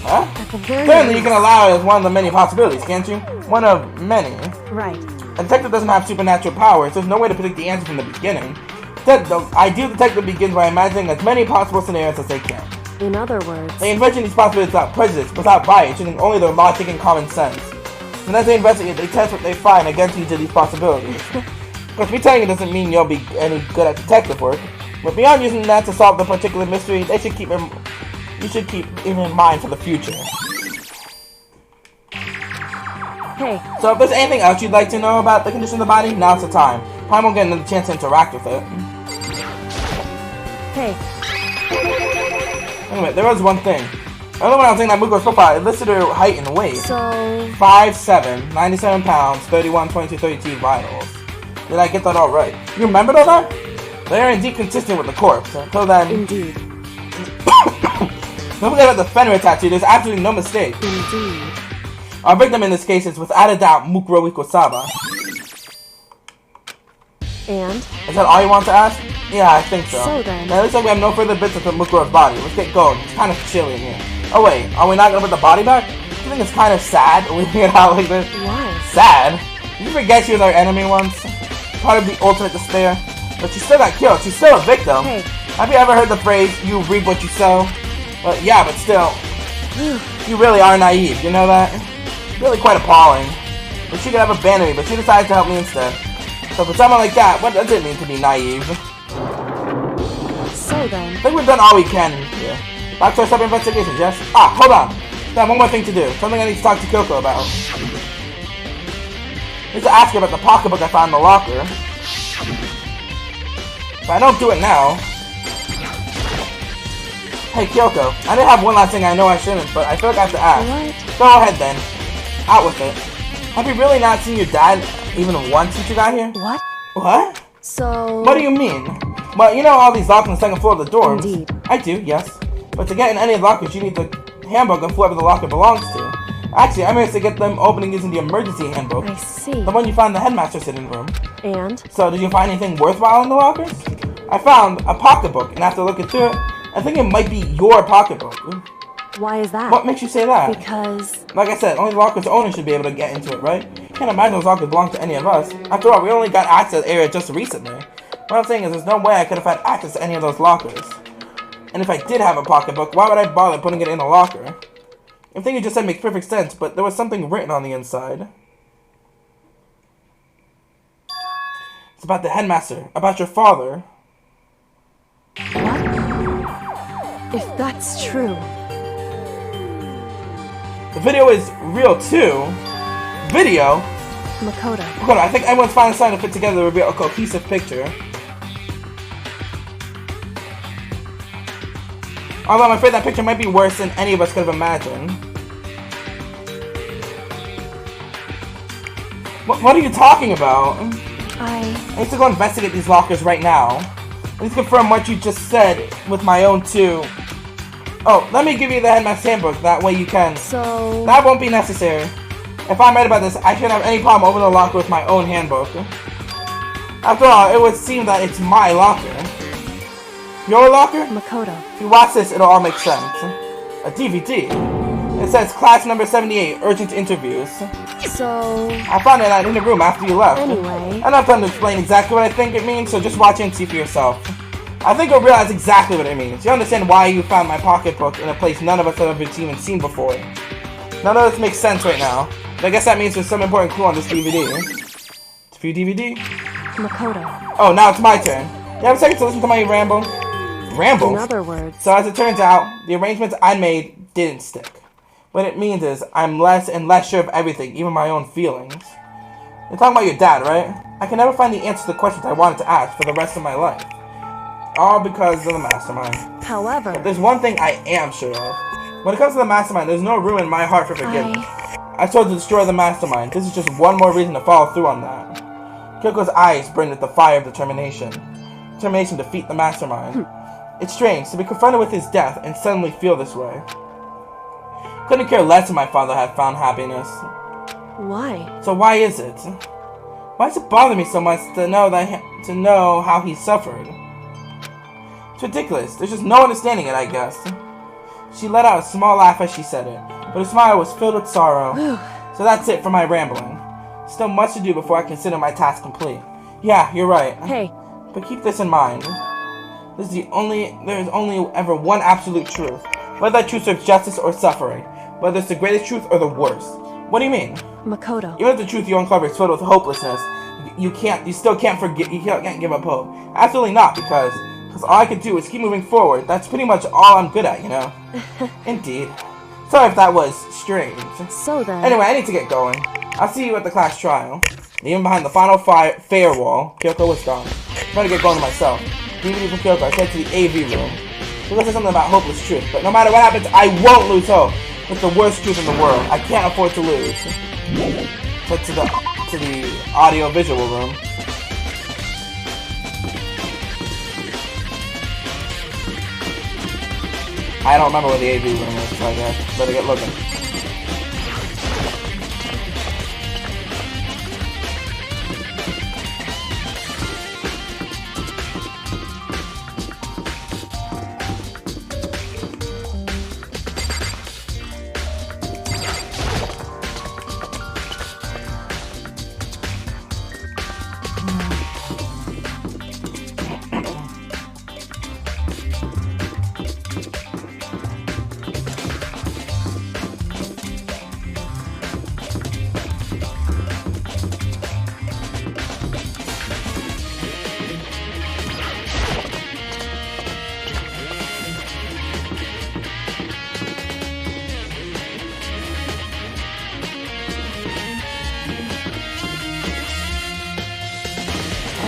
Huh? At the very Certainly you least... can allow it as one of the many possibilities, can't you? One of many. Right. A detective doesn't have supernatural powers, so there's no way to predict the answer from the beginning. Instead, the ideal detective begins by imagining as many possible scenarios as they can. In other words... They envision these possibilities without prejudice, without bias, using only their logic and common sense. And as they investigate, they test what they find against each of these possibilities. Of course, me telling you doesn't mean you'll be any good at detective work, but beyond using that to solve the particular mystery, you should keep it in mind for the future. Hey. So if there's anything else you'd like to know about the condition of the body, now's the time. Probably won't get another chance to interact with it. Hey, Anyway, there was one thing. Earlier when I was looking at Mukuro's profile, it listed her height and weight. so 5'7", 97 pounds, 31, 22, 32 vitals. Did I get that all right? You remembered all that? They are indeed consistent with the corpse. Until then, indeed. don't forget about the Fenrir tattoo. There's absolutely no mistake. Indeed. Our victim in this case is without a doubt Mukuro Ikusaba. And Is that all you want to ask? Yeah, I think so. So then- Now, it looks like we have no further business with Mukuro's body. Let's get going. It's kind of chilly in here. Oh wait, are we not gonna put the body back? I think it's kind of sad leaving it out like this. why? Sad? Did you forget she was our enemy once? Part of the ultimate despair? But she still got killed. She's still a victim. Hey. Have you ever heard the phrase, you reap what you sow? But yeah, but still, you really are naive, you know that? Really quite appalling. But she could have abandoned me, but she decided to help me instead. So for someone like that, what does it mean to be naive? So then, I think we've done all we can here. Back to our separate investigations, yes? Ah, hold on. I have one more thing to do. Something I need to talk to Kyoko about. I need to ask her about the pocketbook I found in the locker. If I don't do it now... Hey, Kyoko. I did have one last thing I know I shouldn't, but I feel like I have to ask. what? Go ahead then. Out with it. Have you really not seen your dad even once since you got here? What? What? So... What do you mean? Well, you know all these locks on the second floor of the dorms. Indeed. I do, yes. But to get in any of the lockers, you need the handbook of whoever the locker belongs to. Actually, I managed to get them opening using the emergency handbook. I see. The one you found in the headmaster's sitting room. And? So, did you find anything worthwhile in the lockers? I found a pocketbook, and after looking through it, I think it might be your pocketbook. Why is that? What makes you say that? Because... Like I said, only the locker's owner should be able to get into it, right? Can't imagine those lockers belong to any of us. After all, we only got access to the area just recently. What I'm saying is there's no way I could have had access to any of those lockers. And if I did have a pocketbook, why would I bother putting it in a locker? Everything you just said makes perfect sense, but there was something written on the inside. It's about the headmaster, about your father. What? If that's true... The video is real too. Video? Makoto. Hold on, I think everyone's finally starting to put together to reveal a cohesive picture. Although I'm afraid that picture might be worse than any of us could have imagined. What are you talking about? I need to go investigate these lockers right now. I need to confirm what you just said with my own too. Oh, let me give you the headmaster's handbook, that way you can. So... That won't be necessary. If I'm right about this, I shouldn't have any problem opening the locker with my own handbook. After all, it would seem that it's my locker. Your locker? Makoto. If you watch this, it'll all make sense. A DVD. It says class number 78, urgent interviews. So... I found it in the room after you left. Anyway... I don't have time to explain exactly what I think it means, so just watch it and see for yourself. I think you'll realize exactly what it means. You understand why you found my pocketbook in a place none of us have ever even seen before. None of this makes sense right now. But I guess that means there's some important clue on this DVD. It's for you, DVD? Makoto. Oh, now it's my turn. You have a second to listen to my ramble? Ramble? In other words... So as it turns out, the arrangements I made didn't stick. What it means is, I'm less and less sure of everything, even my own feelings. You're talking about your dad, right? I can never find the answer to the questions I wanted to ask for the rest of my life. All because of the mastermind. However... But there's one thing I am sure of. When it comes to the mastermind, there's no room in my heart for forgiveness. I told you to destroy the mastermind. This is just one more reason to follow through on that. Kyoko's eyes burned with the fire of determination. Determination to defeat the mastermind. It's strange to be confronted with his death and suddenly feel this way. Couldn't care less if my father had found happiness. Why? So why is it? Why does it bother me so much to know how he suffered? It's ridiculous. There's just no understanding it, I guess. She let out a small laugh as she said it, but her smile was filled with sorrow. So that's it for my rambling. Still much to do before I consider my task complete. Yeah, you're right. Hey. But keep this in mind. There is only ever one absolute truth. Whether that truth serves justice or suffering. Whether it's the greatest truth or the worst. What do you mean? Makoto. Even if the truth you uncover is filled with hopelessness, you still can't give up hope. Absolutely not, because all I can do is keep moving forward. That's pretty much all I'm good at, you know. Indeed. Sorry if that was strange. So then... Anyway, I need to get going. I'll see you at the class trial. Even behind the final fair wall, Kyoko was gone. I'm trying to get going to myself. DVD from Kyoko. I said to the AV room. Kyoko said something about hopeless truth, but no matter what happens, I won't lose hope. It's the worst truth in the world. I can't afford to lose. So to the audio-visual room. I don't remember where the AV room is, so I guess better get looking.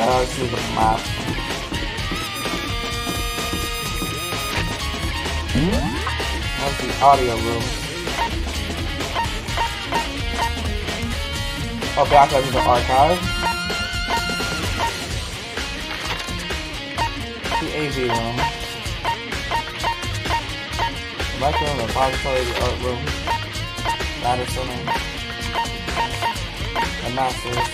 Let's see the map. That's the audio room. Oh, back to the archive. The AV room. The microphone, the repository, the art room. Ladder center. The masters.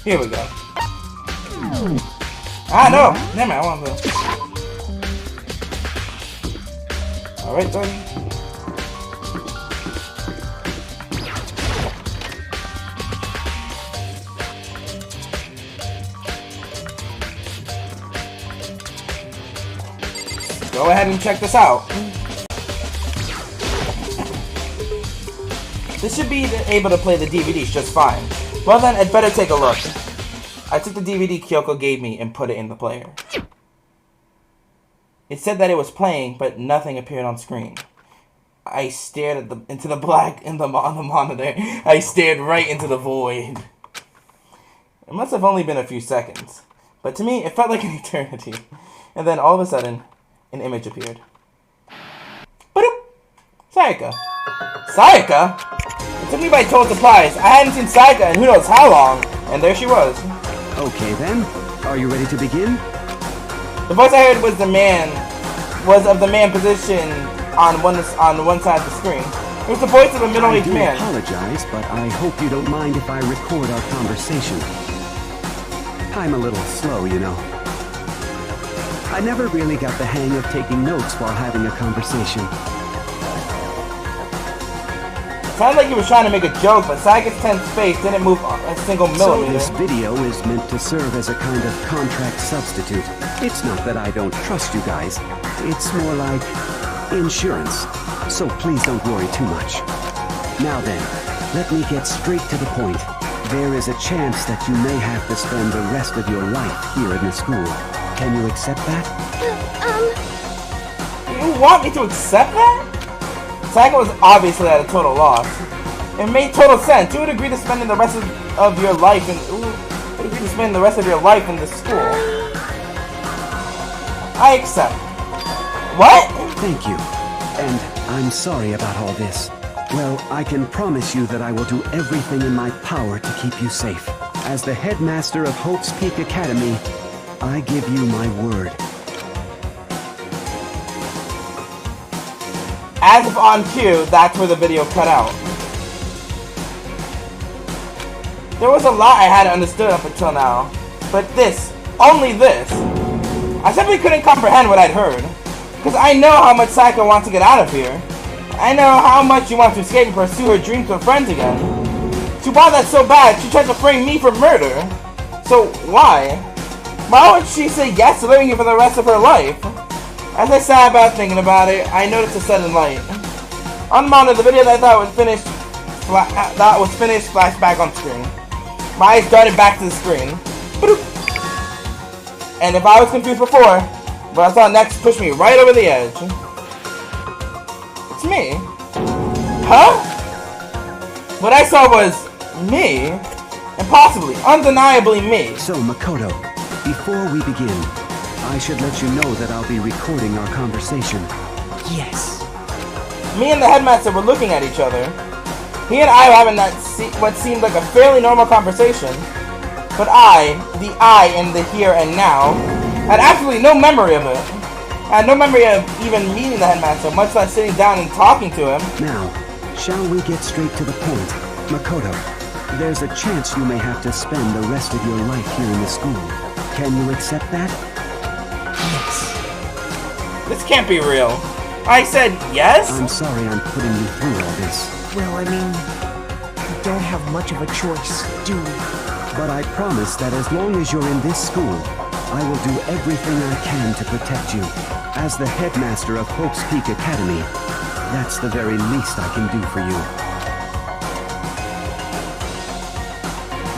Here we go. Ah, no! Never mind, I want to. Alright, buddy. Go ahead and check this out. This should be able to play the DVDs just fine. Well then, I'd better take a look. I took the DVD Kyoko gave me and put it in the player. It said that it was playing, but nothing appeared on screen. I stared at into the black on the monitor. I stared right into the void. It must have only been a few seconds, but to me, it felt like an eternity. And then all of a sudden, an image appeared. Ba-doop! Sayaka. Sayaka? It took me by total surprise. I hadn't seen Sayaka in who knows how long, and there she was. Okay then, are you ready to begin? The voice I heard was of the man positioned on one side of the screen. It was the voice of a middle-aged man. I do apologize, but I hope you don't mind if I record our conversation. I'm a little slow, you know. I never really got the hang of taking notes while having a conversation. Sounded like he was trying to make a joke, but Sayaka's tense face didn't move a single millimeter. So this video is meant to serve as a kind of contract substitute. It's not that I don't trust you guys. It's more like insurance. So please don't worry too much. Now then, let me get straight to the point. There is a chance that you may have to spend the rest of your life here in the school. Can you accept that? You want me to accept that? Sayaka was obviously at a total loss. It made total sense. You would agree to spending the rest of your life in the school. I accept. What? Thank you. And I'm sorry about all this. Well, I can promise you that I will do everything in my power to keep you safe. As the headmaster of Hope's Peak Academy, I give you my word. As if on cue, that's where the video cut out. There was a lot I hadn't understood up until now. But this, only this, I simply couldn't comprehend what I'd heard. Because I know how much Sayaka wants to get out of here. I know how much she wants to escape and pursue her dreams with friends again. She wanted that so bad, she tried to frame me for murder. So why? Why would she say yes to living here for the rest of her life? As I sat about thinking about it, I noticed a sudden light. On the monitor, the video that I thought was finished flashed back on screen. My eyes darted back to the screen. And if I was confused before, what I saw next pushed me right over the edge. It's me. Huh? What I saw was me. Impossibly, undeniably me. So, Makoto, before we begin, I should let you know that I'll be recording our conversation. Yes. Me and the headmaster were looking at each other. He and I were having what seemed like a fairly normal conversation. But the I in the here and now, had absolutely no memory of it. I had no memory of even meeting the headmaster, much less sitting down and talking to him. Now, shall we get straight to the point? Makoto, there's a chance you may have to spend the rest of your life here in the school. Can you accept that? Yes. This can't be real. I said yes? I'm sorry I'm putting you through all this. Well, I mean, we don't have much of a choice, do we? But I promise that as long as you're in this school, I will do everything I can to protect you. As the headmaster of Hope's Peak Academy, that's the very least I can do for you.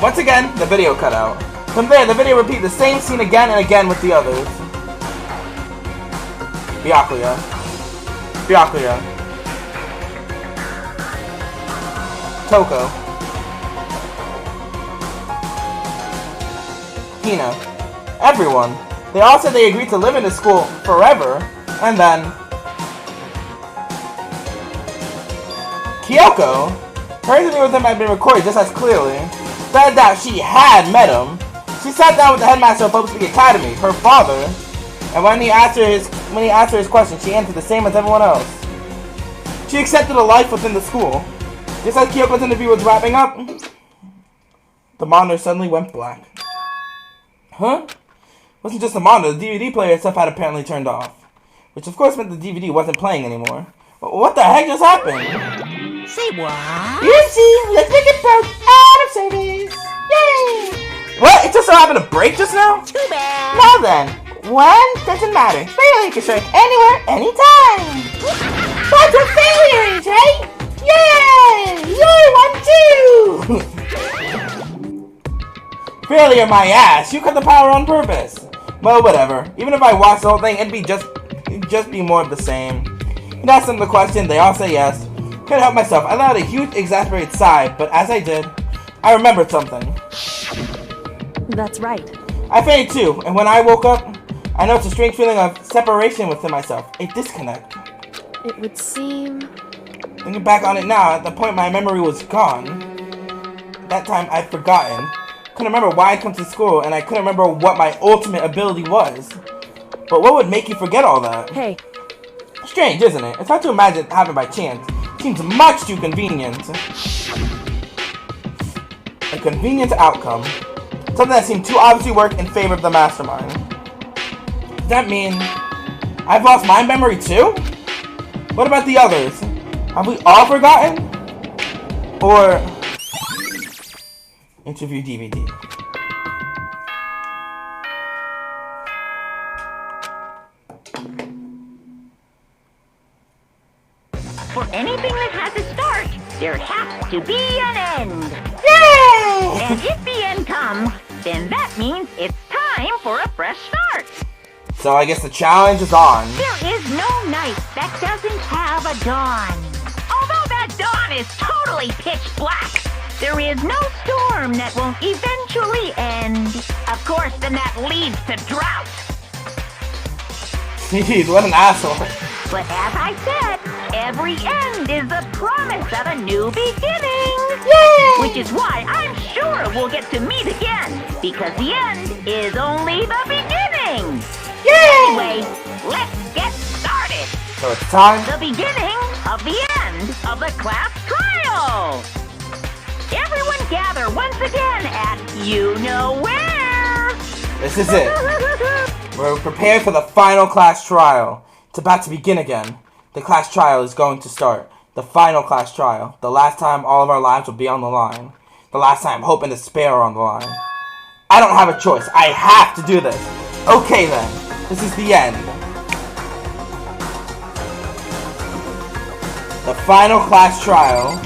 Once again, the video cut out. From there, the video repeated the same scene again and again with the others. Byakuya. Toko. Hina. Everyone. They all said they agreed to live in the school forever, and then Kyoko. Her interview with him had been recorded just as clearly. Said that she had met him. She sat down with the headmaster of Hope's Peak Academy, her father, and when he asked her his question, she answered the same as everyone else. She accepted a life within the school. Just as Kyoko's interview was wrapping up, the monitor suddenly went black. Huh? It wasn't just the monitor, the DVD player itself had apparently turned off. Which of course meant the DVD wasn't playing anymore. What the heck just happened? Say what? You see, let's make it broke out of service. Yay! What? It just so happened to break just now? Too bad. Now then, one doesn't matter. Failure can strike anywhere, anytime. That's what failure is, right? Yay! Yay, 1, 2! Failure, my ass. You cut the power on purpose. Well, whatever. Even if I watched the whole thing, it'd just be more of the same. You'd ask them the question, they all say yes. Couldn't help myself. I let out a huge, exasperated sigh, but as I did, I remembered something. That's right. I fainted too, and when I woke up, I noticed a strange feeling of separation within myself, a disconnect. It would seem... Thinking back on it now, at the point my memory was gone. At that time, I'd forgotten. Couldn't remember why I'd come to school, and I couldn't remember what my ultimate ability was. But what would make you forget all that? Hey. Strange, isn't it? It's hard to imagine it happened by chance. Seems much too convenient. A convenient outcome. Something that seemed too obviously work in favor of the mastermind. Does that mean I've lost my memory too? What about the others? Have we all forgotten? Or interview DVD. For anything that has a start, there has to be an end. Yay! And if the end comes, then that means it's time for a fresh start. So I guess the challenge is on. There is no night that doesn't have a dawn. Although that dawn is totally pitch black, there is no storm that won't eventually end. Of course, then that leads to drought. Jeez, what an asshole. But as I said, every end is the promise of a new beginning. Yay! Which is why I'm sure we'll get to meet again, because the end is only the beginning. Yay! Anyway, let's get started. So it's time. The beginning of the end of the class trial. Everyone gather once again at you-know-where. This is it. We're prepared for the final class trial. It's about to begin again. The class trial is going to start. The final class trial. The last time all of our lives will be on the line. The last time hope and despair are on the line. I don't have a choice. I have to do this. Okay then. This is the end. The final class trial.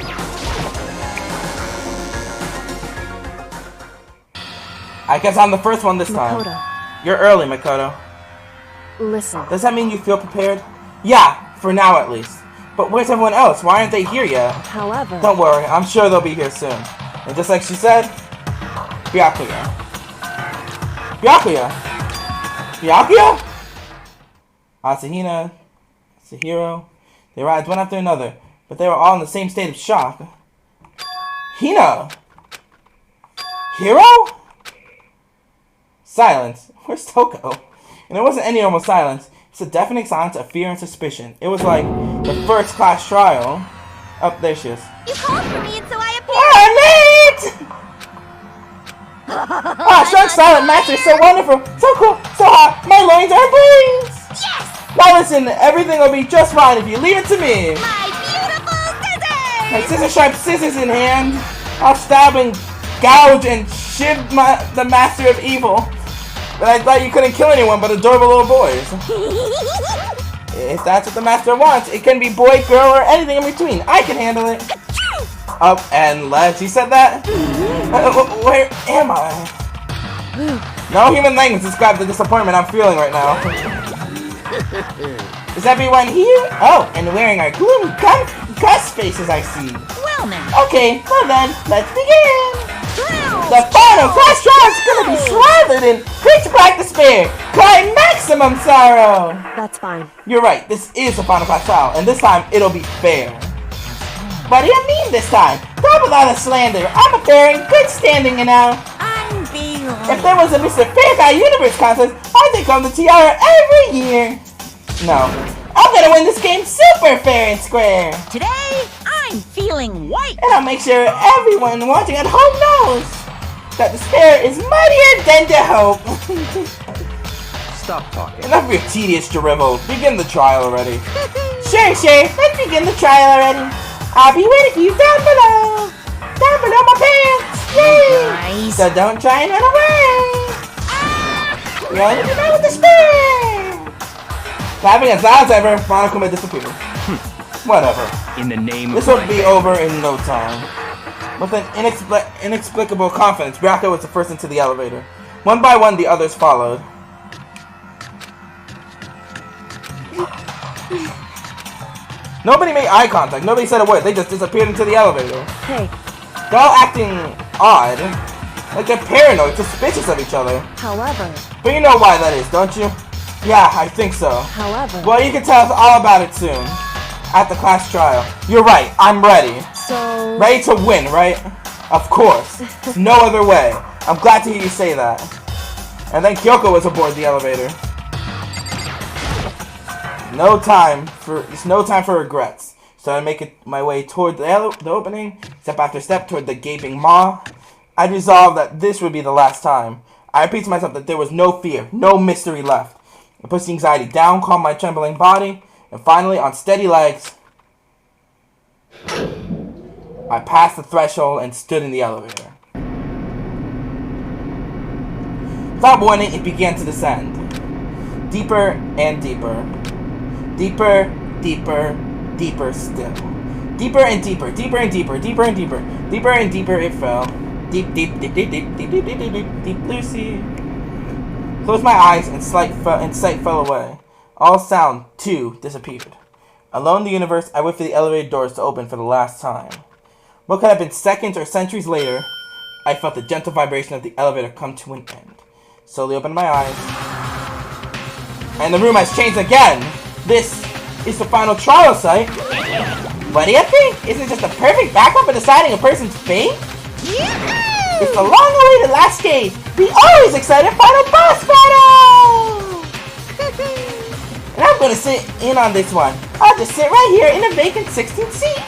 I guess I'm the first one this time. Makoto, You're early, Makoto. listen. Does that mean you feel prepared? Yeah, for now at least. But where's everyone else? Why aren't they here yet? However, Don't worry, I'm sure they'll be here soon. And just like she said, Byakuya. Byakuya! Byakuya? Asahina, Sahiro. They arrived one after another, but they were all in the same state of shock. Hina! Hiro? Silence. Where's Toko? And it wasn't any normal silence. It's a deafening silence of fear and suspicion. It was like the first class trial. Oh, there she is. You called for me and so I appeared. Ah, strong silent master, so wonderful, so cool, so hot. My loins are bruised. Yes! Now listen, everything will be just fine if you leave it to me. My beautiful scissors! My scissor-sharp scissors in hand, I'll stab and gouge and shiv the master of evil. But I thought you couldn't kill anyone but adorable little boys. If that's what the master wants, it can be boy, girl, or anything in between. I can handle it. Up and left. He said that? Where am I? No human language describes the disappointment I'm feeling right now. Is everyone here? Oh, and wearing our gloomy cuss faces, I see. Well now. Okay, well then, let's begin. The final class trial is gonna be swallowed in pitch black despair, crying maximum sorrow. that's fine. You're right, this is the final class trial, and this time it'll be fair. What do you mean this time? Stop with all the slander. I'm a fair and good standing, you know. I'm being If there was a Mr. Fair Guy Universe contest, I'd take home the tiara every year. No, I'm gonna win this game super fair and square. Today, I'm feeling white. And I'll make sure everyone watching at home knows that despair is mightier than the hope. Stop talking. Enough of your tedious drivel. Begin the trial already. Sure, let's begin the trial already. I'll be waiting for you down below. Down below my pants. Yay! Nice. So don't try and run away. You're only know with despair. Laughing as loud as ever, Monokuma disappeared. Whatever. In the name This of will be over in no time. With an inexplicable confidence, Byakuya was the first into the elevator. One by one, the others followed. Nobody made eye contact. Nobody said a word. They just disappeared into the elevator. Hey, They're all acting odd. Like they're paranoid, suspicious of each other. however, But you know why that is, don't you? Yeah, I think so. however. Well, you can tell us all about it soon. At the class trial. You're right, I'm ready. So, Ready to win, right? Of course. No other way. I'm glad to hear you say that. And then Kyoko was aboard the elevator. It's no time for regrets. So I make it my way toward the opening, step after step toward the gaping maw. I resolved that this would be the last time. I repeat to myself that there was no fear, no mystery left. I pushed the anxiety down, calmed my trembling body, and finally, on steady legs, I passed the threshold and stood in the elevator. Without warning, it began to descend. Deeper and deeper. Deeper, deeper, deeper still. Deeper and deeper, deeper and deeper, deeper and deeper, deeper and deeper it fell. Deep, deep, deep, deep, deep, deep, deep, deep, deep, deep, deep blue sea. Closed my eyes and sight fell away. All sound, too, disappeared. Alone in the universe, I wait for the elevator doors to open for the last time. What could have been seconds or centuries later, I felt the gentle vibration of the elevator come to an end. Slowly opened my eyes. And the room has changed again! This is the final trial site. What do you think? Isn't it just a perfect backup for deciding a person's fate? It's the long-awaited last stage. The always exciting final boss battle! And I'm gonna sit in on this one. I'll just sit right here in a vacant 16th seat.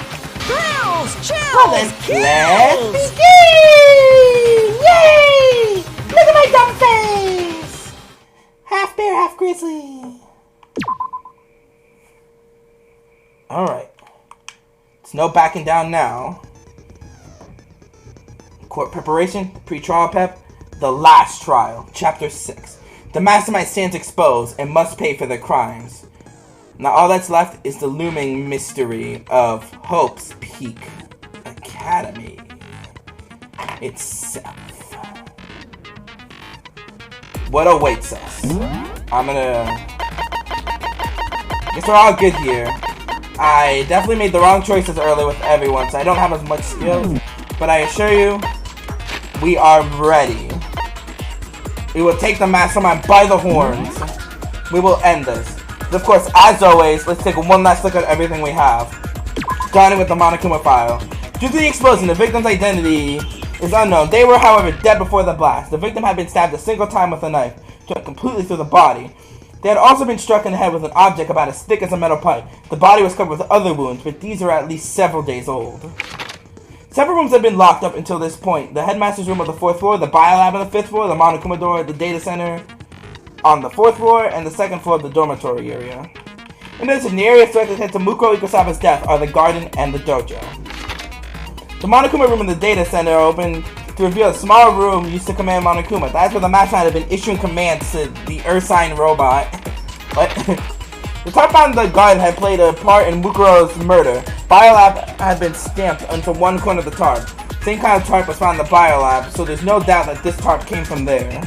Chills, chills, Well then, let's chills. begin! Yay! Look at my dumb face! Half bear, half grizzly. Alright. It's no backing down now. Court preparation, pre-trial pep. The Last Trial, Chapter 6. The mastermind stands exposed and must pay for their crimes. Now all that's left is the looming mystery of Hope's Peak Academy itself. What awaits us? Guess we're all good here. I definitely made the wrong choices earlier with everyone, so I don't have as much skills. But I assure you, we are ready. We will take the mastermind by the horns. We will end this. But of course, as always, let's take one last look at everything we have. Starting with the Monokuma file. Due to the explosion, the victim's identity is unknown. They were, however, dead before the blast. The victim had been stabbed a single time with a knife, completely through the body. They had also been struck in the head with an object about as thick as a metal pipe. The body was covered with other wounds, but these are at least several days old. Several rooms had been locked up until this point. The headmaster's room on the 4th floor, the biolab on the 5th floor, the Monokuma door, the data center on the 4th floor, and the 2nd floor of the dormitory area. In addition, the areas directly to Mukuro Ikusaba's death are the garden and the dojo. The Monokuma room in the data center opened to reveal a small room used to command Monokuma. That's where the mastermind had been issuing commands to the Ursine robot. What? The tarp on the garden had played a part in Mukuro's murder. Biolab had been stamped onto one corner of the tarp. Same kind of tarp was found in the biolab, so there's no doubt that this tarp came from there.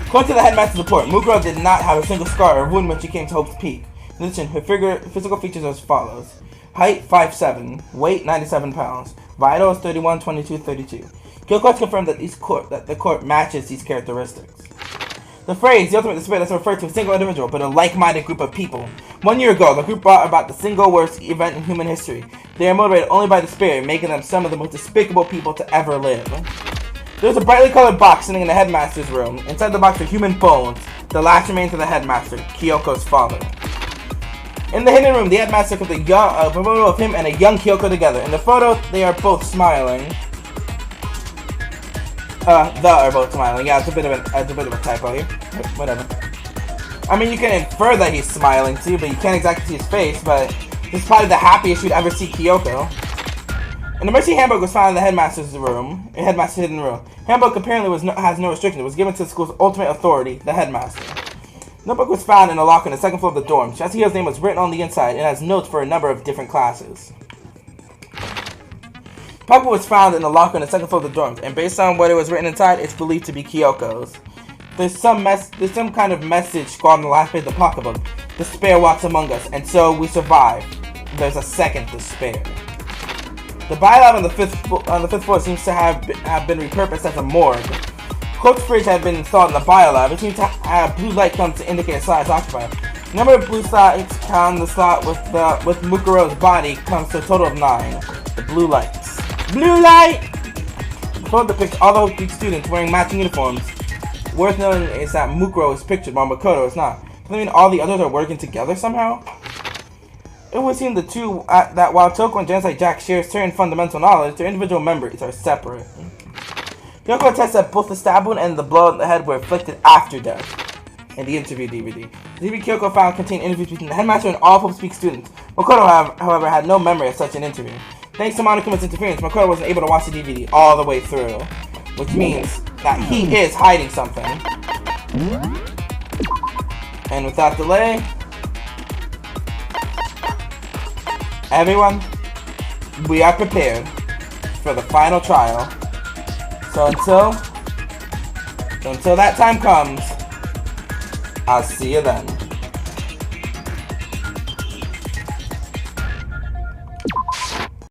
According to the headmaster's report, Mukuro did not have a single scar or wound when she came to Hope's Peak. In addition, her physical features are as follows. Height 5'7", weight 97 pounds, vitals 31, 22, 32. Kyoko has confirmed that the court matches these characteristics. The phrase, the ultimate despair, doesn't refer to a single individual, but a like-minded group of people. 1 year ago, the group brought about the single worst event in human history. They are motivated only by despair, making them some of the most despicable people to ever live. There was a brightly colored box sitting in the headmaster's room. Inside the box are human bones, the last remains of the headmaster, Kyoko's father. In the hidden room, the headmaster took a photo of him and a young Kyoko together. In the photo, they are both smiling. Are both smiling. Yeah, it's a bit of a typo here. Whatever. I mean, you can infer that he's smiling too, but you can't exactly see his face. But this is probably the happiest you'd ever see Kyoko. An emergency handbook was found in the headmaster's room. Headmaster's hidden room. Handbook apparently has no restrictions. It was given to the school's ultimate authority, the headmaster. Notebook was found in a locker on the 2nd floor of the dorm. Shasuhira's name was written on the inside and has notes for a number of different classes. Pocketbook was found in a locker on the 2nd floor of the dorm, and based on what it was written inside, it's believed to be Kyoko's. There's some kind of message scrawled on the last page of the pocketbook. Despair walks among us, and so we survive. There's a second despair. The biolab on the 5th floor seems to have been repurposed as a morgue. Coach fridge had been installed in the biolab. It seems to have blue light comes to indicate a slot is occupied. The number of blue slots on the slot with Mukuro's body comes to a total of 9. The blue lights. Blue light! The photo depicts all the Peak students wearing matching uniforms. Worth noting is that Mukuro is pictured while Makoto is not. Does that mean all the others are working together somehow? It would seem that while Toko and Genocide Jack share certain fundamental knowledge, their individual memories are separate. Kyoko attests that both the stab wound and the blow on the head were inflicted after death. In the interview DVD. The DVD Kyoko found contained interviews between the headmaster and all Hope Speak students. Makoto, however, had no memory of such an interview. Thanks to Monokuma's interference, Makoto wasn't able to watch the DVD all the way through. Which means that he is hiding something. And without delay, everyone, we are prepared for the final trial. So until that time comes, I'll see you then.